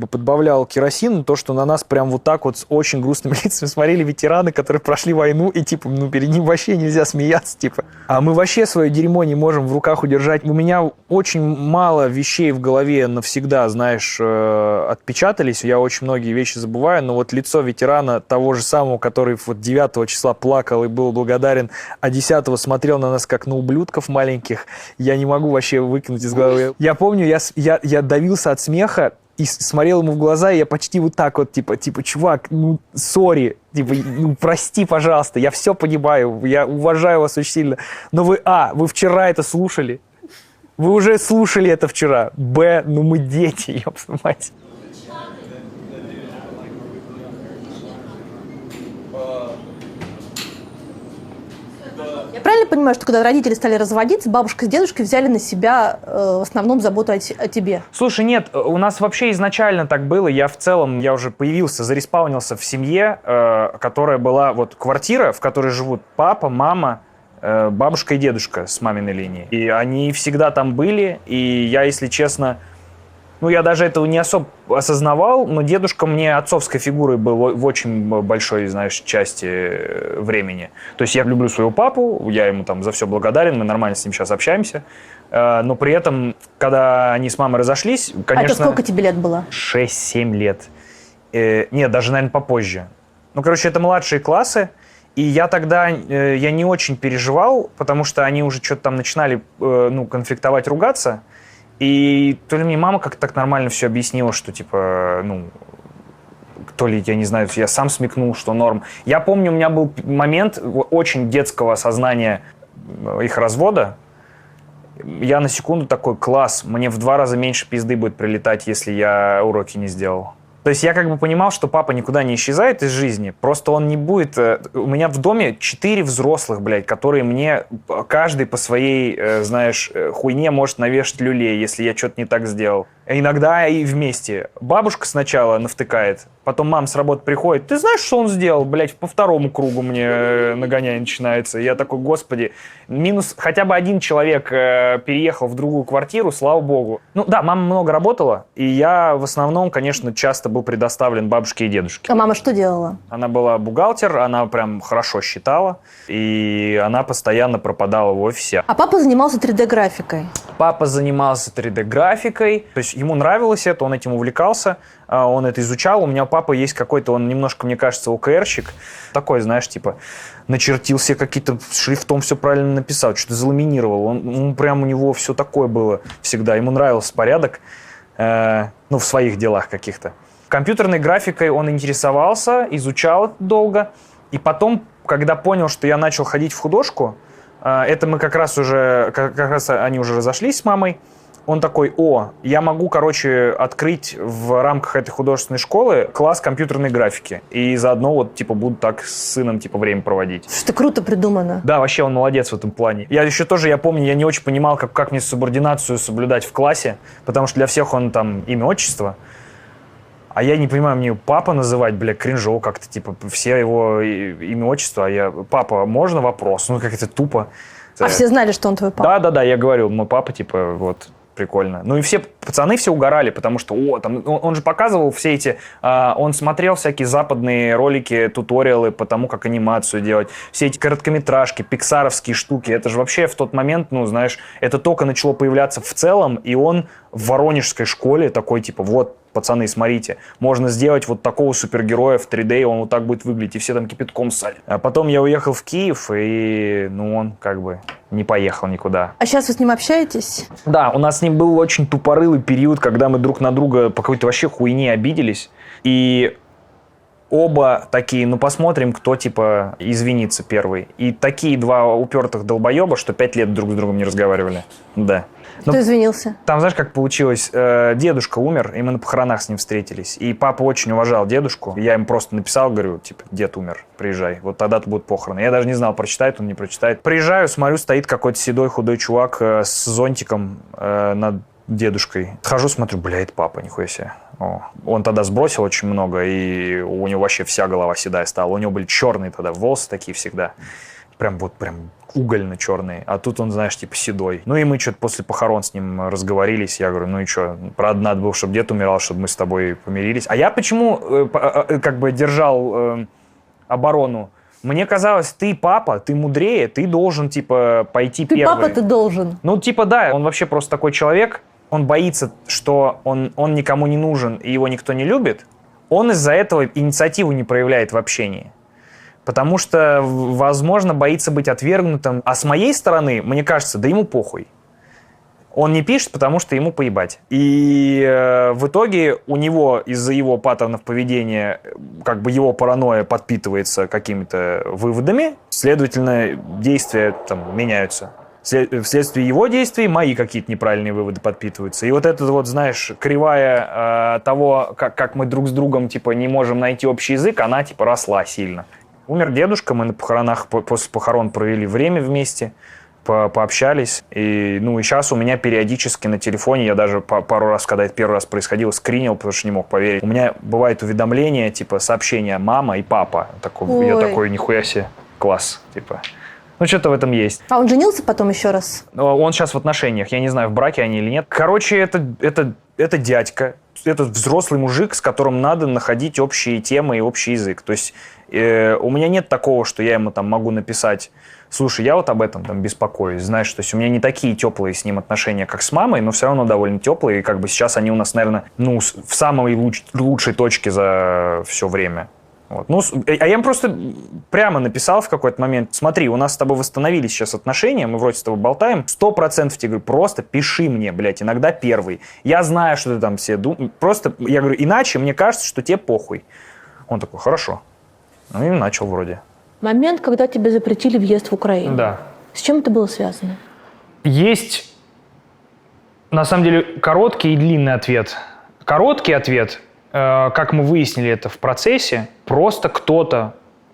подбавлял керосин, то, что на нас прям вот так вот с очень грустными лицами смотрели ветераны, которые прошли войну, и перед ним вообще нельзя смеяться, А мы вообще свое дерьмо не можем в руках удержать. У меня очень мало вещей в голове навсегда, знаешь, отпечатались. Я очень многие вещи забываю, но вот лицо ветерана того же самого, который 9 числа плакал и был благодарен, а 10 смотрел на нас как на ублюдков маленьких, я не могу вообще выкинуть из головы. Я помню, я давился от смеха и смотрел ему в глаза, и я почти вот так вот, чувак, сори, прости, пожалуйста, я все понимаю, я уважаю вас очень сильно, но вы вчера это слушали, вы уже слушали это вчера, мы дети, ёпта мать. Я правильно понимаю, что когда родители стали разводиться, бабушка с дедушкой взяли на себя в основном заботу о тебе? Слушай, нет, у нас вообще изначально так было. Я уже появился, зареспаунился в семье, которая была квартира, в которой живут папа, мама, бабушка и дедушка с маминой линии. И они всегда там были, и я, если честно... я даже этого не особо осознавал, но дедушка мне отцовской фигурой был в очень большой, части времени. То есть я люблю своего папу, я ему за все благодарен, мы нормально с ним сейчас общаемся. Но при этом, когда они с мамой разошлись, конечно... А это сколько тебе лет было? 6-7 лет. Нет, даже, наверное, попозже. Это младшие классы. И я тогда не очень переживал, потому что они уже что-то там начинали конфликтовать, ругаться. И то ли мне мама как-то так нормально все объяснила, что то ли, я не знаю, я сам смекнул, что норм. Я помню, у меня был момент очень детского осознания их развода. Я на секунду такой, класс, мне в 2 раза меньше пизды будет прилетать, если я уроки не сделал. То есть я понимал, что папа никуда не исчезает из жизни, просто он не будет... У меня в доме 4 взрослых, блядь, которые мне каждый по своей, хуйне может навешать люлей, если я что-то не так сделал. Иногда и вместе. Бабушка сначала навтыкает, потом мама с работы приходит. Ты знаешь, что он сделал? Блядь, по 2-му кругу мне нагоняй начинается. И я такой, господи, минус хотя бы один человек переехал в другую квартиру, слава богу. Мама много работала, и я в основном, конечно, часто был предоставлен бабушке и дедушке. А мама что делала? Она была бухгалтер, она прям хорошо считала, и она постоянно пропадала в офисе. А папа занимался 3D-графикой? Папа занимался 3D-графикой, то есть ему нравилось это, он этим увлекался, он это изучал. У меня у папы есть какой-то, он немножко, мне кажется, ОКРщик, такой, начертил себе какие-то шрифтом, все правильно написал, что-то заламинировал. Он прям у него все такое было всегда, ему нравился порядок, в своих делах каких-то. Компьютерной графикой он интересовался, изучал это долго, и потом, когда понял, что я начал ходить в художку, это мы как раз они уже разошлись с мамой. Он такой, я могу, открыть в рамках этой художественной школы класс компьютерной графики. И заодно буду так с сыном, время проводить. Что круто придумано. Да, вообще он молодец в этом плане. Я еще тоже, я помню, я не очень понимал, как мне субординацию соблюдать в классе, потому что для всех он имя, отчество. А А я не понимаю, мне папа называть, бля, кринжово как-то, типа, все его имя, отчество, а я, папа, можно вопрос? Ну, как это тупо. А все знали, что он твой папа? Да, я говорил, мой папа, типа, вот, прикольно. Ну и все пацаны все угорали, потому что, там, он же показывал все эти, он смотрел всякие западные ролики, туториалы по тому, как анимацию делать, все эти короткометражки, пиксаровские штуки, это же вообще в тот момент, ну, знаешь, это только начало появляться в целом, и он в воронежской школе такой, типа, вот, пацаны, смотрите, можно сделать вот такого супергероя в 3D, и он вот так будет выглядеть, и все там кипятком ссали. А потом я уехал в Киев, и, ну, он как бы не поехал никуда. А сейчас вы с ним общаетесь? Да, у нас с ним был очень тупорылый период, когда мы друг на друга по какой-то вообще хуйне обиделись, и оба такие, ну, посмотрим, кто, типа, извинится первый. И такие два упертых долбоеба, что 5 лет друг с другом не разговаривали. Да. Кто извинился? Там, знаешь, как получилось? Дедушка умер, и мы на похоронах с ним встретились. И папа очень уважал дедушку. Я ему просто написал, говорю, типа, дед умер, приезжай. Вот тогда-то будут похороны. Я даже не знал, прочитает он, не прочитает. Приезжаю, смотрю, стоит какой-то седой худой чувак с зонтиком над дедушкой. Хожу, смотрю, бля, это папа, нихуя себе. Он тогда сбросил очень много, и у него вообще вся голова седая стала. У него были черные тогда волосы такие всегда. Прям угольно-черные. А тут он, знаешь, типа седой. Ну и мы что-то после похорон с ним разговорились. Я говорю, ну и что? Правда, надо было, чтобы дед умирал, чтобы мы с тобой помирились. А я почему как бы держал оборону? Мне казалось, ты папа, ты мудрее, ты должен, типа, пойти Ты первый. папа, ты должен. Ну, типа, да, он вообще просто такой человек. Он боится, что он никому не нужен и его никто не любит. Он из-за этого инициативу не проявляет в общении. Потому что, возможно, боится быть отвергнутым. А с моей стороны, мне кажется, да ему похуй. Он не пишет, потому что ему поебать. И в итоге у него из-за его паттернов поведения как бы его паранойя подпитывается какими-то выводами. Следовательно, действия там меняются. Вследствие его действий мои какие-то неправильные выводы подпитываются. И вот эта вот, знаешь, кривая того, как мы друг с другом типа не можем найти общий язык, она типа росла сильно. Умер дедушка, мы на похоронах, после похорон провели время вместе, пообщались. И, ну, и сейчас у меня периодически на телефоне, я даже пару раз, когда это первый раз происходило, скринил, потому что не мог поверить. У меня бывает уведомления, типа, сообщения мама и папа. Я такой, нихуя себе, класс, типа. Ну, что-то в этом есть. А он женился потом еще раз? Он сейчас в отношениях, я не знаю, в браке они или нет. Короче, это дядька, это взрослый мужик, с которым надо находить общие темы и общий язык. То есть у меня нет такого, что я ему там могу написать, слушай, я вот об этом там беспокоюсь, знаешь, то есть у меня не такие теплые с ним отношения, как с мамой, но все равно довольно теплые, и как бы сейчас они у нас, наверное, ну, в самой лучшей точке за все время. Вот. Ну, а я им просто прямо написал в какой-то момент, смотри, у нас с тобой восстановились сейчас отношения, мы вроде с тобой болтаем, 100% тебе говорю, просто пиши мне, блядь, иногда первый. Я знаю, что ты там все думаешь, просто, я говорю, иначе мне кажется, что тебе похуй. Он такой, хорошо. Ну и начал вроде. Момент, когда тебе запретили въезд в Украину. Да. С чем это было связано? Есть, на самом деле, короткий и длинный ответ. Короткий ответ, как мы выяснили это в процессе, просто кто-то,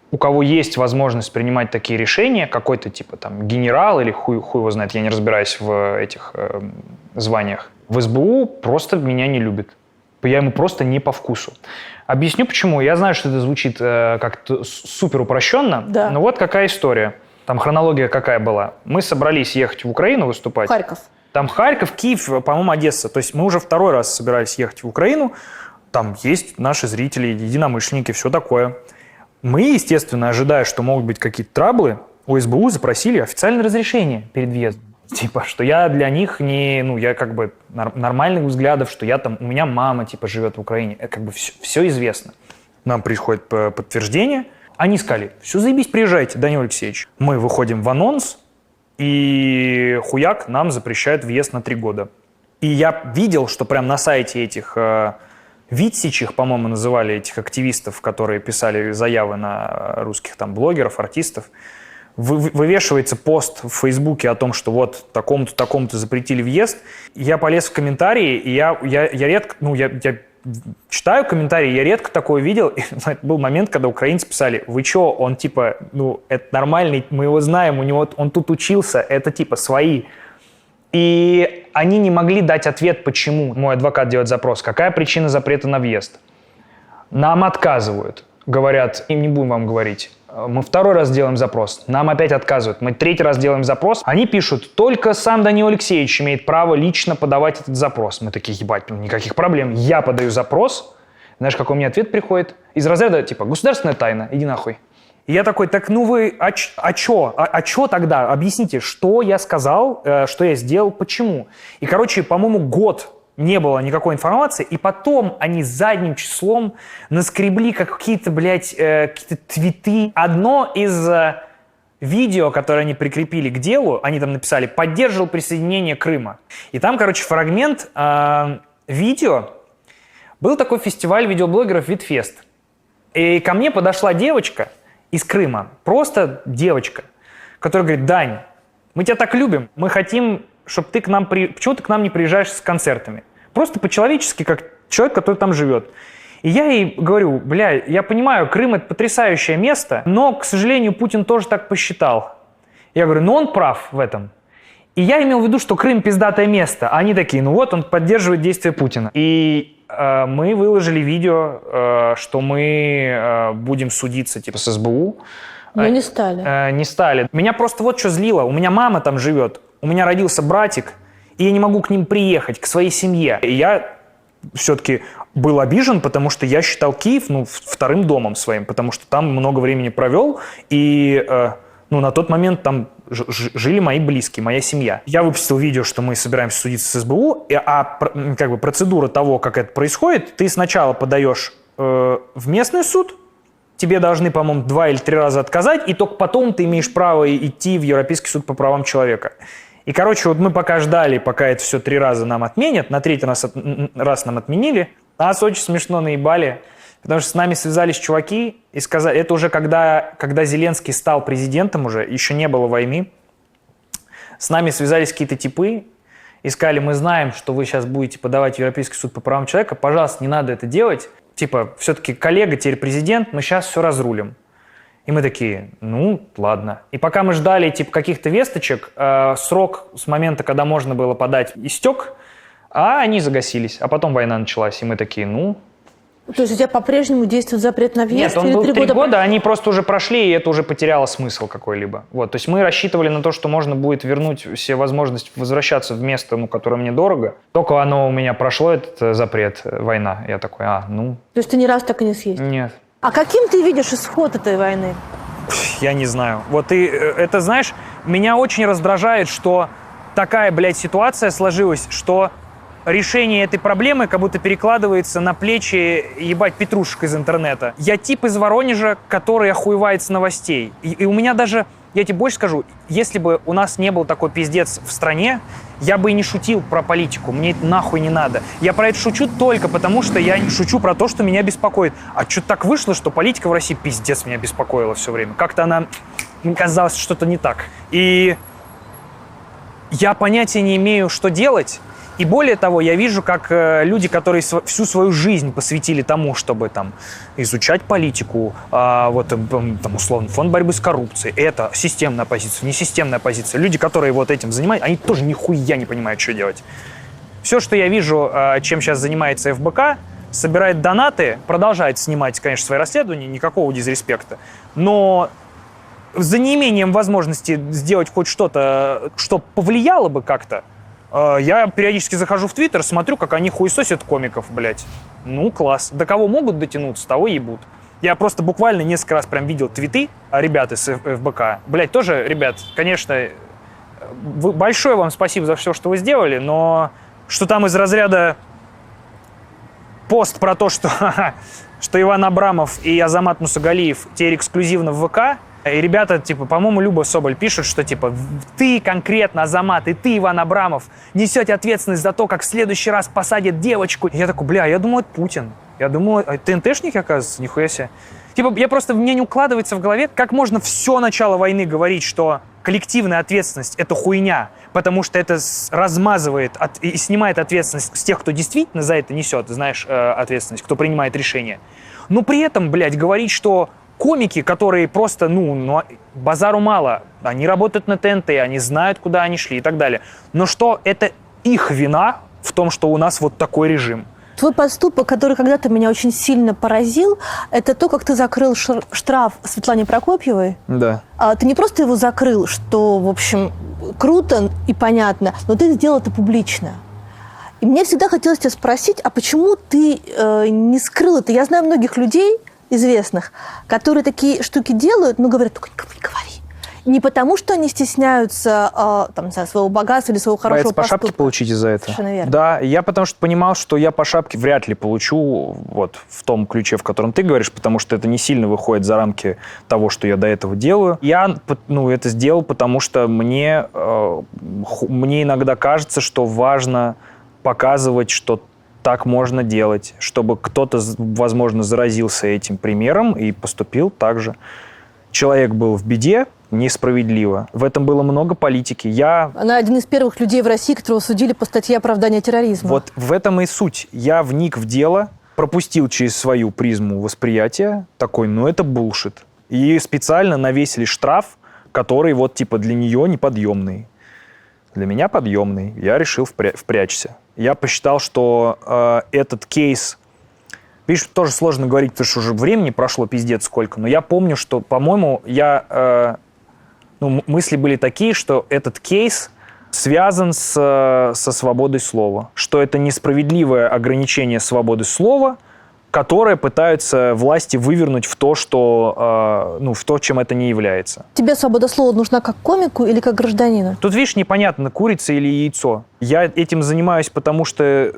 у кого есть возможность принимать такие решения, какой-то типа там генерал или хуй его знает, я не разбираюсь в этих званиях, в СБУ просто меня не любит. Я ему просто не по вкусу. Объясню почему. Я знаю, что это звучит как-то супер упрощенно, да. Но вот какая история. Там хронология какая была. Мы собрались ехать в Украину выступать. Харьков. Там Харьков, Киев, по-моему, Одесса. То есть мы уже второй раз собирались ехать в Украину. Там есть наши зрители, единомышленники, все такое. Мы, естественно, ожидая, что могут быть какие-то траблы, у СБУ запросили официальное разрешение перед въездом. Типа, что я для них не, ну, я как бы нормальных взглядов, что я там, у меня мама, типа, живет в Украине. Это как бы все известно. Нам приходит подтверждение. Они сказали, все заебись, приезжайте, Данил Алексеевич. Мы выходим в анонс, и хуяк нам запрещает въезд на 3 года. И я видел, что прям на сайте этих Витсичих, по-моему, называли этих активистов, которые писали заявы на русских там блогеров, артистов, вывешивается пост в Фейсбуке о том, что вот такому-то запретили въезд. Я полез в комментарии, и я редко, ну, я читаю комментарии, я редко такое видел. И был момент, когда украинцы писали, вы чё, он типа, ну, это нормальный, мы его знаем, у него, он тут учился, это типа свои. И они не могли дать ответ, почему. Мой адвокат делает запрос, какая причина запрета на въезд. Нам отказывают. Говорят, им не будем вам говорить. Мы второй раз делаем запрос. Нам опять отказывают. Мы третий раз делаем запрос. Они пишут, только сам Данил Алексеевич имеет право лично подавать этот запрос. Мы такие, ебать, никаких проблем. Я подаю запрос. Знаешь, какой мне ответ приходит? Из разряда, типа, государственная тайна, иди нахуй. И я такой, так ну вы, чё тогда? Объясните, что я сказал, что я сделал, почему? И, короче, по-моему, год не было никакой информации, и потом они задним числом наскребли какие-то, блядь, какие-то твиты. Одно из видео, которое они прикрепили к делу, они там написали «Поддерживал присоединение Крыма». И там, короче, фрагмент видео. Был такой фестиваль видеоблогеров «Витфест». И ко мне подошла девочка из Крыма, просто девочка, которая говорит, Дань, мы тебя так любим, мы хотим, чтобы ты к нам... Почему ты к нам не приезжаешь с концертами? Просто по-человечески, как человек, который там живет. И я ей говорю, бля, я понимаю, Крым — это потрясающее место, но, к сожалению, Путин тоже так посчитал. Я говорю, ну он прав в этом. И я имел в виду, что Крым — пиздатое место. А они такие, ну вот, он поддерживает действия Путина. И мы выложили видео, что мы будем судиться типа с СБУ. Но не стали. Не стали. Меня просто вот что злило. У меня мама там живет, у меня родился братик, и я не могу к ним приехать, к своей семье. И я все-таки был обижен, потому что я считал Киев, ну, вторым домом своим, потому что там много времени провел, и ну, на тот момент там жили мои близкие, моя семья. Я выпустил видео, что мы собираемся судиться с СБУ, как бы процедура того, как это происходит, ты сначала подаешь в местный суд, тебе должны, по-моему, 2 или 3 раза отказать, и только потом ты имеешь право идти в Европейский суд по правам человека. И, короче, вот мы пока ждали, пока это все 3 раза нам отменят, на 3-й раз нам отменили, нас очень смешно наебали, потому что с нами связались чуваки и сказали, это уже когда Зеленский стал президентом уже, еще не было войны, с нами связались какие-то типы и сказали, мы знаем, что вы сейчас будете подавать в Европейский суд по правам человека, пожалуйста, не надо это делать, типа, все-таки коллега, теперь президент, мы сейчас все разрулим. И мы такие, ну, ладно. И пока мы ждали, типа, каких-то весточек, срок с момента, когда можно было подать, истек, а они загасились. А потом война началась, и мы такие, ну... То есть у тебя по-прежнему действует запрет на въезд? Нет, он был 3 года, они просто уже прошли, и это уже потеряло смысл какой-либо. Вот, то есть мы рассчитывали на то, что можно будет вернуть себе возможность возвращаться в место, ну, которое мне дорого. Только оно у меня прошло, этот запрет, война. Я такой, ну... То есть ты ни разу так и не съездил? Нет. А каким ты видишь исход этой войны? Я не знаю. Вот и это, знаешь, меня очень раздражает, что такая, блядь, ситуация сложилась, что решение этой проблемы как будто перекладывается на плечи, ебать, петрушек из интернета. Я тип из Воронежа, который охуевает с новостей. И у меня даже, я тебе больше скажу, если бы у нас не был такой пиздец в стране, я бы и не шутил про политику. Мне это нахуй не надо. Я про это шучу только потому, что я не шучу про то, что меня беспокоит. А что-то так вышло, что политика в России пиздец меня беспокоила все время. Как-то она... Мне казалось, что-то не так. И я понятия не имею, что делать. И более того, я вижу, как люди, которые всю свою жизнь посвятили тому, чтобы там изучать политику, вот там условно фонд борьбы с коррупцией, это системная оппозиция, несистемная оппозиция. Люди, которые вот этим занимаются, они тоже нихуя не понимают, что делать. Все, что я вижу, чем сейчас занимается ФБК, собирает донаты, продолжает снимать, конечно, свои расследования, никакого дизреспекта, но за неимением возможности сделать хоть что-то, что повлияло бы как-то, я периодически захожу в Твиттер, смотрю, как они хуесосят комиков, блядь. Ну, класс. До кого могут дотянуться, того ебут. Я просто буквально несколько раз прям видел твиты ребят из ФБК. Блядь, тоже, ребят, конечно, большое вам спасибо за все, что вы сделали, но что там из разряда пост про то, что Иван Абрамов и Азамат Мусагалиев теперь эксклюзивно в ВК, и ребята, типа, по-моему, Люба Соболь пишет, что, типа, ты конкретно, Азамат, и ты, Иван Абрамов, несете ответственность за то, как в следующий раз посадят девочку. И я такой, бля, я думал, это Путин. Я думал, ТНТшники, оказывается, нихуя себе. Типа, мне не укладывается в голове, как можно все начало войны говорить, что коллективная ответственность — это хуйня, потому что это размазывает и снимает ответственность с тех, кто действительно за это несет, знаешь, ответственность, кто принимает решения. Но при этом, блядь, говорить, что комики, которые просто, базару мало, они работают на ТНТ, они знают, куда они шли и так далее. Но что это их вина в том, что у нас вот такой режим. Твой поступок, который когда-то меня очень сильно поразил, это то, как ты закрыл штраф Светлане Прокопьевой. Да. Ты не просто его закрыл, что, в общем, круто и понятно, но ты сделал это публично. И мне всегда хотелось тебя спросить, а почему ты не скрыл это? Я знаю многих людей, известных, которые такие штуки делают, но говорят, только никому не говори. Не потому, что они стесняются там, своего богатства или своего хорошего Боятся по поступка. шапке получить из-за этого. Совершенно верно. Да, я потому что понимал, что я по шапке вряд ли получу вот в том ключе, в котором ты говоришь, потому что это не сильно выходит за рамки того, что я до этого делаю. Я это сделал, потому что мне иногда кажется, что важно показывать, что так можно делать, чтобы кто-то, возможно, заразился этим примером и поступил так же. Человек был в беде, несправедливо. В этом было много политики. Она один из первых людей в России, которого судили по статье оправдания терроризма. Вот в этом и суть. Я вник в дело, пропустил через свою призму восприятия, такой, это булшит. И специально навесили штраф, который вот типа для нее неподъемный. Для меня подъемный. Я решил впрячься. Я посчитал, что этот кейс... Видишь, тоже сложно говорить, потому что уже времени прошло пиздец сколько, но я помню, что, по-моему, мысли были такие, что этот кейс связан со свободой слова, что это несправедливое ограничение свободы слова, которое пытаются власти вывернуть в то, в то, чем это не является. Тебе свобода слова нужна как комику или как гражданину? Тут, видишь, непонятно, курица или яйцо. Я этим занимаюсь, потому что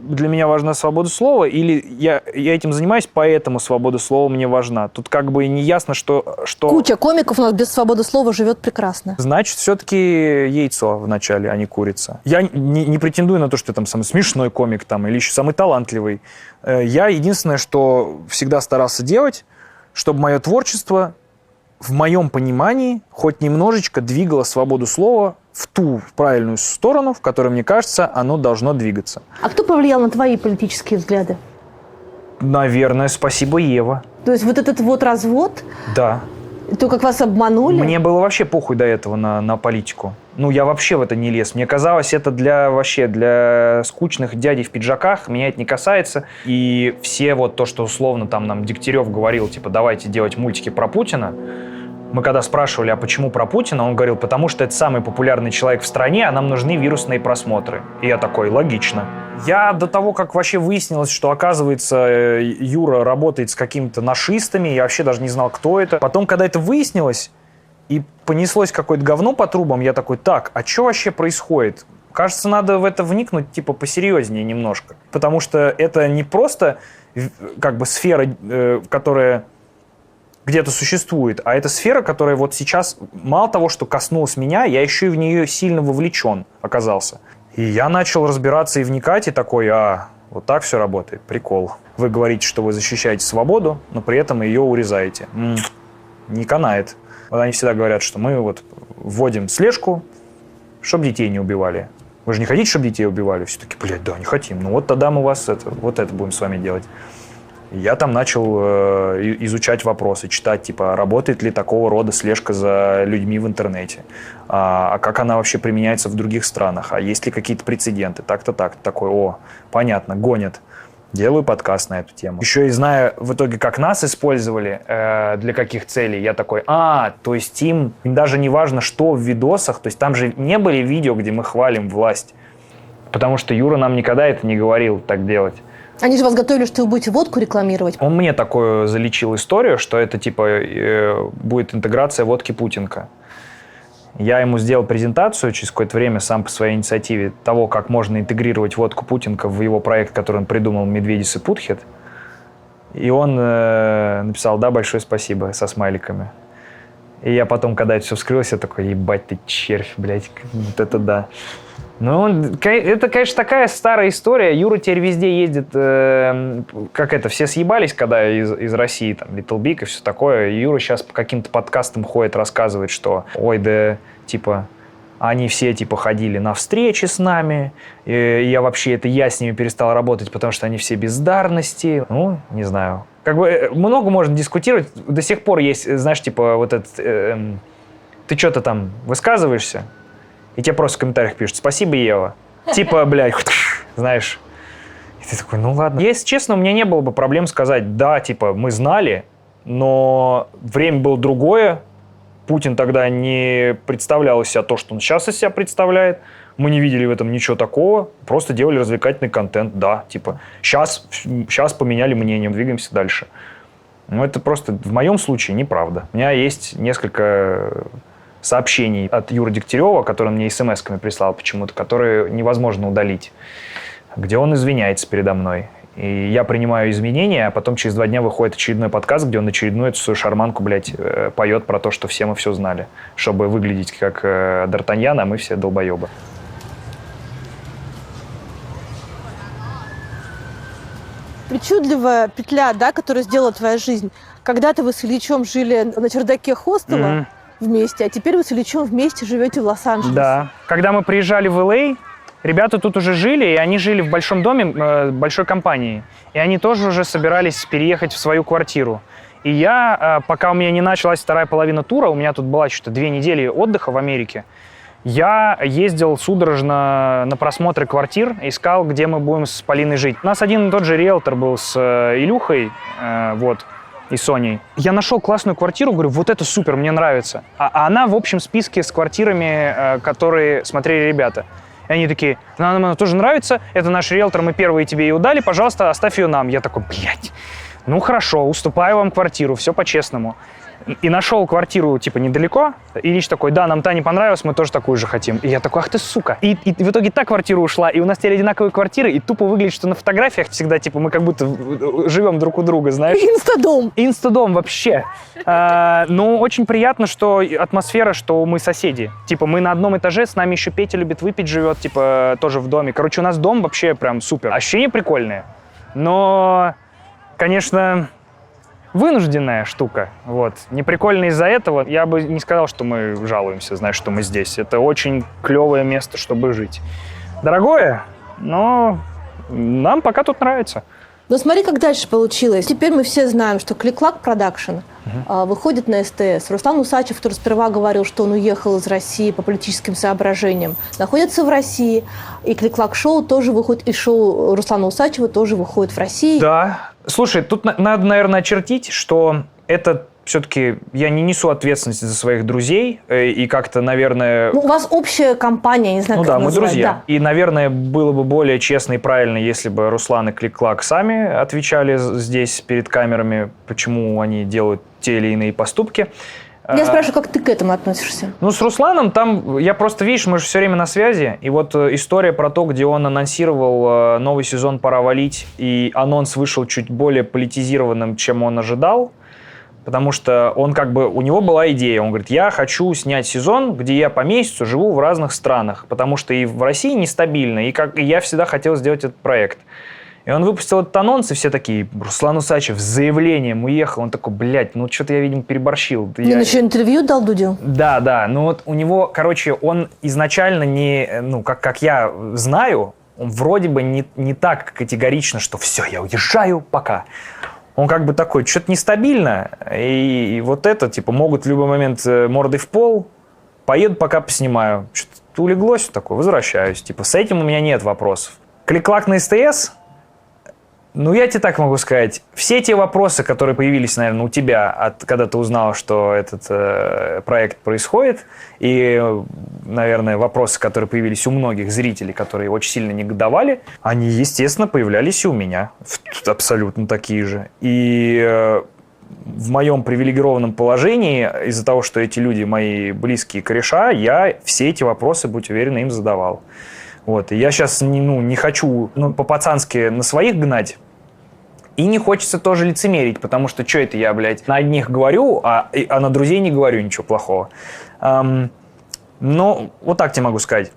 для меня важна свобода слова, или я этим занимаюсь, поэтому свобода слова мне важна. Тут как бы не ясно, что... Куча комиков у нас без свободы слова живет прекрасно. Значит, все-таки яйцо вначале, а не курица. Я не претендую на то, что я там самый смешной комик там, или еще самый талантливый. Я единственное, что всегда старался делать, чтобы мое творчество в моем понимании хоть немножечко двигало свободу слова в ту правильную сторону, в которой, мне кажется, оно должно двигаться. А кто повлиял на твои политические взгляды? Наверное, спасибо, Ева. То есть вот этот вот развод, Да. то, как вас обманули? Мне было вообще похуй до этого на политику. Я вообще в это не лез. Мне казалось, это для скучных дядей в пиджаках. Меня это не касается. И все вот то, что условно там нам Дегтярев говорил, типа, давайте делать мультики про Путина. Мы когда спрашивали, а почему про Путина, он говорил, потому что это самый популярный человек в стране, а нам нужны вирусные просмотры. И я такой, логично. Я до того, как вообще выяснилось, что, оказывается, Юра работает с какими-то нашистами, я вообще даже не знал, кто это. Потом, когда это выяснилось, и понеслось какое-то говно по трубам, я такой, так, а что вообще происходит? Кажется, надо в это вникнуть, типа, посерьезнее немножко. Потому что это не просто, как бы, сфера, которая где-то существует, а это сфера, которая вот сейчас, мало того, что коснулась меня, я еще и в нее сильно вовлечен оказался. И я начал разбираться и вникать, и такой, вот так все работает, прикол. Вы говорите, что вы защищаете свободу, но при этом ее урезаете. Не канает. Вот они всегда говорят, что мы вот вводим слежку, чтобы детей не убивали. Вы же не хотите, чтобы детей убивали? Все таки, блядь, да, не хотим. Вот тогда мы вот это будем с вами делать. Я там начал изучать вопросы, читать, типа, работает ли такого рода слежка за людьми в интернете, а как она вообще применяется в других странах, а есть ли какие-то прецеденты, так-то, такой, понятно, гонят. Делаю подкаст на эту тему. Еще и зная в итоге, как нас использовали, для каких целей, я такой, то есть им даже не важно, что в видосах, то есть там же не были видео, где мы хвалим власть, потому что Юра нам никогда это не говорил так делать. Они же вас готовили, что вы будете водку рекламировать. Он мне такую залечил историю, что это типа будет интеграция водки Путинка. Я ему сделал презентацию через какое-то время сам по своей инициативе того, как можно интегрировать водку Путинка в его проект, который он придумал, «Медведис и Путхет». И он написал, да, большое спасибо, со смайликами. И я потом, когда это все вскрылось, я такой, ебать ты червь, блядь, вот это да. Это, конечно, такая старая история. Юра теперь везде ездит, все съебались, когда из России, там, Little Big и все такое. Юра сейчас по каким-то подкастам ходит, рассказывает, что, они все, ходили на встречи с нами, и я с ними перестал работать, потому что они все бездарности. Не знаю. Много можно дискутировать. До сих пор есть, знаешь, ты что-то там высказываешься, и тебе просто в комментариях пишут «Спасибо, Ева». Блядь, знаешь. И ты такой, ну ладно. Если честно, у меня не было бы проблем сказать, да, типа, мы знали, но время было другое. Путин тогда не представлял из себя то, что он сейчас из себя представляет. Мы не видели в этом ничего такого. Просто делали развлекательный контент, да. Типа, сейчас поменяли мнение, двигаемся дальше. Но это просто в моем случае неправда. У меня есть несколько сообщений от Юры Дегтярева, который он мне смс-ками прислал почему-то, которые невозможно удалить, где он извиняется передо мной. И я принимаю извинения, а потом через 2 дня выходит очередной подкаст, где он очередную эту свою шарманку, блядь, поет про то, что все мы все знали, чтобы выглядеть как Д'Артаньян, а мы все долбоебы. Причудливая петля, да, которую сделала твоя жизнь. Когда-то вы с Ильичом жили на чердаке хостела вместе, а теперь вы с Ильичом вместе живете в Лос-Анджелесе. Да. Когда мы приезжали в Л.А., ребята тут уже жили, и они жили в большом доме, большой компании. И они тоже уже собирались переехать в свою квартиру. И я, пока у меня не началась вторая половина тура, у меня тут была что-то 2 недели отдыха в Америке, я ездил судорожно на просмотры квартир, искал, где мы будем с Полиной жить. У нас один и тот же риэлтор был с Илюхой, вот, и Соней. Я нашел классную квартиру, говорю, вот это супер, мне нравится. А она в общем списке с квартирами, которые смотрели ребята. И они такие, нам она тоже нравится, это наш риэлтор, мы первые тебе ее дали, пожалуйста, оставь ее нам. Я такой, блядь, ну хорошо, уступаю вам квартиру, все по-честному. И нашел квартиру, типа, недалеко. Ильич такой, да, нам та не понравилась, мы тоже такую же хотим. И я такой, ах ты, сука. И в итоге та квартира ушла, и у нас теперь одинаковые квартиры, и тупо выглядит, что на фотографиях всегда, типа, мы как будто живем друг у друга, знаешь. Инстадом. Инстадом вообще. Ну, очень приятно, что атмосфера, что мы соседи. Типа, мы на одном этаже, с нами еще Петя любит выпить, живет, типа, тоже в доме. Короче, у нас дом вообще прям супер. Ощущения прикольные. Но, конечно, вынужденная штука. Вот. Не прикольно из-за этого. Я бы не сказал, что мы жалуемся, знаешь, что мы здесь. Это очень клевое место, чтобы жить. Дорогое, но нам пока тут нравится. Но смотри, как дальше получилось. Теперь мы все знаем, что Клик-Клак Продакшн выходит на СТС. Руслан Усачев, который сперва говорил, что он уехал из России по политическим соображениям, находится в России. И Клик-Клак Шоу тоже выходит, и шоу Руслана Усачева тоже выходит в России. Да. Слушай, тут надо, наверное, очертить, что это все-таки я не несу ответственности за своих друзей, и как-то, наверное... Ну, у вас общая компания, не знаю, ну как да, мы назвать. друзья. Да. И, наверное, было бы более честно и правильно, если бы Руслан и Клик-Клак сами отвечали здесь перед камерами, почему они делают те или иные поступки. Я спрашиваю, как ты к этому относишься? Ну, с Русланом там, я просто, видишь, мы же все время на связи, и вот история про то, где он анонсировал новый сезон «Пора валить», и анонс вышел чуть более политизированным, чем он ожидал, потому что он как бы, у него была идея, он говорит, я хочу снять сезон, где я по месяцу живу в разных странах, потому что и в России нестабильно, и я всегда хотел сделать этот проект. И он выпустил этот анонс, и все такие, Руслан Усачев с заявлением уехал. Он такой, блядь, ну что-то я, видимо, переборщил. Он еще интервью дал Дудю? Да, ну вот у него, короче, он изначально не, ну, как я знаю, он вроде бы не так категорично, что все, я уезжаю, пока. Он как бы такой, что-то нестабильно, и вот это, типа, могут в любой момент мордой в пол, поеду, пока поснимаю. Что-то улеглось, такой, возвращаюсь. Типа, с этим у меня нет вопросов. Клик-клак на СТС. Ну, я тебе так могу сказать. Все те вопросы, которые появились, наверное, у тебя, когда ты узнал, что этот проект происходит, и, наверное, вопросы, которые появились у многих зрителей, которые очень сильно негодовали, они, естественно, появлялись и у меня. Абсолютно такие же. И в моем привилегированном положении, из-за того, что эти люди мои близкие кореша, я все эти вопросы, будь уверен, им задавал. Вот. И я сейчас не хочу по-пацански на своих гнать. И не хочется тоже лицемерить, потому что что это я, блядь, на одних говорю, а на друзей не говорю ничего плохого. Но вот так тебе могу сказать.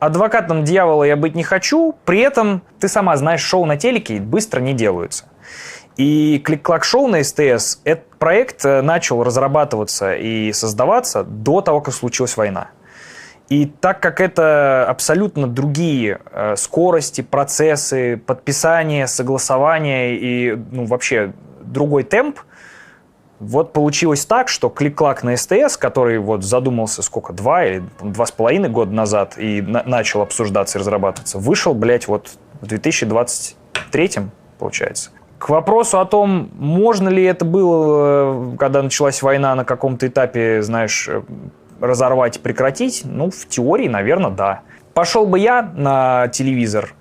Адвокатом дьявола я быть не хочу, при этом, ты сама знаешь, шоу на телеке быстро не делаются. И Клик-Клак Шоу на СТС, этот проект начал разрабатываться и создаваться до того, как случилась война. И так как это абсолютно другие скорости, процессы, подписания, согласования и вообще другой темп, вот получилось так, что Клик-Клак на СТС, который вот задумался 2 или 2,5 года назад и начал обсуждаться и разрабатываться, вышел, блядь, вот в 2023, получается. К вопросу о том, можно ли это было, когда началась война, на каком-то этапе, знаешь, разорвать, прекратить, ну, в теории, наверное, да. Пошел бы я на телевизор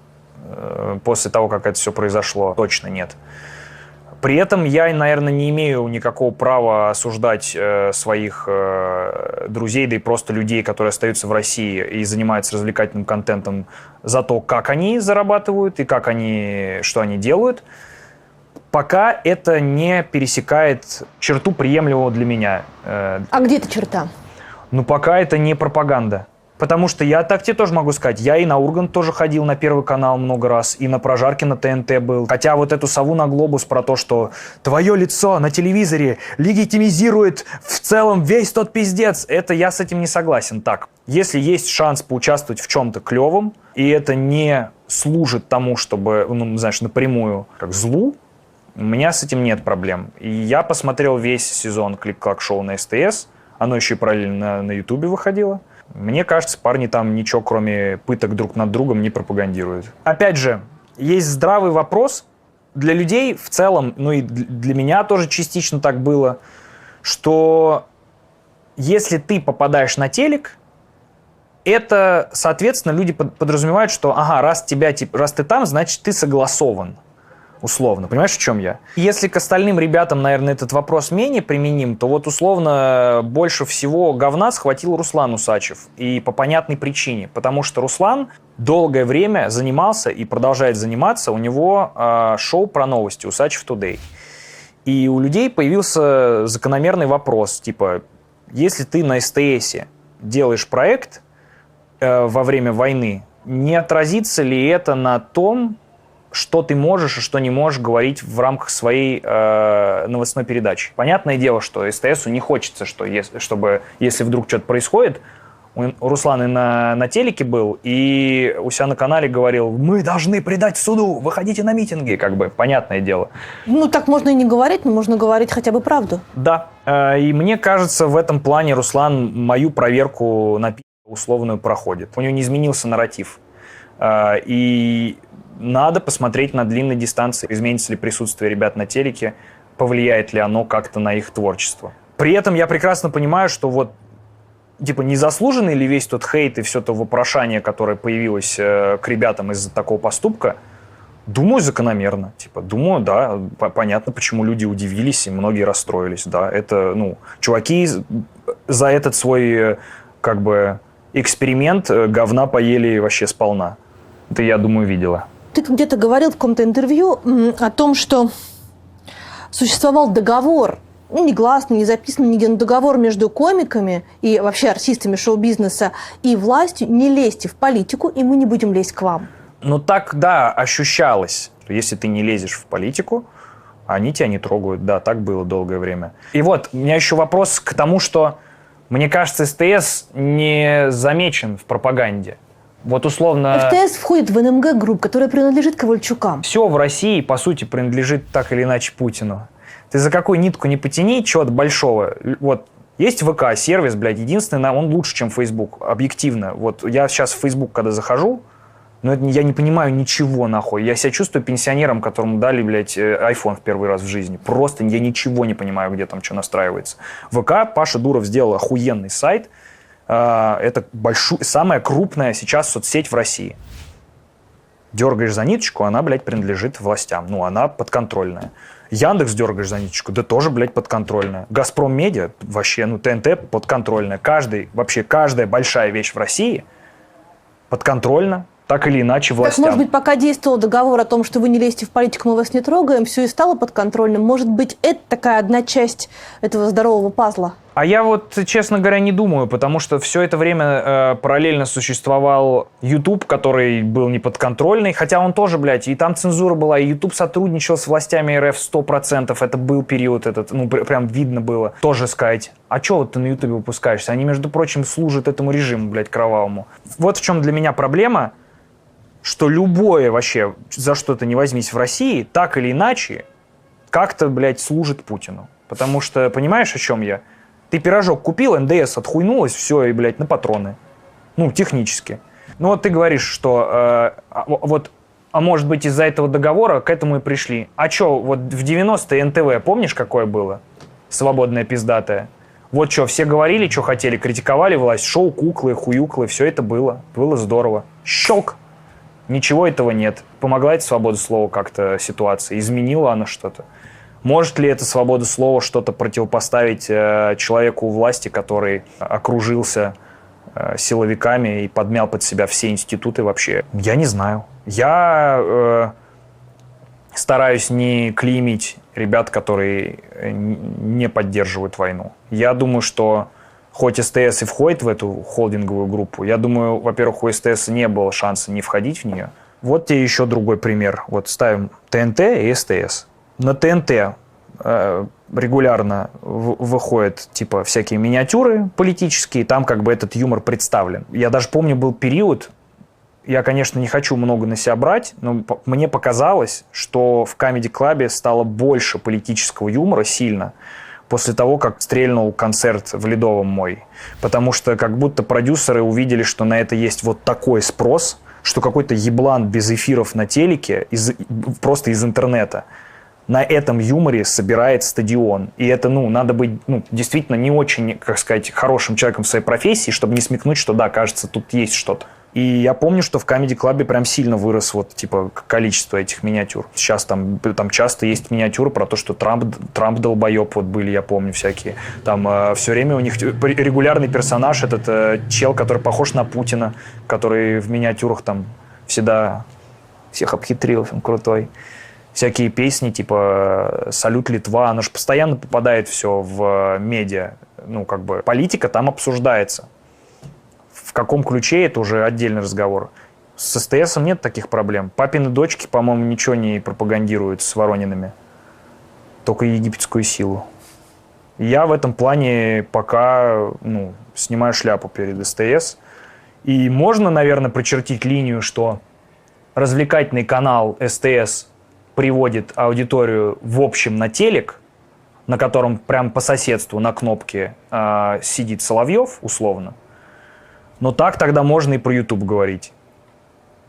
после того, как это все произошло? Точно нет. При этом я, наверное, не имею никакого права осуждать своих друзей, да и просто людей, которые остаются в России и занимаются развлекательным контентом, за то, как они зарабатывают и что они делают, пока это не пересекает черту приемлемого для меня. А где эта черта? Ну, пока это не пропаганда. Потому что я так тебе тоже могу сказать, я и на Ургант тоже ходил на Первый канал много раз, и на прожарке на ТНТ был. Хотя вот эту сову на глобус про то, что твое лицо на телевизоре легитимизирует в целом весь тот пиздец, это я с этим не согласен. Так, если есть шанс поучаствовать в чем-то клевом, и это не служит тому, чтобы, ну, знаешь, напрямую как злу, у меня с этим нет проблем. И я посмотрел весь сезон Клик-Клак-шоу на СТС, оно еще и параллельно на Ютубе выходило. Мне кажется, парни там ничего, кроме пыток друг над другом, не пропагандируют. Опять же, есть здравый вопрос для людей в целом, ну и для меня тоже частично так было, что если ты попадаешь на телек, это, соответственно, люди подразумевают, что, ага, раз ты там, значит, ты согласован. Условно. Понимаешь, в чем я? Если к остальным ребятам, наверное, этот вопрос менее применим, то вот условно больше всего говна схватил Руслан Усачев. И по понятной причине. Потому что Руслан долгое время занимался и продолжает заниматься. У него шоу про новости «Усачев Today». И у людей появился закономерный вопрос. Типа, если ты на СТСе делаешь проект во время войны, не отразится ли это на том, что ты можешь и что не можешь говорить в рамках своей новостной передачи. Понятное дело, что СТСу не хочется, чтобы, если вдруг что-то происходит, Руслан и на телеке был, и у себя на канале говорил, мы должны предать суду, выходите на митинги, как бы, понятное дело. Ну, так можно и не говорить, но можно говорить хотя бы правду. Да, и мне кажется, в этом плане Руслан мою проверку на условную проходит. У него не изменился нарратив. И надо посмотреть на длинной дистанции, изменится ли присутствие ребят на телеке, повлияет ли оно как-то на их творчество. При этом я прекрасно понимаю, что вот типа незаслуженный ли весь тот хейт и все то вопрошание, которое появилось к ребятам из-за такого поступка, думаю, закономерно. Типа, думаю, да, понятно, почему люди удивились и многие расстроились. Да, это, ну, чуваки за этот свой, как бы, эксперимент говна поели вообще сполна. Это, я думаю, видела. Ты где-то говорил в каком-то интервью о том, что существовал договор, ну, негласный, не записан нигде, но договор между комиками и вообще артистами шоу-бизнеса и властью: не лезьте в политику, и мы не будем лезть к вам. Ну так, да, ощущалось, что если ты не лезешь в политику, они тебя не трогают. Да, так было долгое время. И вот, у меня еще вопрос к тому, что, мне кажется, СТС не замечен в пропаганде. Вот условно... СТС входит в НМГ групп, которая принадлежит Ковальчукам. Все в России, по сути, принадлежит так или иначе Путину. Ты за какую нитку не потяни чего-то большого. Вот есть ВК-сервис, блядь, единственный, он лучше, чем Facebook, объективно. Вот я сейчас в Facebook, когда захожу, но я не понимаю ничего, нахуй. Я себя чувствую пенсионером, которому дали, блядь, iPhone в первый раз в жизни. Просто я ничего не понимаю, где там что настраивается. ВК, Паша Дуров сделал охуенный сайт. Это самая крупная сейчас соцсеть в России. Дергаешь за ниточку, она, блядь, принадлежит властям. Ну, она подконтрольная. Яндекс дергаешь за ниточку, да тоже, блядь, подконтрольная. Газпром Медиа, вообще, ну, ТНТ подконтрольная. Вообще каждая большая вещь в России подконтрольна, так или иначе, властям. Так, может быть, пока действовал договор о том, что вы не лезьте в политику, мы вас не трогаем, все и стало подконтрольным. Может быть, это такая одна часть этого здорового пазла? А я вот, честно говоря, не думаю, потому что все это время параллельно существовал YouTube, который был неподконтрольный, хотя он тоже, блядь, и там цензура была, и YouTube сотрудничал с властями РФ 100%, это был период этот, ну, прям видно было. Тоже сказать, а чё вот ты на YouTube выпускаешься? Они, между прочим, служат этому режиму, блядь, кровавому. Вот в чем для меня проблема, что любое вообще, за что ты не возьмись в России, так или иначе, как-то, блядь, служит Путину. Потому что, понимаешь, о чем я? Ты пирожок купил, НДС отхуйнулось, все, и, блядь, на патроны. Ну, технически. Ну, вот ты говоришь, что вот а может быть из-за этого договора к этому и пришли. А что, вот в 90-е НТВ, помнишь, какое было? Свободное пиздатое. Вот что, все говорили, что хотели, критиковали власть, шоу куклы, хуюклы, все это было. Было здорово. Щелк. Ничего этого нет. Помогла эта свобода слова как-то ситуации? Изменила она что-то? Может ли эта свобода слова что-то противопоставить человеку у власти, который окружился силовиками и подмял под себя все институты вообще? Я не знаю. Я стараюсь не клеймить ребят, которые не поддерживают войну. Я думаю, что хоть СТС и входит в эту холдинговую группу, я думаю, во-первых, у СТС не было шанса не входить в нее. Вот тебе еще другой пример. Вот ставим ТНТ и СТС. На ТНТ регулярно выходят типа всякие миниатюры политические, там как бы этот юмор представлен. Я даже помню, был период, я, конечно, не хочу много на себя брать, но мне показалось, что в Comedy Club стало больше политического юмора сильно после того, как стрельнул концерт в Ледовом мой. Потому что как будто продюсеры увидели, что на это есть вот такой спрос, что какой-то еблан без эфиров на телеке, просто из интернета, на этом юморе собирает стадион. И это, надо быть, действительно не очень, как сказать, хорошим человеком в своей профессии, чтобы не смекнуть, что да, кажется, тут есть что-то. И я помню, что в Comedy Club прям сильно вырос вот, типа, количество этих миниатюр. Сейчас там часто есть миниатюры про то, что Трамп долбоеб, вот были, я помню, всякие. Там все время у них регулярный персонаж, этот чел, который похож на Путина, который в миниатюрах там всегда всех обхитрил, он крутой. Всякие песни, типа «Салют, Литва», оно же постоянно попадает все в медиа. Политика там обсуждается. В каком ключе, это уже отдельный разговор. С СТСом нет таких проблем. Папины дочки, по-моему, ничего не пропагандируют с Воронинами. Только египетскую силу. Я в этом плане пока снимаю шляпу перед СТС. И можно, наверное, прочертить линию, что развлекательный канал СТС приводит аудиторию в общем на телек, на котором прям по соседству на кнопке сидит Соловьев, условно. Но так тогда можно и про YouTube говорить.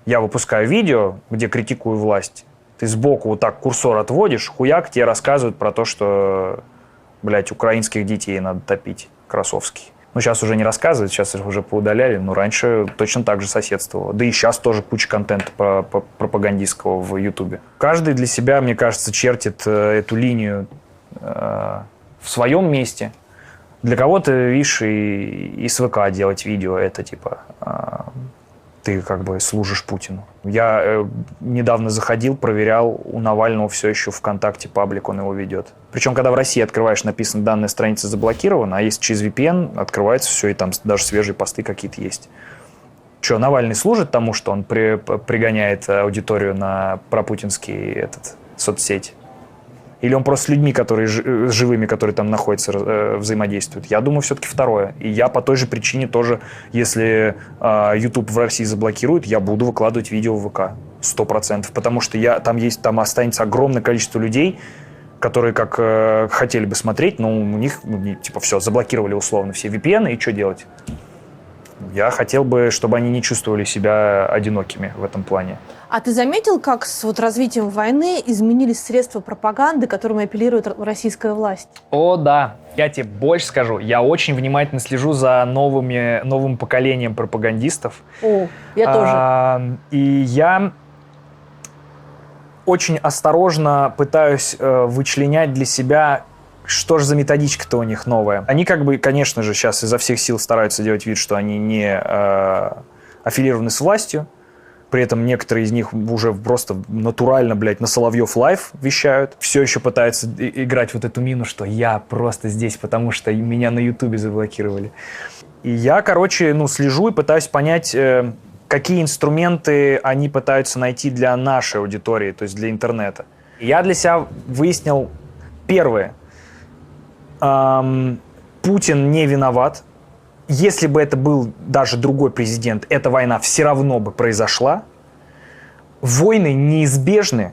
Я выпускаю видео, где критикую власть. Ты сбоку вот так курсор отводишь, хуяк, тебе рассказывают про то, что, украинских детей надо топить. Красовский. Сейчас уже не рассказывают, сейчас их уже поудаляли, но раньше точно так же соседствовало. Да и сейчас тоже куча контента пропагандистского в Ютубе. Каждый для себя, мне кажется, чертит эту линию в своем месте. Для кого-то, видишь, и с ВК делать видео, это типа ты как бы служишь Путину. Я недавно заходил, проверял, у Навального все еще ВКонтакте паблик, он его ведет. Причем, когда в России открываешь, написано, данная страница заблокирована, а если через VPN открывается все, и там даже свежие посты какие-то есть. Что, Навальный служит тому, что он пригоняет аудиторию на пропутинский соцсеть? Или он просто с людьми, живыми, которые там находятся, взаимодействует? Я думаю, все-таки второе. И я по той же причине тоже, если YouTube в России заблокирует, я буду выкладывать видео в ВК. 100%. Потому что там останется огромное количество людей, которые как хотели бы смотреть, но у них, все, заблокировали условно все VPN, и что делать? Я хотел бы, чтобы они не чувствовали себя одинокими в этом плане. А ты заметил, как с развитием войны изменились средства пропаганды, которыми апеллирует российская власть? О, да. Я тебе больше скажу. Я очень внимательно слежу за новым поколением пропагандистов. О, я тоже. И я очень осторожно пытаюсь вычленять для себя, что же за методичка-то у них новая. Они конечно же, сейчас изо всех сил стараются делать вид, что они не аффилированы с властью. При этом некоторые из них уже просто натурально, на Соловьев Лайв вещают. Все еще пытаются играть вот эту мину, что я просто здесь, потому что меня на Ютубе заблокировали. И я, слежу и пытаюсь понять, какие инструменты они пытаются найти для нашей аудитории, то есть для интернета. Я для себя выяснил первое. Путин не виноват. Если бы это был даже другой президент, эта война все равно бы произошла. Войны неизбежны.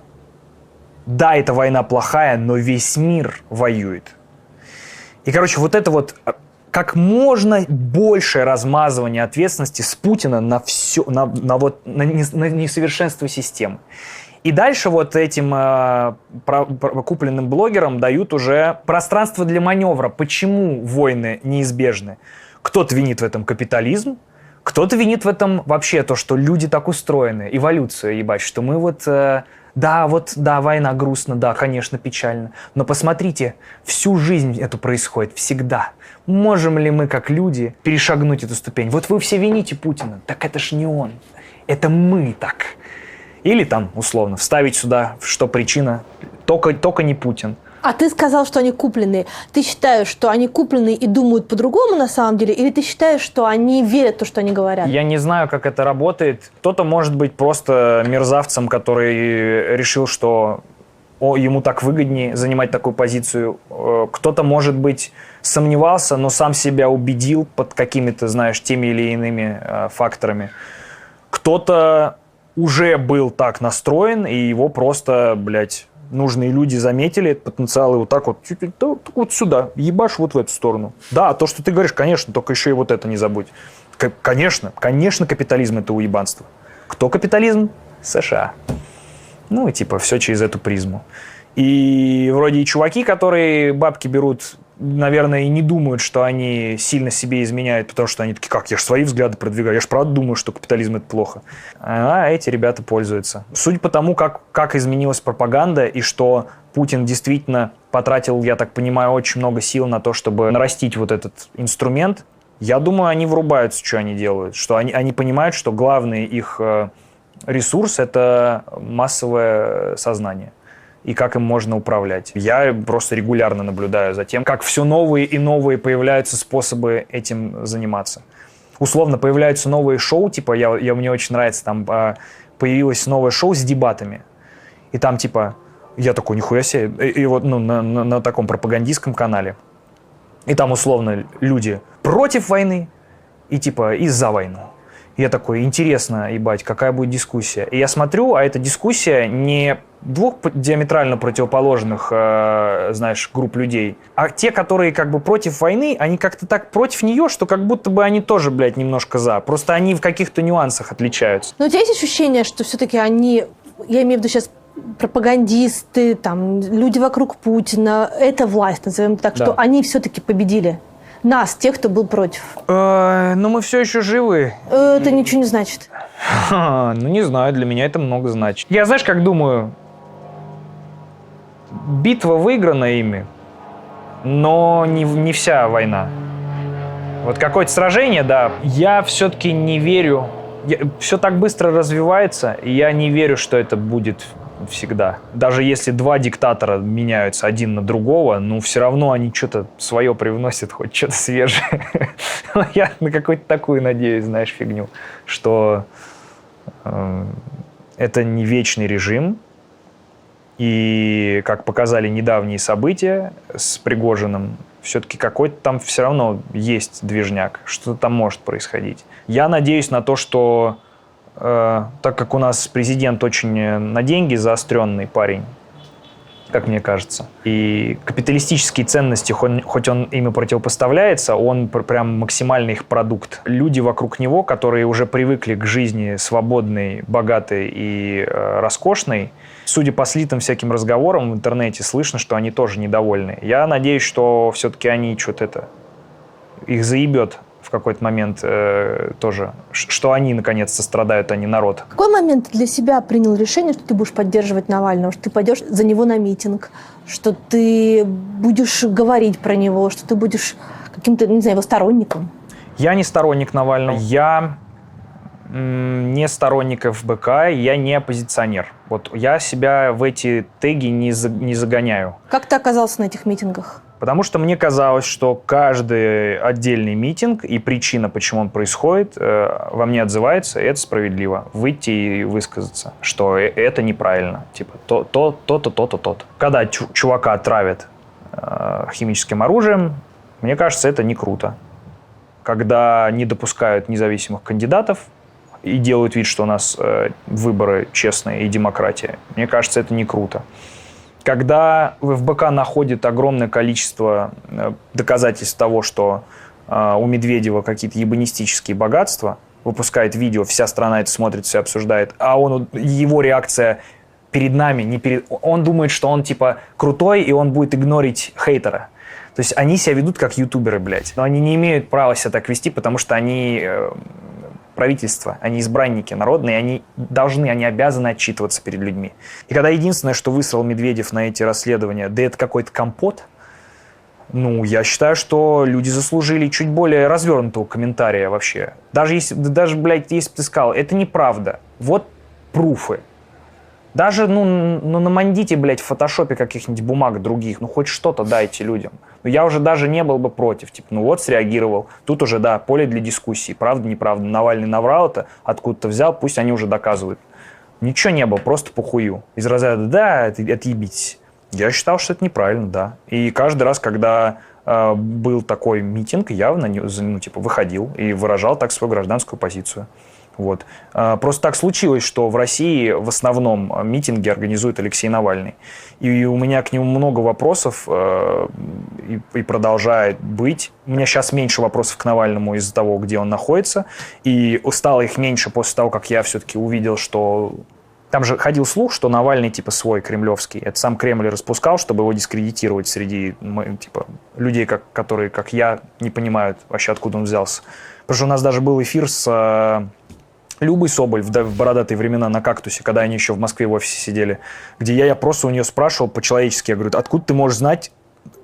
Да, эта война плохая, но весь мир воюет. И, вот это как можно большее размазывание ответственности с Путина на все, на несовершенство системы. И дальше вот этим купленным блогерам дают уже пространство для маневра. Почему войны неизбежны? Кто-то винит в этом капитализм, кто-то винит в этом вообще то, что люди так устроены, эволюцию, ебать, что мы да, война грустно, да, конечно, печально, но посмотрите, всю жизнь это происходит, всегда. Можем ли мы, как люди, перешагнуть эту ступень? Вот вы все вините Путина, так это ж не он, это мы так. Или там, условно, вставить сюда, что причина, только не Путин. А ты сказал, что они купленные. Ты считаешь, что они купленные и думают по-другому на самом деле? Или ты считаешь, что они верят в то, что они говорят? Я не знаю, как это работает. Кто-то может быть просто мерзавцем, который решил, что ему так выгоднее занимать такую позицию. Кто-то, может быть, сомневался, но сам себя убедил под какими-то, знаешь, теми или иными факторами. Кто-то уже был так настроен, и его просто, нужные люди заметили этот потенциал и вот так вот, вот сюда, ебашь вот в эту сторону. Да, то, что ты говоришь, конечно, только еще и вот это не забудь. Конечно, капитализм – это уебанство. Кто капитализм? США. Ну, и все через эту призму. И вроде и чуваки, которые бабки берут, наверное, и не думают, что они сильно себе изменяют, потому что они такие, как, я же свои взгляды продвигаю, я же правда думаю, что капитализм – это плохо. А эти ребята пользуются. Судя по тому, как изменилась пропаганда, и что Путин действительно потратил, я так понимаю, очень много сил на то, чтобы нарастить вот этот инструмент, я думаю, они врубаются, что они делают, что они понимают, что главный их ресурс – это массовое сознание. И как им можно управлять. Я просто регулярно наблюдаю за тем, как все новые и новые появляются способы этим заниматься. Условно, появляются новые шоу, мне очень нравится, там появилось новое шоу с дебатами. И там, я такой, нихуя себе, и вот на таком пропагандистском канале. И там, условно, люди против войны и, и за войну. Я такой, интересно, ебать, какая будет дискуссия. И я смотрю, а эта дискуссия не двух диаметрально противоположных, групп людей, а те, которые против войны, они как-то так против нее, что как будто бы они тоже, немножко за. Просто они в каких-то нюансах отличаются. Но у тебя есть ощущение, что все-таки они, я имею в виду сейчас пропагандисты, люди вокруг Путина, это власть, назовем так, да, что они все-таки победили? Нас, тех, кто был против. Но мы все еще живы. Это ничего не значит. Не знаю, для меня это много значит. Я, знаешь, как думаю, битва выиграна ими, но не вся война. Вот какое-то сражение, да, я все-таки не верю. Все так быстро развивается, и я не верю, что это будет всегда. Даже если два диктатора меняются один на другого, все равно они что-то свое привносят, хоть что-то свежее. Я на какую-то такую надеюсь, фигню, что это не вечный режим. И, как показали недавние события с Пригожиным, все-таки какой-то там все равно есть движняк, что-то там может происходить. Я надеюсь на то, что так как у нас президент очень на деньги заостренный парень, как мне кажется, и капиталистические ценности, хоть он ими противопоставляется, он прям максимальный их продукт. Люди вокруг него, которые уже привыкли к жизни свободной, богатой и роскошной, судя по слитым всяким разговорам в интернете, слышно, что они тоже недовольны. Я надеюсь, что все-таки они их заебет в какой-то момент тоже, что они наконец-то страдают, а не народ. В какой момент ты для себя принял решение, что ты будешь поддерживать Навального, что ты пойдешь за него на митинг, что ты будешь говорить про него, что ты будешь каким-то, его сторонником? Я не сторонник Навального. Я не сторонник ФБК, я не оппозиционер. Вот я себя в эти теги не загоняю. Как ты оказался на этих митингах? Потому что мне казалось, что каждый отдельный митинг и причина, почему он происходит, во мне отзывается, и это справедливо. Выйти и высказаться, что это неправильно. То-то. Когда чувака травят химическим оружием, мне кажется, это не круто. Когда не допускают независимых кандидатов и делают вид, что у нас выборы честные и демократия, мне кажется, это не круто. Когда в ФБК находит огромное количество доказательств того, что у Медведева какие-то ебанистические богатства, выпускает видео, вся страна это смотрит, все обсуждает, а его реакция перед нами, не перед... Он думает, что он типа крутой, и он будет игнорить хейтера. То есть они себя ведут как ютуберы, блядь. Но они не имеют права себя так вести, потому что они правительство, они избранники народные, они обязаны отчитываться перед людьми. И когда единственное, что высрал Медведев на эти расследования, да это какой-то компот, я считаю, что люди заслужили чуть более развернутого комментария вообще. Даже, блядь, если бы ты сказал, это неправда, вот пруфы. Даже, намандите, блядь, в фотошопе каких-нибудь бумаг других, хоть что-то дайте людям. Я уже даже не был бы против. Типа, среагировал. Тут уже, да, поле для дискуссии. Правда, неправда. Навальный наврал это, откуда-то взял, пусть они уже доказывают. Ничего не было, просто похую. Из разряда, да, отъебитесь. Я считал, что это неправильно, да. И каждый раз, когда был такой митинг, я выходил и выражал так свою гражданскую позицию. Вот. Просто так случилось, что в России в основном митинги организует Алексей Навальный. И у меня к нему много вопросов и продолжает быть. У меня сейчас меньше вопросов к Навальному из-за того, где он находится. И стало их меньше после того, как я все-таки увидел, что... Там же ходил слух, что Навальный типа свой кремлевский. Это сам Кремль распускал, чтобы его дискредитировать среди типа, людей, которые, как я, не понимают вообще, откуда он взялся. Потому что у нас даже был эфир с... Любой Соболь в бородатые времена на «Кактусе», когда они еще в Москве в офисе сидели, где я просто у нее спрашивал по-человечески, я говорю, откуда ты можешь знать,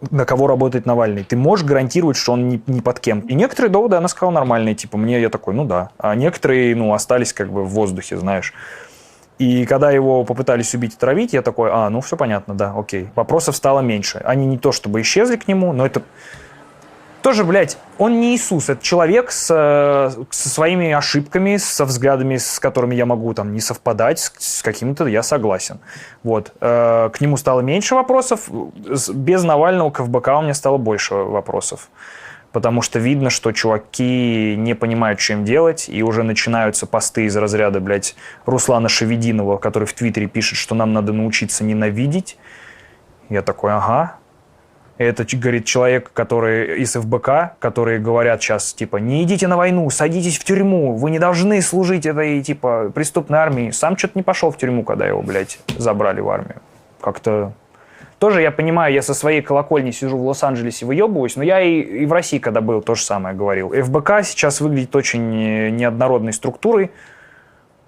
на кого работает Навальный? Ты можешь гарантировать, что он не под кем? И некоторые доводы она сказала нормальные, типа я такой, да. А некоторые, остались как бы в воздухе, знаешь. И когда его попытались убить и травить, я такой, все понятно, да, окей. Вопросов стало меньше. Они не то чтобы исчезли к нему, но это... Тоже, блядь, он не Иисус, это человек со своими ошибками, со взглядами, с которыми я могу не совпадать, с какими-то я согласен. Вот. К нему стало меньше вопросов, без Навального к ФБК у меня стало больше вопросов. Потому что видно, что чуваки не понимают, что им делать, и уже начинаются посты из разряда, блядь, Руслана Шавединова, который в Твиттере пишет, что нам надо научиться ненавидеть. Я такой, ага. Это, говорит, человек, который из ФБК, которые говорят сейчас, типа, не идите на войну, садитесь в тюрьму, вы не должны служить этой, типа, преступной армии. Сам что-то не пошел в тюрьму, когда его, блядь, забрали в армию. Как-то... Тоже я понимаю, я со своей колокольни сижу в Лос-Анджелесе, выебываюсь, но я и в России, когда был, то же самое говорил. ФБК сейчас выглядит очень неоднородной структурой,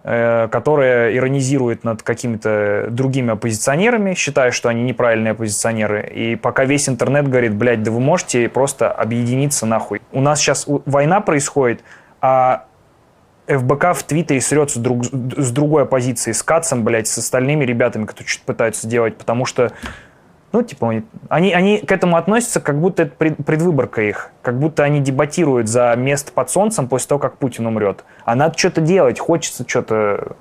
которая иронизирует над какими-то другими оппозиционерами, считая, что они неправильные оппозиционеры. И пока весь интернет говорит, блядь, да вы можете просто объединиться нахуй. У нас сейчас война происходит, а ФБК в Твиттере срется с другой оппозицией, с Кацем, блядь, с остальными ребятами, которые что-то пытаются делать, потому что они к этому относятся, как будто это предвыборка их. Как будто они дебатируют за место под солнцем после того, как Путин умрет. А надо что-то делать, хочется что-то,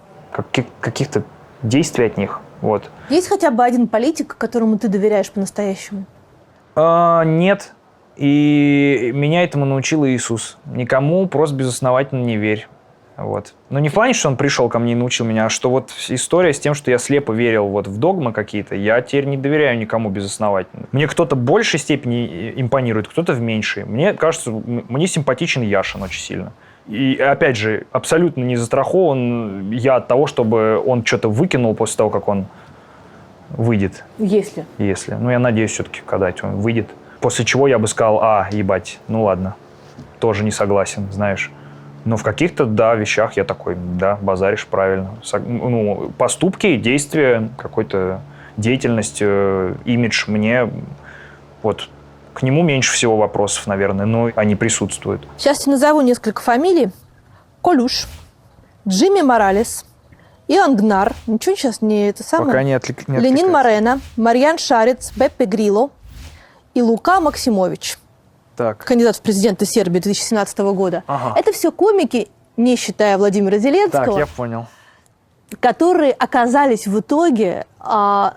каких-то действий от них. Вот. Есть хотя бы один политик, которому ты доверяешь по-настоящему? Нет. И меня этому научил Иисус. Никому просто безосновательно не верь. Вот. Но не в плане, что он пришел ко мне и научил меня, а что вот история с тем, что я слепо верил в догмы какие-то, я теперь не доверяю никому безосновательно. Мне кто-то в большей степени импонирует, кто-то в меньшей. Мне кажется, мне симпатичен Яшин очень сильно. И, опять же, абсолютно не застрахован я от того, чтобы он что-то выкинул после того, как он выйдет. Если. Я надеюсь, все-таки, когда он выйдет. После чего я бы сказал, ебать, ладно, тоже не согласен, знаешь. Но в каких-то, вещах я такой, базаришь правильно. Поступки, действия, какой-то деятельность, имидж мне, к нему меньше всего вопросов, наверное, но они присутствуют. Сейчас я назову несколько фамилий. Колюш, Джимми Моралес, Иоанн Гнар, ничего сейчас не это самое. Пока не Ленин Морено, Марьян Шарец, Беппе Грилло и Лука Максимович. Так. Кандидат в президенты Сербии 2017 года. Ага. Это все комики, не считая Владимира Зеленского, Так, я понял. которые оказались в итоге в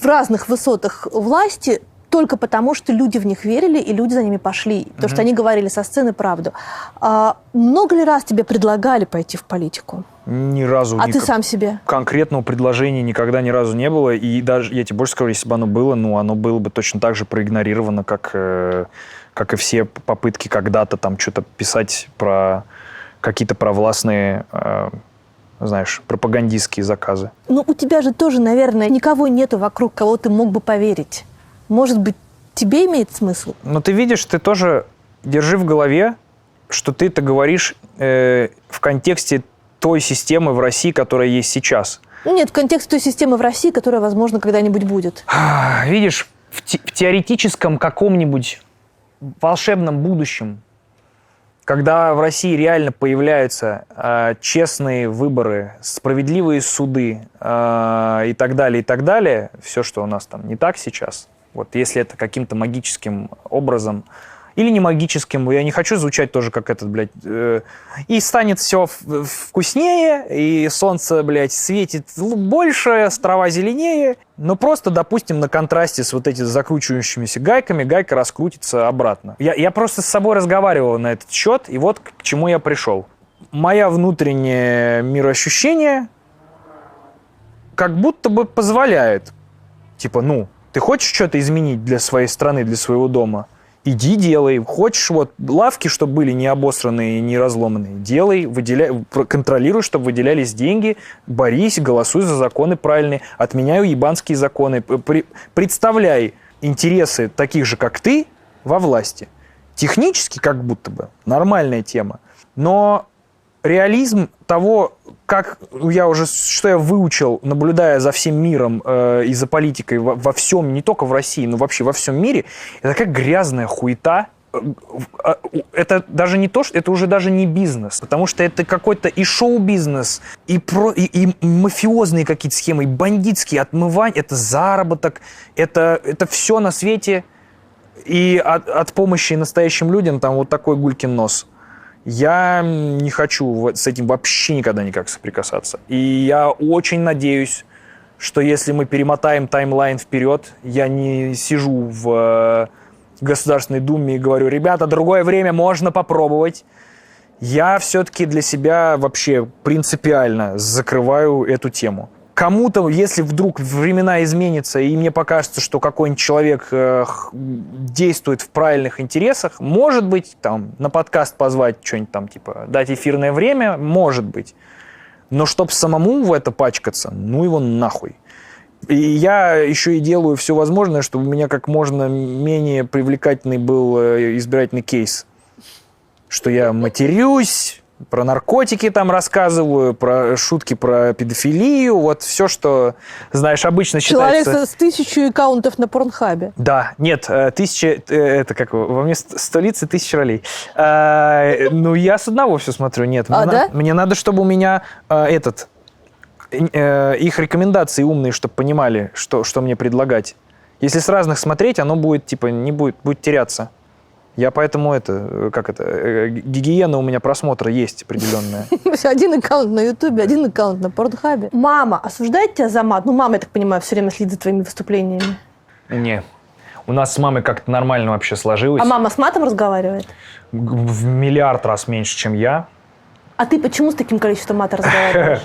разных высотах власти только потому, что люди в них верили, и люди за ними пошли. Потому что они говорили со сцены правду. Много ли раз тебе предлагали пойти в политику? Ни разу. А ты сам себе? Конкретного предложения никогда ни разу не было. И даже, я тебе больше скажу, если бы оно было, оно было бы точно так же проигнорировано, как как и все попытки когда-то там что-то писать про какие-то провластные, знаешь, пропагандистские заказы. Ну, у тебя же тоже, наверное, никого нету вокруг, кого ты мог бы поверить. Может быть, тебе имеет смысл? Но ты видишь, ты тоже держи в голове, что ты это говоришь в контексте той системы в России, которая есть сейчас. Ну, нет, в контексте той системы в России, которая, возможно, когда-нибудь будет. Видишь, в теоретическом каком-нибудь волшебном будущем, когда в России реально появляются честные выборы, справедливые суды и так далее, все, что у нас там не так сейчас, вот если это каким-то магическим образом, или не магическим, я не хочу звучать тоже как этот, блядь, и станет все вкуснее, и солнце, блядь, светит больше, трава зеленее, но просто, допустим, на контрасте с вот этими закручивающимися гайками, гайка раскрутится обратно. Я просто с собой разговаривал на этот счет, и вот к чему я пришел. Мое внутреннее мироощущение как будто бы позволяет, типа, ну, ты хочешь что-то изменить для своей страны, для своего дома? Иди делай. Хочешь вот лавки, чтобы были не обосранные, не разломанные, делай, выделяй, контролируй, чтобы выделялись деньги, борись, голосуй за законы правильные, отменяй ебанские законы, представляй интересы таких же, как ты, во власти. Технически как будто бы нормальная тема, но реализм того, как что я выучил, наблюдая за всем миром и за политикой во всем, не только в России, но вообще во всем мире, это такая грязная хуета. Это даже не то, что это уже даже не бизнес, потому что это какой-то и шоу-бизнес, и мафиозные какие-то схемы, и бандитские отмывания, это заработок, это все на свете, и от помощи настоящим людям там вот такой гулькин нос. Я не хочу с этим вообще никогда никак соприкасаться. И я очень надеюсь, что если мы перемотаем таймлайн вперед, я не сижу в Государственной Думе и говорю: ребята, другое время можно попробовать. Я все-таки для себя вообще принципиально закрываю эту тему. Кому-то, если вдруг времена изменятся, и мне покажется, что какой-нибудь человек действует в правильных интересах, может быть, там, на подкаст позвать, что-нибудь там, типа, дать эфирное время, может быть. Но чтоб самому в это пачкаться, ну его нахуй. И я еще и делаю все возможное, чтобы у меня как можно менее привлекательный был избирательный кейс. Что я матерюсь, про наркотики там рассказываю, про шутки про педофилию, вот все, что, знаешь, обычно считается... Человек с 1000 аккаунтов на Порнхабе. Да, нет, 1000, это как, во мне 100 лиц и 1000 ролей. Ну, я с одного все смотрю, нет. Да? Мне надо, чтобы у меня их рекомендации умные, чтобы понимали, что мне предлагать. Если с разных смотреть, оно будет, типа, будет теряться. Я поэтому гигиена у меня просмотра есть определенная. Один аккаунт на Ютубе, один аккаунт на Порнхабе. Мама осуждает тебя за мат? Ну, мама, я так понимаю, все время следит за твоими выступлениями. Не. У нас с мамой как-то нормально вообще сложилось. А мама с матом разговаривает? В миллиард раз меньше, чем я. А ты почему с таким количеством мата разговариваешь?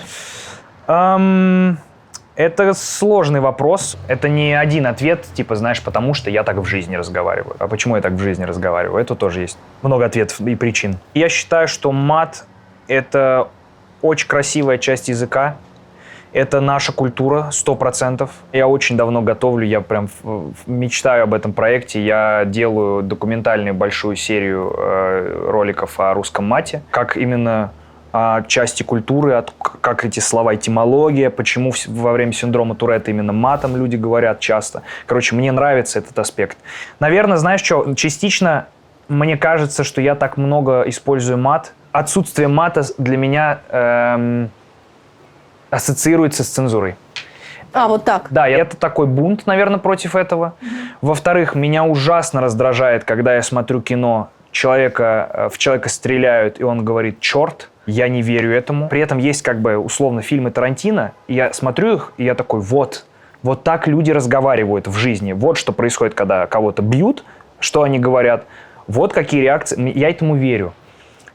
Это сложный вопрос. Это не один ответ, типа, знаешь, потому что я так в жизни разговариваю. А почему я так в жизни разговариваю? Это тоже есть много ответов и причин. Я считаю, что мат – это очень красивая часть языка. Это наша культура, 100%. Я очень давно готовлю, я прям мечтаю об этом проекте. Я делаю документальную большую серию роликов о русском мате. Как именно... части культуры, как эти слова, этимология, почему во время синдрома Туретта именно матом люди говорят часто. Короче, мне нравится этот аспект. Наверное, знаешь что, частично мне кажется, что я так много использую мат. Отсутствие мата для меня ассоциируется с цензурой. Вот так? Да, это такой бунт, наверное, против этого. Во-вторых, меня ужасно раздражает, когда я смотрю кино, в человека стреляют, и он говорит «черт». Я не верю этому. При этом есть как бы условно фильмы Тарантино, и я смотрю их, и я такой: вот так люди разговаривают в жизни. Вот что происходит, когда кого-то бьют, что они говорят. Вот какие реакции. Я этому верю.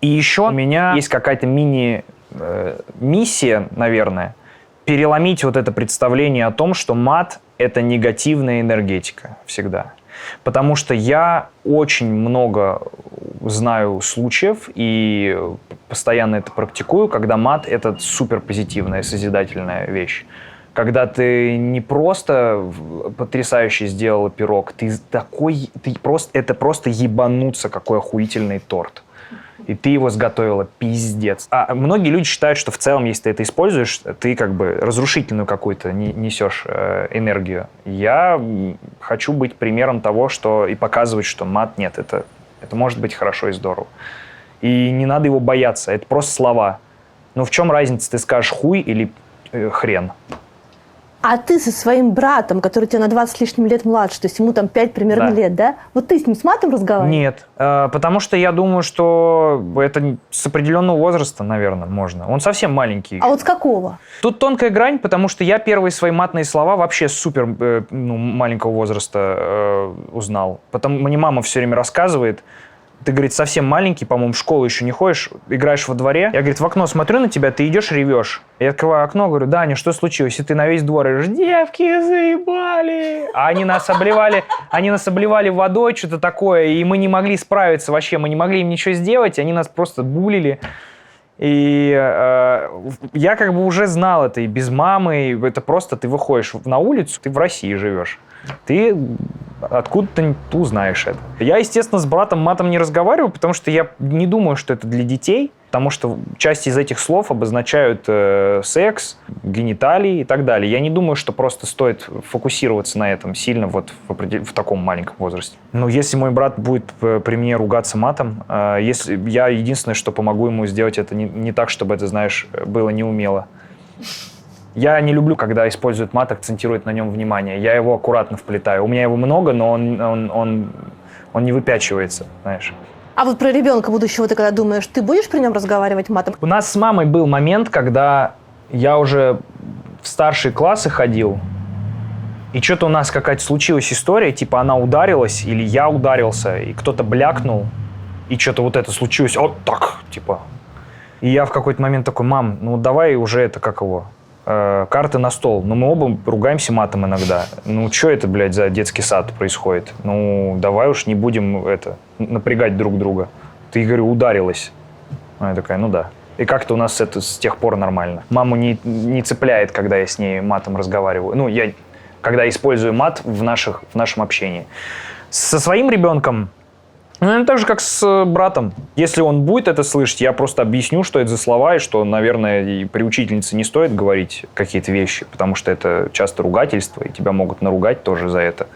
И еще у меня есть какая-то миссия, наверное, переломить вот это представление о том, что мат — это негативная энергетика всегда. Потому что я очень много знаю случаев и постоянно это практикую, когда мат — это супер позитивная, созидательная вещь. Когда ты не просто потрясающе сделала пирог, это просто ебануться, какой охуительный торт. И ты его сготовила пиздец. А многие люди считают, что в целом, если ты это используешь, ты как бы разрушительную какую-то несешь энергию. Я хочу быть примером того, что и показывать, что мат нет, это может быть хорошо и здорово. И не надо его бояться, это просто слова. Но в чем разница, ты скажешь хуй или хрен? А ты со своим братом, который тебя на 20 с лишним лет младше, то есть ему там 5 примерно лет, да? Вот ты с ним с матом разговариваешь? Нет, потому что я думаю, что это с определенного возраста, наверное, можно. Он совсем маленький. А вот с какого? Тут тонкая грань, потому что я первые свои матные слова вообще с супер маленького возраста узнал. Мне мама все время рассказывает. Ты, говорит, совсем маленький, по-моему, в школу еще не ходишь, играешь во дворе. Я, говорит, в окно смотрю на тебя, ты идешь, ревешь. Я открываю окно, говорю, Даня, что случилось? И ты на весь двор говоришь, девки заебали. А они нас обливали водой, что-то такое, и мы не могли справиться вообще, мы не могли им ничего сделать, они нас просто булили. И я как бы уже знал это и без мамы, это просто ты выходишь на улицу, ты в России живешь. Ты откуда-то узнаешь это. Я, естественно, с братом матом не разговариваю, потому что я не думаю, что это для детей, потому что часть из этих слов обозначают секс, гениталии и так далее. Я не думаю, что просто стоит фокусироваться на этом сильно вот в таком маленьком возрасте. Но если мой брат будет при мне ругаться матом, если я единственное, что помогу ему сделать, это не так, чтобы это, знаешь, было неумело. Я не люблю, когда используют мат, акцентируют на нем внимание. Я его аккуратно вплетаю. У меня его много, но он не выпячивается, знаешь. А вот про ребенка будущего ты когда думаешь, ты будешь при нем разговаривать матом? У нас с мамой был момент, когда я уже в старшие классы ходил, и что-то у нас какая-то случилась история, типа она ударилась, или я ударился, и кто-то блякнул, и что-то вот это случилось, вот так, типа. И я в какой-то момент такой, мам, ну давай уже это, как его... карты на стол. Но мы оба ругаемся матом иногда. Ну, что это, блядь, за детский сад происходит? Ну, давай уж не будем напрягать друг друга. Ты, говорю, ударилась. Она такая, ну да. И как-то у нас это с тех пор нормально. Маму не цепляет, когда я с ней матом разговариваю. Ну, я когда использую мат в нашем общении. Со своим ребенком наверное, так же, как с братом. Если он будет это слышать, я просто объясню, что это за слова, и что, наверное, и при учительнице не стоит говорить какие-то вещи, потому что это часто ругательство, и тебя могут наругать тоже за это.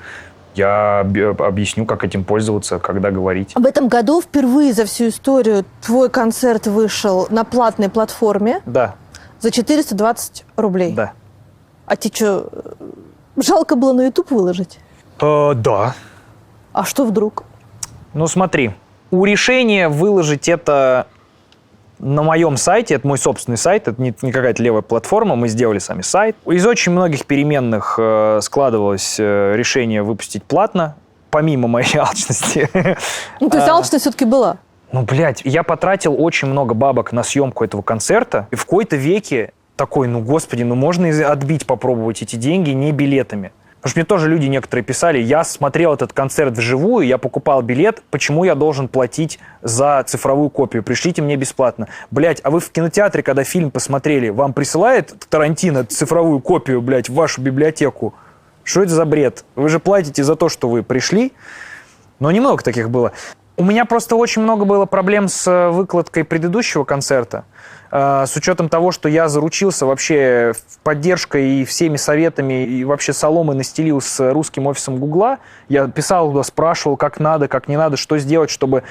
Я объясню, как этим пользоваться, когда говорить. В этом году впервые за всю историю твой концерт вышел на платной платформе. Да. За 420 рублей. Да. А тебе что, жалко было на YouTube выложить? Да. А что вдруг? Ну, смотри, у решения выложить это на моем сайте, это мой собственный сайт, это не какая-то левая платформа, мы сделали сами сайт. Из очень многих переменных складывалось решение выпустить платно, помимо моей алчности. Ну, то есть алчность все-таки была? Ну, блядь, я потратил очень много бабок на съемку этого концерта, и в какой-то веке такой, ну, господи, ну, можно и отбить, попробовать эти деньги не билетами. Потому что мне тоже люди некоторые писали, я смотрел этот концерт вживую, я покупал билет, почему я должен платить за цифровую копию? Пришлите мне бесплатно. Блять, а вы в кинотеатре, когда фильм посмотрели, вам присылает Тарантино цифровую копию, блядь, в вашу библиотеку? Что это за бред? Вы же платите за то, что вы пришли. Но немного таких было. У меня просто очень много было проблем с выкладкой предыдущего концерта. С учетом того, что я заручился вообще поддержкой и всеми советами, и вообще соломы настелил с русским офисом Гугла. Я писал туда, спрашивал, как надо, как не надо, что сделать, чтобы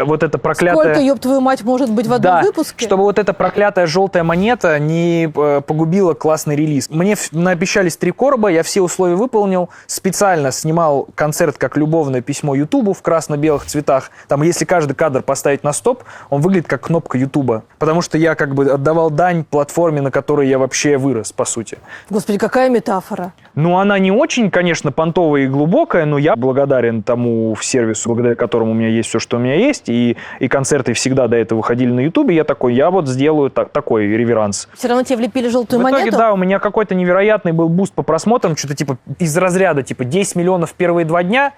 вот это проклятое... Сколько, ёб твою мать, может быть в одном выпуске? Чтобы вот эта проклятая желтая монета не погубила классный релиз. Мне наобещались 3 короба, я все условия выполнил. Специально снимал концерт как любовное письмо Ютубу в красно-белых цветах. Там, если каждый кадр поставить на стоп, он выглядит как кнопка Ютуба. Потому что я как бы отдавал дань платформе, на которой я вообще вырос, по сути. Господи, какая метафора. Ну, она не очень, конечно, понтовая и глубокая, но я благодарен тому сервису, благодаря которому у меня есть все, что у меня есть, и концерты всегда до этого выходили на Ютубе. Я такой, я вот сделаю такой реверанс. Все равно тебе влепили желтую монету? В итоге, да, у меня какой-то невероятный был буст по просмотрам, что-то типа из разряда, типа 10 миллионов в первые 2 дня,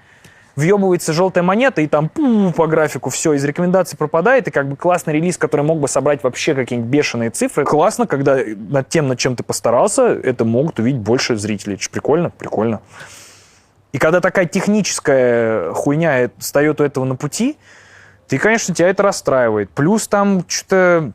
въебывается желтая монета, и там по графику все из рекомендаций пропадает, и как бы классный релиз, который мог бы собрать вообще какие-нибудь бешеные цифры. Классно, когда над тем, над чем ты постарался, это могут увидеть больше зрителей. Это же прикольно, прикольно. И когда такая техническая хуйня встает у этого на пути, ты, конечно, тебя это расстраивает. Плюс там что-то...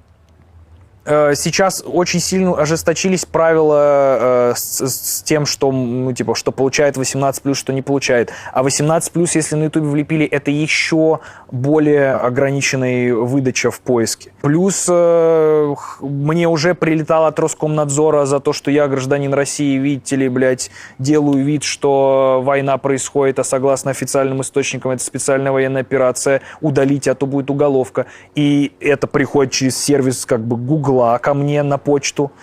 Сейчас очень сильно ожесточились правила с тем, что, ну, типа, что получает 18+, что не получает. А 18+, если на Ютубе влепили, это еще более ограниченная выдача в поиске. Плюс мне уже прилетало от Роскомнадзора за то, что я гражданин России, видите ли, блядь, делаю вид, что война происходит, а согласно официальным источникам это специальная военная операция, удалите, а то будет уголовка. И это приходит через сервис как бы Google ко мне на почту.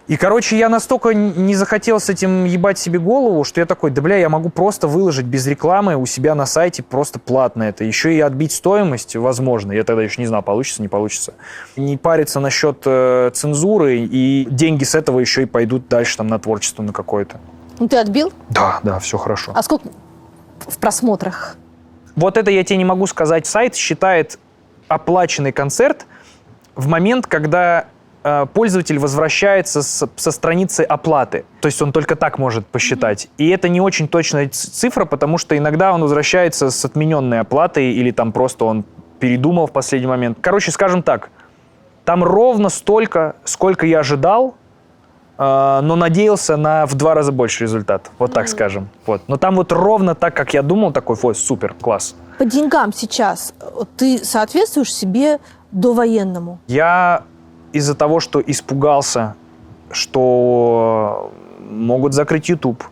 И, короче, я настолько не захотел с этим ебать себе голову, что я такой, да, бля, я могу просто выложить без рекламы у себя на сайте просто платно это. Еще и отбить стоимость, возможно. Я тогда еще не знал, получится, не получится. Не париться насчет цензуры, и деньги с этого еще и пойдут дальше там на творчество на какое-то. Ну, ты отбил? Да, все хорошо. А сколько в просмотрах? Вот это я тебе не могу сказать. Сайт считает оплаченный концерт в момент, когда пользователь возвращается со страницы оплаты. То есть он только так может посчитать. И это не очень точная цифра, потому что иногда он возвращается с отмененной оплатой или там просто он передумал в последний момент. Короче, скажем так, там ровно столько, сколько я ожидал, но надеялся на в 2 раза больше результат. Вот так скажем. Вот. Но там вот ровно так, как я думал, такой, ой, супер, класс. По деньгам сейчас ты соответствуешь себе довоенному? Я из-за того, что испугался, что могут закрыть YouTube,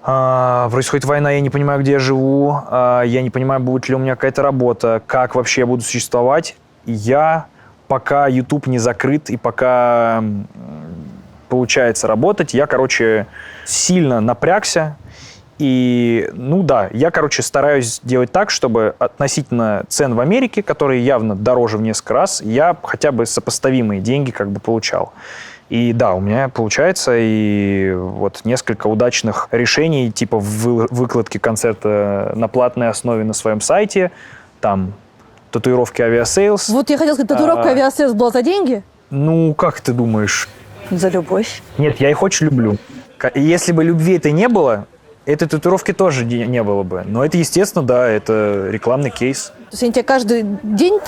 происходит война, я не понимаю, где я живу, я не понимаю, будет ли у меня какая-то работа, как вообще я буду существовать, я, пока YouTube не закрыт и пока получается работать, я, короче, сильно напрягся. И, ну да, я, короче, стараюсь делать так, чтобы относительно цен в Америке, которые явно дороже в несколько раз, я хотя бы сопоставимые деньги как бы получал. И да, у меня получается, и вот несколько удачных решений, типа выкладки концерта на платной основе на своем сайте, там татуировки Aviasales. Вот я хотела сказать, татуировка Aviasales была за деньги? Ну, как ты думаешь? За любовь. Нет, я их очень люблю. Если бы любви это не было, этой татуировки тоже не было бы. Но это, естественно, да, это рекламный кейс. То есть они тебе каждый день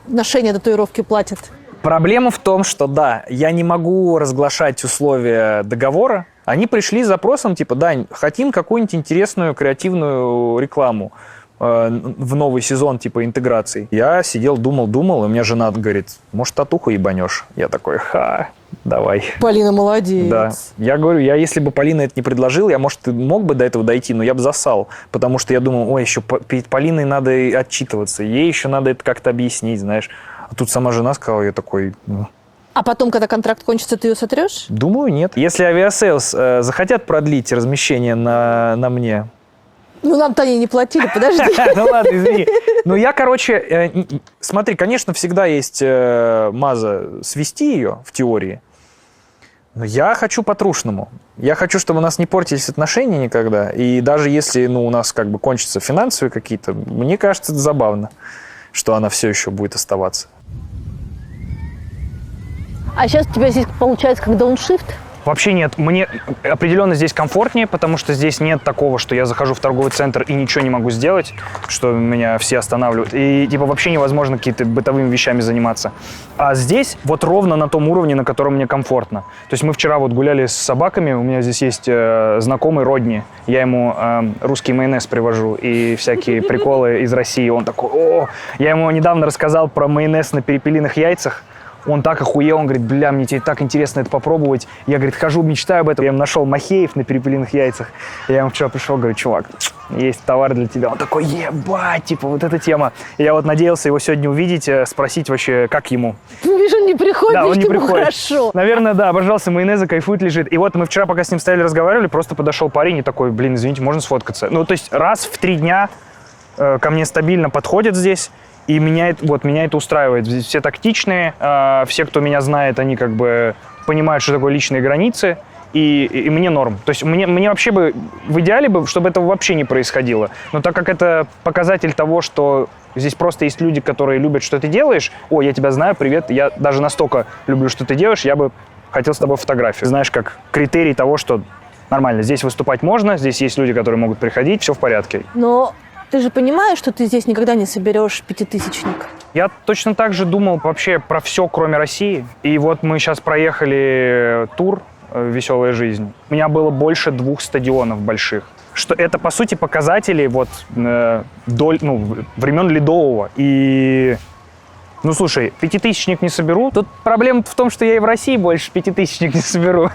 ношение татуировки платят? Проблема в том, что да, я не могу разглашать условия договора. Они пришли с запросом, типа, Дань, хотим какую-нибудь интересную креативную рекламу в новый сезон, типа, интеграции. Я сидел, думал, и у меня жена говорит, может, татуху ебанешь? Я такой, давай. Полина молодец. Да. Я говорю, если бы Полина это не предложила, я, может, мог бы до этого дойти, но я бы засал. Потому что я думал, ой, еще перед Полиной надо отчитываться, ей еще надо это как-то объяснить, знаешь. А тут сама жена сказала, я такой... А потом, когда контракт кончится, ты ее сотрешь? Думаю, нет. Если Aviasales захотят продлить размещение на мне... Ну, нам-то они не платили, подожди. Ну ладно, извини. Ну я, короче, смотри, конечно, всегда есть маза свести ее в теории, но я хочу по-трушному. Я хочу, чтобы у нас не портились отношения никогда, и даже если, у нас как бы кончатся финансовые какие-то, мне кажется, это забавно, что она все еще будет оставаться. А сейчас у тебя здесь получается как дауншифт? Вообще нет. Мне определенно здесь комфортнее, потому что здесь нет такого, что я захожу в торговый центр и ничего не могу сделать, что меня все останавливают. И типа вообще невозможно какими-то бытовыми вещами заниматься. А здесь вот ровно на том уровне, на котором мне комфортно. То есть мы вчера вот гуляли с собаками, у меня здесь есть знакомый Родни, я ему русский майонез привожу и всякие приколы из России. Он такой, я ему недавно рассказал про майонез на перепелиных яйцах. Он так охуел, он говорит, бля, мне тебе так интересно это попробовать. Я, говорит, хожу, мечтаю об этом. Я ему нашел махеев на перепелиных яйцах. Я ему вчера пришел, говорю, чувак, есть товар для тебя. Он такой, ебать, типа, вот эта тема. И я вот надеялся его сегодня увидеть, спросить вообще, как ему. Вижу, он не приходит, да, он не приходит. Хорошо. Наверное, да, обожался майонеза, кайфует, лежит. И вот мы вчера, пока с ним стояли, разговаривали, просто подошел парень и такой, блин, извините, можно сфоткаться? Ну, то есть раз в 3 дня ко мне стабильно подходят здесь. И меня это устраивает. Все тактичные, все, кто меня знает, они как бы понимают, что такое личные границы. и мне норм. То есть мне вообще бы, в идеале бы, чтобы этого вообще не происходило. Но так как это показатель того, что здесь просто есть люди, которые любят, что ты делаешь, о, я тебя знаю, привет, я даже настолько люблю, что ты делаешь, я бы хотел с тобой фотографию. Знаешь, как критерий того, что нормально, здесь выступать можно, здесь есть люди, которые могут приходить, все в порядке. Но ты же понимаешь, что ты здесь никогда не соберешь пятитысячник? Я точно так же думал вообще про все, кроме России. И вот мы сейчас проехали тур «Веселая жизнь». У меня было больше 2 стадионов больших. Что это, по сути, показатели вот, времен Ледового. И, ну, слушай, пятитысячник не соберу. Тут проблема в том, что я и в России больше пятитысячник не соберу.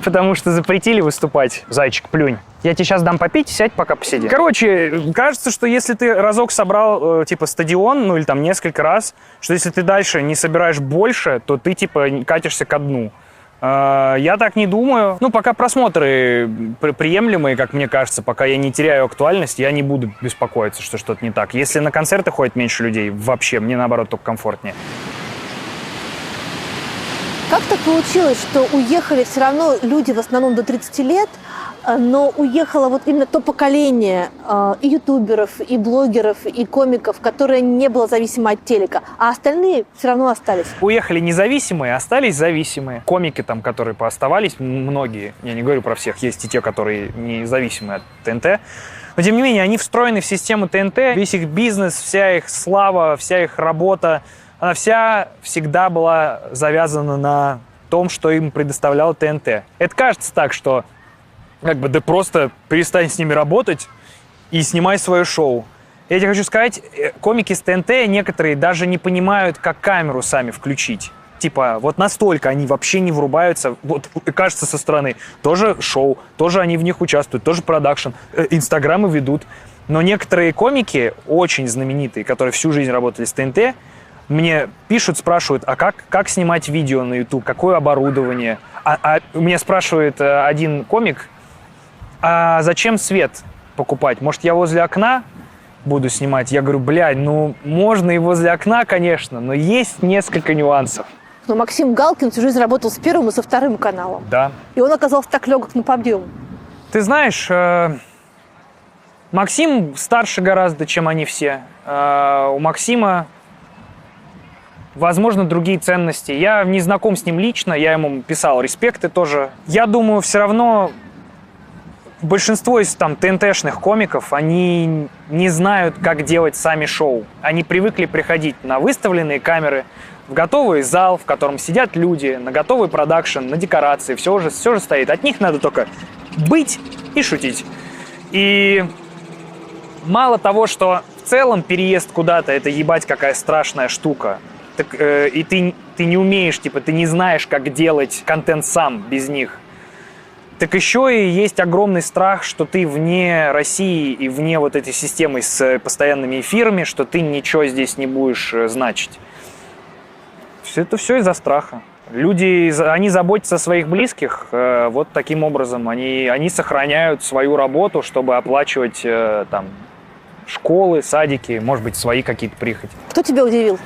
Потому что запретили выступать. Зайчик, плюнь. Я тебе сейчас дам попить, сядь, пока посиди. Короче, кажется, что если ты разок собрал, типа, стадион, ну, или там несколько раз, что если ты дальше не собираешь больше, то ты, типа, катишься ко дну. Я так не думаю. Ну, пока просмотры приемлемые, как мне кажется, пока я не теряю актуальность, я не буду беспокоиться, что что-то не так. Если на концерты ходит меньше людей, вообще, мне, наоборот, только комфортнее. Как так получилось, что уехали все равно люди в основном до 30 лет, но уехало вот именно то поколение и ютуберов, и блогеров, и комиков, которое не было зависимо от телека, а остальные все равно остались? Уехали независимые, остались зависимые. Комики там, которые пооставались, многие, я не говорю про всех, есть и те, которые независимы от ТНТ, но тем не менее, они встроены в систему ТНТ, весь их бизнес, вся их слава, вся их работа, она вся всегда была завязана на том, что им предоставлял ТНТ. Это кажется так, что как бы да просто перестань с ними работать и снимай свое шоу. Я тебе хочу сказать, комики с ТНТ некоторые даже не понимают, как камеру сами включить. Типа, вот настолько они вообще не врубаются, вот кажется со стороны, тоже шоу, тоже они в них участвуют, тоже продакшн, инстаграмы ведут. Но некоторые комики, очень знаменитые, которые всю жизнь работали с ТНТ, мне пишут, спрашивают, а как снимать видео на YouTube, какое оборудование? Меня спрашивает один комик, а зачем свет покупать? Может, я возле окна буду снимать? Я говорю, блядь, ну, можно и возле окна, конечно, но есть несколько нюансов. Но Максим Галкин всю жизнь работал с первым и со вторым каналом. Да. И он оказался так легок на подъем. Ты знаешь, Максим старше гораздо, чем они все. У Максима, возможно, другие ценности. Я не знаком с ним лично, я ему писал респекты тоже. Я думаю, все равно большинство из там ТНТшных комиков, они не знают, как делать сами шоу. Они привыкли приходить на выставленные камеры, в готовый зал, в котором сидят люди, на готовый продакшн, на декорации, все уже стоит. От них надо только быть и шутить. И мало того, что в целом переезд куда-то, это ебать какая страшная штука. Так, и ты не умеешь, типа, ты не знаешь, как делать контент сам без них. Так еще и есть огромный страх, что ты вне России и вне вот этой системы с постоянными эфирами, что ты ничего здесь не будешь значить. Это все из-за страха. Люди, они заботятся о своих близких вот таким образом. Они сохраняют свою работу, чтобы оплачивать там школы, садики, может быть, свои какие-то прихоти. Кто тебя удивил?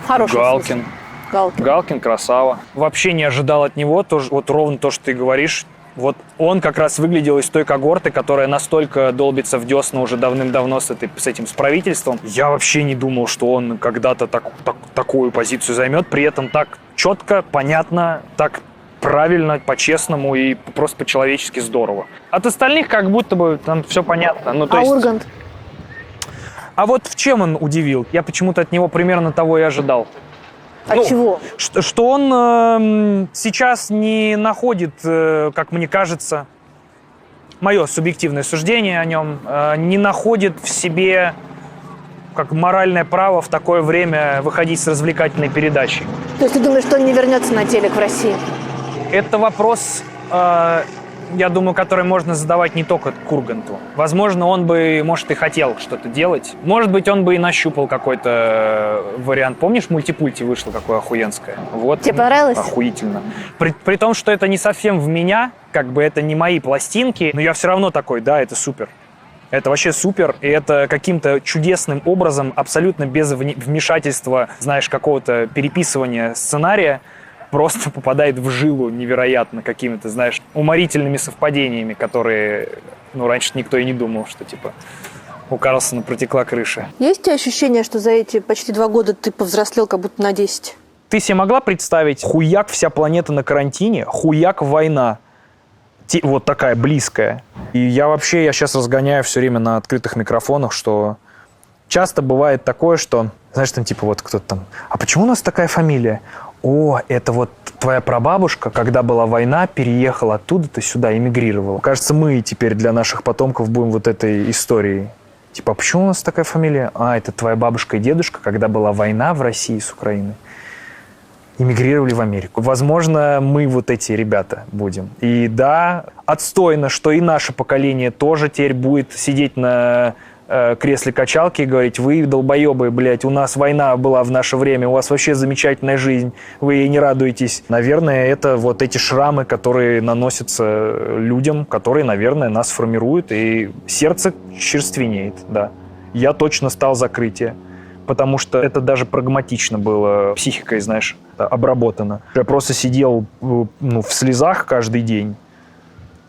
Хороший Галкин. Галкин. Галкин красава. Вообще не ожидал от него, тоже, вот ровно то, что ты говоришь. Вот он как раз выглядел из той когорты, которая настолько долбится в десна уже давным-давно с этим правительством. Я вообще не думал, что он когда-то такую позицию займет. При этом так четко, понятно, так правильно, по-честному и просто по-человечески здорово. От остальных как будто бы там все понятно. Ну, то есть... Ургант? А вот в чем он удивил? Я почему-то от него примерно того и ожидал. Чего? Что он сейчас не находит, как мне кажется, мое субъективное суждение о нем, не находит в себе как моральное право в такое время выходить с развлекательной передачей. То есть ты думаешь, что он не вернется на телек в России? Это вопрос, я думаю, который можно задавать не только Урганту. Возможно, он бы, может, и хотел что-то делать. Может быть, он бы и нащупал какой-то вариант. Помнишь, мультипульти вышло какое охуенское? Вот. Тебе понравилось? Охуительно. При том, что это не совсем в меня, как бы это не мои пластинки, но я все равно такой, да, это супер. Это вообще супер, и это каким-то чудесным образом, абсолютно без вмешательства, знаешь, какого-то переписывания сценария, просто попадает в жилу невероятно какими-то, знаешь, уморительными совпадениями, которые, ну, раньше никто и не думал, что, типа, у Карлсона протекла крыша. Есть у тебя ощущение, что за эти почти 2 года ты повзрослел как будто на 10? Ты себе могла представить, хуяк вся планета на карантине, хуяк война, вот такая близкая. И я сейчас разгоняю все время на открытых микрофонах, что часто бывает такое, что, знаешь, там типа вот кто-то там, а почему у нас такая фамилия? О, это вот твоя прабабушка, когда была война, переехала оттуда-то сюда, эмигрировала. Кажется, мы теперь для наших потомков будем вот этой историей. Типа, а почему у нас такая фамилия? А, это твоя бабушка и дедушка, когда была война в России с Украиной, эмигрировали в Америку. Возможно, мы вот эти ребята будем. И да, отстойно, что и наше поколение тоже теперь будет сидеть на кресле качалки и говорить: вы долбоебы, блядь, у нас война была в наше время, у вас вообще замечательная жизнь, вы ей не радуетесь. Наверное, это вот эти шрамы, которые наносятся людям, которые, наверное, нас формируют, и сердце черственеет, да. Я точно стал закрытие, потому что это даже прагматично было психикой, знаешь, обработано. Я просто сидел в слезах каждый день,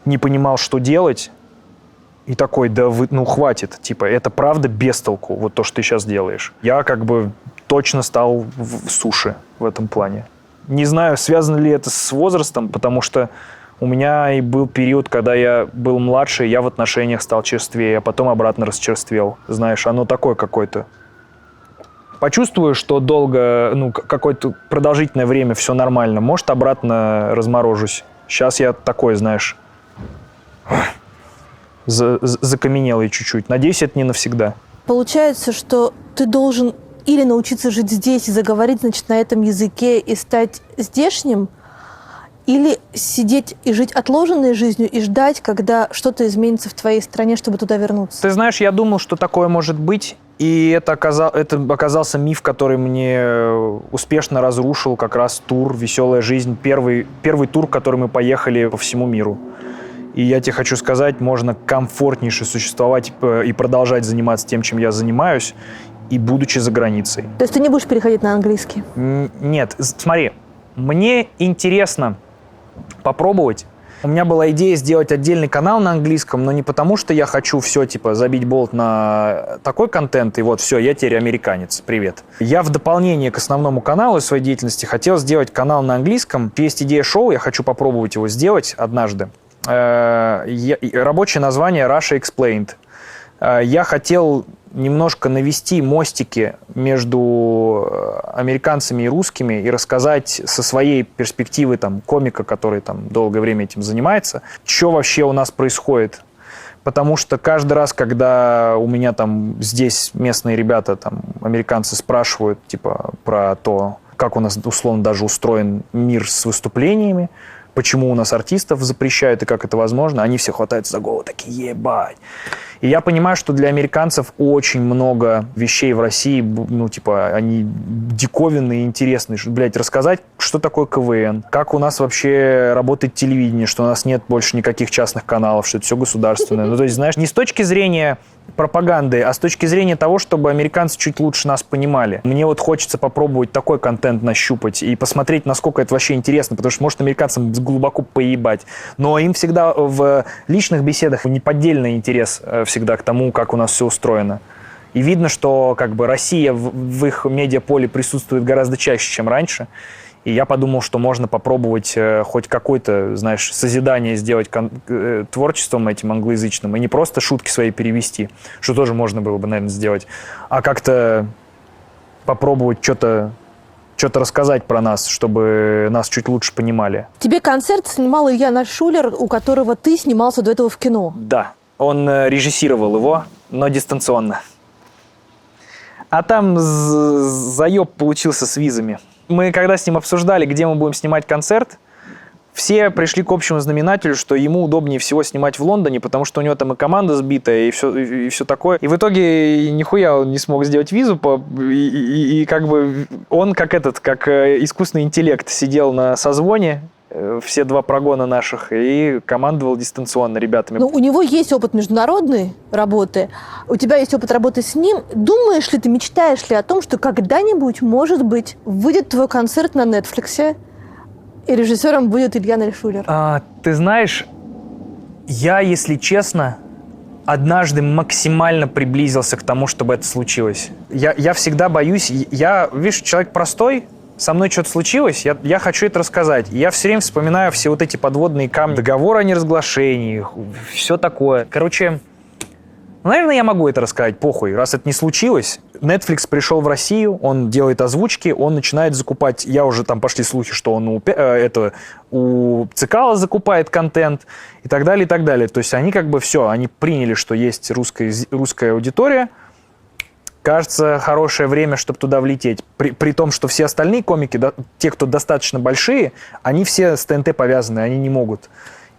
не понимал, что делать. И такой, да хватит, типа, это правда бестолку, вот то, что ты сейчас делаешь. Я как бы точно стал в суши в этом плане. Не знаю, связано ли это с возрастом, потому что у меня и был период, когда я был младше, я в отношениях стал черствее, а потом обратно расчерствел. Знаешь, оно такое какое-то. Почувствую, что долго, какое-то продолжительное время все нормально, может, обратно разморожусь. Сейчас я такой, знаешь, закаменелый чуть-чуть. Надеюсь, это не навсегда. Получается, что ты должен или научиться жить здесь и заговорить, значит, на этом языке и стать здешним, или сидеть и жить отложенной жизнью и ждать, когда что-то изменится в твоей стране, чтобы туда вернуться. Ты знаешь, я думал, что такое может быть, и это оказался миф, который мне успешно разрушил как раз тур «Веселая жизнь», первый тур, который мы поехали по всему миру. И я тебе хочу сказать, можно комфортнейше существовать и продолжать заниматься тем, чем я занимаюсь, и будучи за границей. То есть ты не будешь переходить на английский? Нет, смотри, мне интересно попробовать. У меня была идея сделать отдельный канал на английском, но не потому, что я хочу все, типа, забить болт на такой контент, и вот все, я теперь американец, привет. Я в дополнение к основному каналу своей деятельности хотел сделать канал на английском. Есть идея шоу, я хочу попробовать его сделать однажды. Рабочее название Russia Explained. Я хотел немножко навести мостики между американцами и русскими и рассказать со своей перспективы там, комика, который там долгое время этим занимается, что вообще у нас происходит. Потому что каждый раз, когда у меня там здесь местные ребята, там, американцы спрашивают типа, про то, как у нас условно даже устроен мир с выступлениями, почему у нас артистов запрещают и как это возможно, они все хватаются за голову, такие, ебать. И я понимаю, что для американцев очень много вещей в России, они диковинные и интересные. Блядь, рассказать, что такое КВН, как у нас вообще работает телевидение, что у нас нет больше никаких частных каналов, что это все государственное. То есть, знаешь, не с точки зрения пропаганды, а с точки зрения того, чтобы американцы чуть лучше нас понимали. Мне вот хочется попробовать такой контент нащупать и посмотреть, насколько это вообще интересно, потому что, может, американцам глубоко поебать. Но им всегда в личных беседах неподдельный интерес всегда к тому, как у нас все устроено. И видно, что как бы Россия в их медиаполе присутствует гораздо чаще, чем раньше. И я подумал, что можно попробовать хоть какое-то, знаешь, созидание сделать творчеством этим англоязычным, и не просто шутки свои перевести, что тоже можно было бы, наверное, сделать, а как-то попробовать что-то рассказать про нас, чтобы нас чуть лучше понимали. Тебе концерт снимал Илья Нашулер, у которого ты снимался до этого в кино. Да, он режиссировал его, но дистанционно. А там заеб получился с визами. Мы когда с ним обсуждали, где мы будем снимать концерт, все пришли к общему знаменателю, что ему удобнее всего снимать в Лондоне, потому что у него там и команда сбитая, и все такое. И в итоге нихуя он не смог сделать визу, и как бы он как искусственный интеллект сидел на созвоне, все 2 прогона наших, и командовал дистанционно ребятами. Ну, у него есть опыт международной работы, у тебя есть опыт работы с ним. Думаешь ли ты, мечтаешь ли о том, что когда-нибудь, может быть, выйдет твой концерт на Netflix, И режиссером будет Илья Нальшулер. Ты знаешь, я, если честно, однажды максимально приблизился к тому, чтобы это случилось. Я всегда боюсь, видишь, человек простой, со мной что-то случилось, я хочу это рассказать. Я все время вспоминаю все вот эти подводные камни, договор о неразглашении, все такое. Короче, наверное, я могу это рассказать, похуй, раз это не случилось. Netflix пришел в Россию, он делает озвучки, он начинает закупать, там пошли слухи, что он у Цикала закупает контент и так далее, и так далее. То есть они как бы все, они приняли, что есть русская аудитория. Кажется, хорошее время, чтобы туда влететь. При том, что все остальные комики, те, кто достаточно большие, они все с ТНТ повязаны, они не могут.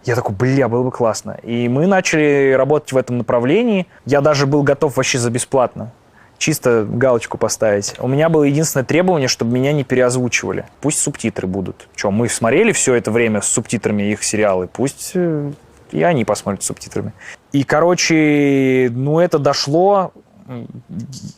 Я такой, было бы классно. И мы начали работать в этом направлении. Я даже был готов вообще за бесплатно. Чисто галочку поставить. У меня было единственное требование, чтобы меня не переозвучивали. Пусть субтитры будут. Мы смотрели все это время с субтитрами их сериалы. Пусть и они посмотрят с субтитрами. И, короче, это дошло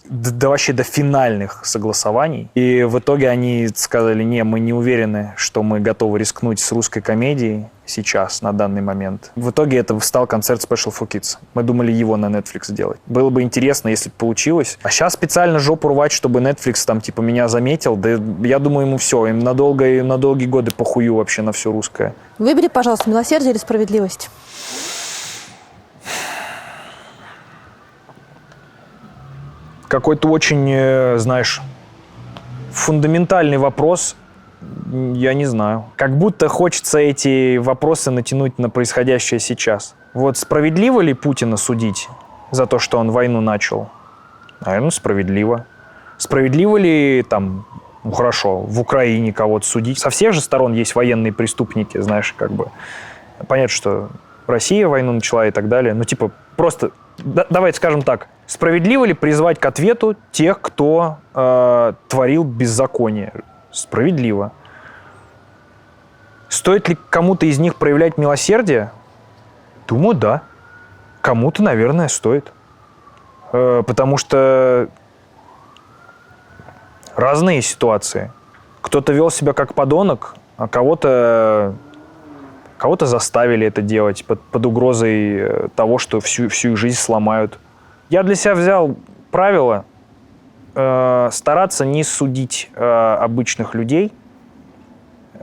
вообще до финальных согласований. И в итоге они сказали, мы не уверены, что мы готовы рискнуть с русской комедией сейчас, на данный момент. В итоге это стал концерт Special for Kids. Мы думали его на Netflix сделать. Было бы интересно, если бы получилось. А сейчас специально жопу рвать, чтобы Netflix меня заметил. Да я думаю, ему все. Им на долгие годы похую вообще на все русское. Выбери, пожалуйста, милосердие или справедливость. Какой-то очень, знаешь, фундаментальный вопрос, я не знаю. Как будто хочется эти вопросы натянуть на происходящее сейчас. Справедливо ли Путина судить за то, что он войну начал? Наверное, справедливо. Справедливо ли хорошо, в Украине кого-то судить? Со всех же сторон есть военные преступники, знаешь, Понятно, что Россия войну начала и так далее. Просто, давайте скажем так, справедливо ли призвать к ответу тех, кто творил беззаконие? Справедливо. Стоит ли кому-то из них проявлять милосердие? Думаю, да. Кому-то, наверное, стоит. Потому что разные ситуации. Кто-то вел себя как подонок, а кого-то заставили это делать под угрозой того, что всю их жизнь сломают. Я для себя взял правило стараться не судить обычных людей,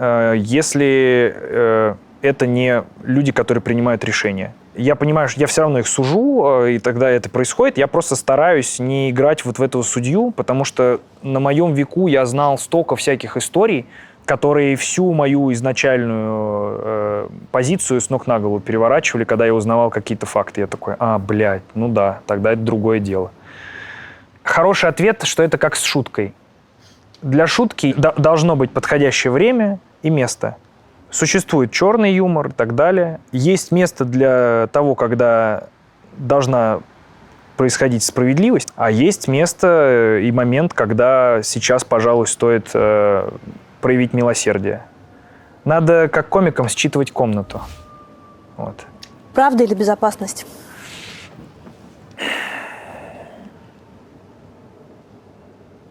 если это не люди, которые принимают решения. Я понимаю, что я все равно их сужу, и тогда это происходит. Я просто стараюсь не играть в этого судью, потому что на моем веку я знал столько всяких историй, которые всю мою изначальную позицию с ног на голову переворачивали, когда я узнавал какие-то факты. Я такой, тогда это другое дело. Хороший ответ, что это как с шуткой. Для шутки должно быть подходящее время и место. Существует черный юмор и так далее. Есть место для того, когда должна происходить справедливость, а есть место и момент, когда сейчас, пожалуй, стоит проявить милосердие. Надо, как комикам, считывать комнату. Правда или безопасность?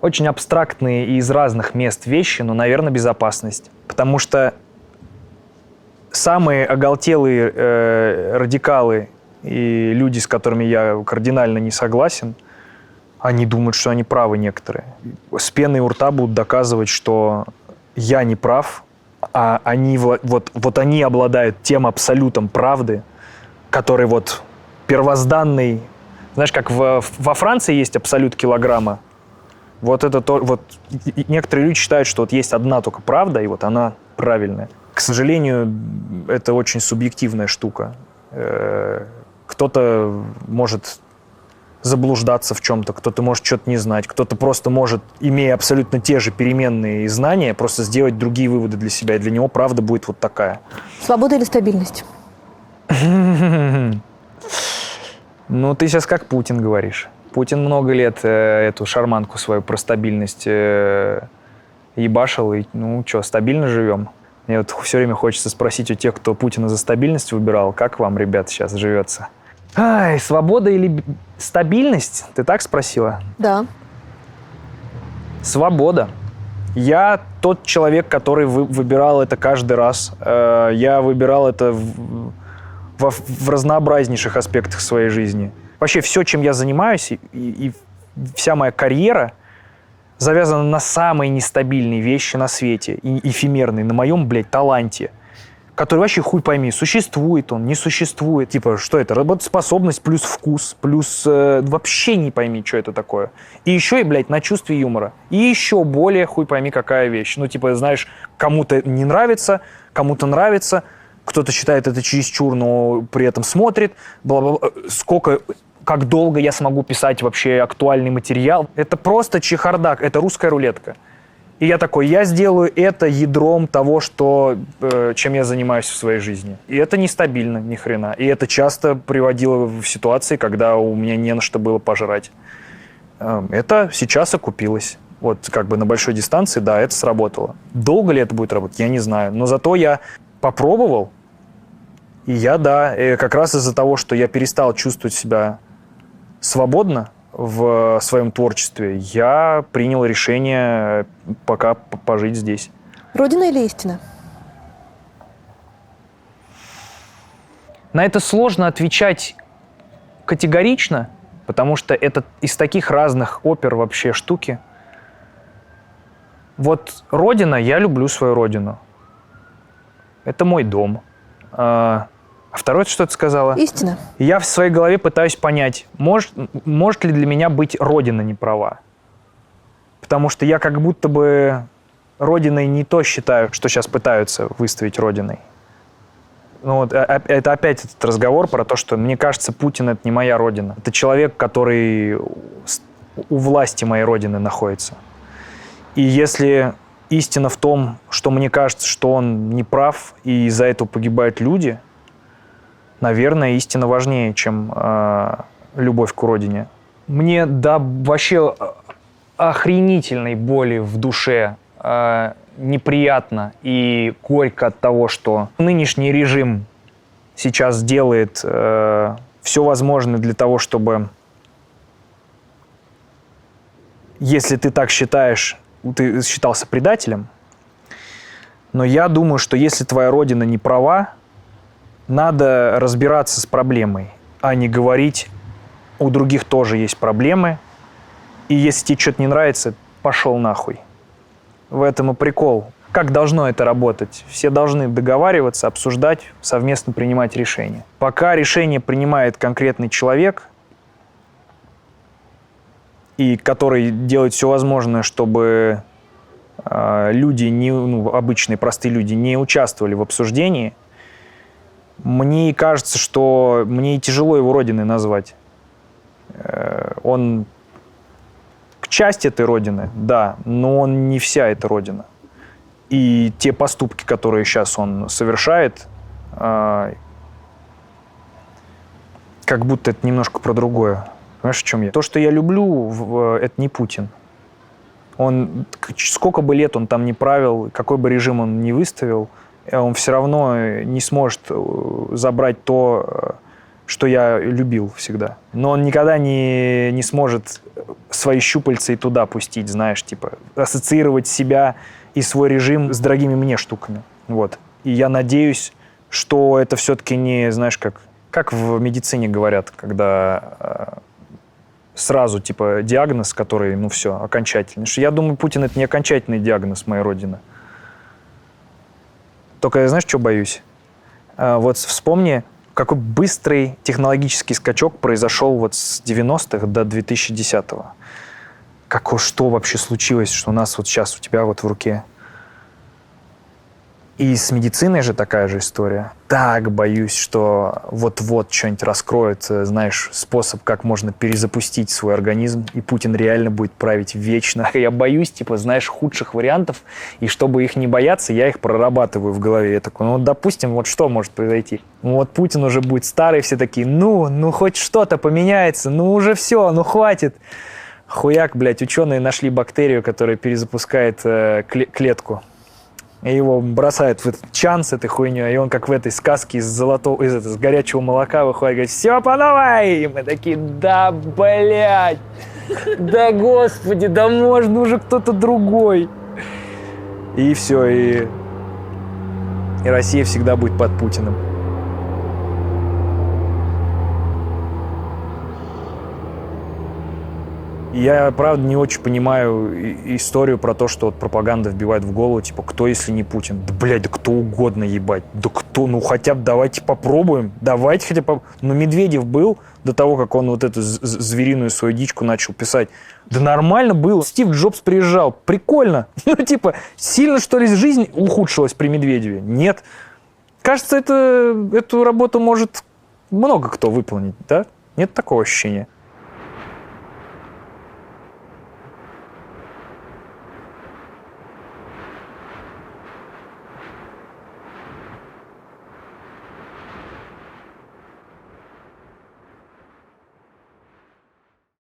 Очень абстрактные и из разных мест вещи, но, наверное, безопасность. Потому что самые оголтелые радикалы и люди, с которыми я кардинально не согласен, они думают, что они правы некоторые. С пеной у рта будут доказывать, что я не прав, а они они обладают тем абсолютом правды, который первозданный. Знаешь, как во Франции есть абсолют килограмма. Некоторые люди считают, что есть одна только правда, и она правильная. К сожалению, это очень субъективная штука. Кто-то может заблуждаться в чем-то, кто-то может что-то не знать, кто-то просто может, имея абсолютно те же переменные знания, просто сделать другие выводы для себя, и для него правда будет такая. Свобода или стабильность? Ты сейчас как Путин говоришь. Путин много лет эту шарманку свою про стабильность ебашил, и стабильно живем. Мне все время хочется спросить у тех, кто Путина за стабильность выбирал, как вам, ребят, сейчас живется? Свобода или стабильность? Ты так спросила? Да. Свобода. Я тот человек, который выбирал это каждый раз. Я выбирал это в разнообразнейших аспектах своей жизни. Вообще все, чем я занимаюсь, и вся моя карьера завязана на самые нестабильные вещи на свете, и эфемерные, на моем, блядь, таланте, который вообще хуй пойми, существует он, не существует. Типа, что это? Работоспособность плюс вкус, плюс вообще не пойми, что это такое. И еще и, блядь, на чувстве юмора. И еще более хуй пойми, какая вещь. Ну, типа, знаешь, кому-то не нравится, кому-то нравится, кто-то считает это чересчур, но при этом смотрит. Бла-бла-бла. Как долго я смогу писать вообще актуальный материал. Это просто чехардак, это русская рулетка. И я такой, я сделаю это ядром того, чем я занимаюсь в своей жизни. И это нестабильно, ни хрена. И это часто приводило в ситуации, когда у меня не на что было пожрать. Это сейчас окупилось. Вот как бы на большой дистанции, да, это сработало. Долго ли это будет работать, я не знаю. Но зато я попробовал, и как раз из-за того, что я перестал чувствовать себя свободно в своем творчестве, я принял решение пока пожить здесь. Родина или истина? На это сложно отвечать категорично, потому что это из таких разных опер вообще штуки. Вот родина, я люблю свою родину. Это мой дом. А второе, что ты сказала? Истина. Я в своей голове пытаюсь понять, может ли для меня быть родина не права. Потому что я как будто бы родиной не то считаю, что сейчас пытаются выставить родиной. Ну, вот, это опять этот разговор про то, что мне кажется, Путин — это не моя родина. Это человек, который у власти моей родины находится. И если истина в том, что мне кажется, что он не прав, и из-за этого погибают люди, наверное, истина важнее, чем любовь к родине. Мне вообще охренительной боли в душе неприятно и горько от того, что нынешний режим сейчас делает все возможное для того, чтобы, если ты так считаешь, ты считался предателем, но я думаю, что если твоя родина не права, надо разбираться с проблемой, а не говорить, у других тоже есть проблемы, и если тебе что-то не нравится, пошел нахуй. В этом и прикол. Как должно это работать? Все должны договариваться, обсуждать, совместно принимать решения. Пока решение принимает конкретный человек, и который делает все возможное, чтобы люди, обычные простые люди, не участвовали в обсуждении, мне кажется, что мне тяжело его родиной назвать. Он часть этой родины, да, но он не вся эта родина. И те поступки, которые сейчас он совершает, как будто это немножко про другое. Понимаешь, в чем я? То, что я люблю, это не Путин. Он, сколько бы лет он там не правил, какой бы режим он ни выставил, он все равно не сможет забрать то, что я любил всегда. Но он никогда не сможет свои щупальца и туда пустить, знаешь, типа ассоциировать себя и свой режим с дорогими мне штуками. Вот. И я надеюсь, что это все-таки не, знаешь, как в медицине говорят, когда сразу, типа, диагноз, который, все, окончательный. Я думаю, Путин — это не окончательный диагноз моей родины. Только я, знаешь, что боюсь? Вот вспомни, какой быстрый технологический скачок произошел вот с 90-х до 2010-го. Что вообще случилось, что у нас вот сейчас у тебя вот в руке? И с медициной же такая же история. Так боюсь, что вот-вот что-нибудь раскроет, знаешь, способ, как можно перезапустить свой организм, и Путин реально будет править вечно. Я боюсь, типа, знаешь, худших вариантов, и чтобы их не бояться, я их прорабатываю в голове. Я такой, допустим, вот что может произойти? Вот Путин уже будет старый, все такие, хоть что-то поменяется, уже все, хватит. Хуяк, блядь, ученые нашли бактерию, которая перезапускает клетку. И его бросают в этот чан с этой хуйней, и он как в этой сказке из горячего молока выходит и говорит, все по новой! И мы такие, да, блядь, да господи, да можно уже кто-то другой. И все, и Россия всегда будет под Путиным. Я, правда, не очень понимаю историю про то, что вот пропаганда вбивает в голову, типа, кто, если не Путин? Да, блядь, да кто угодно, ебать. Да кто? Ну, хотя бы давайте попробуем. Давайте хотя бы... Ну, Медведев был до того, как он вот эту звериную свою дичку начал писать. Да нормально было. Стив Джобс приезжал. Прикольно. Ну, типа, сильно, что ли, жизнь ухудшилась при Медведеве? Нет. Кажется, эту работу может много кто выполнить, да? Нет такого ощущения?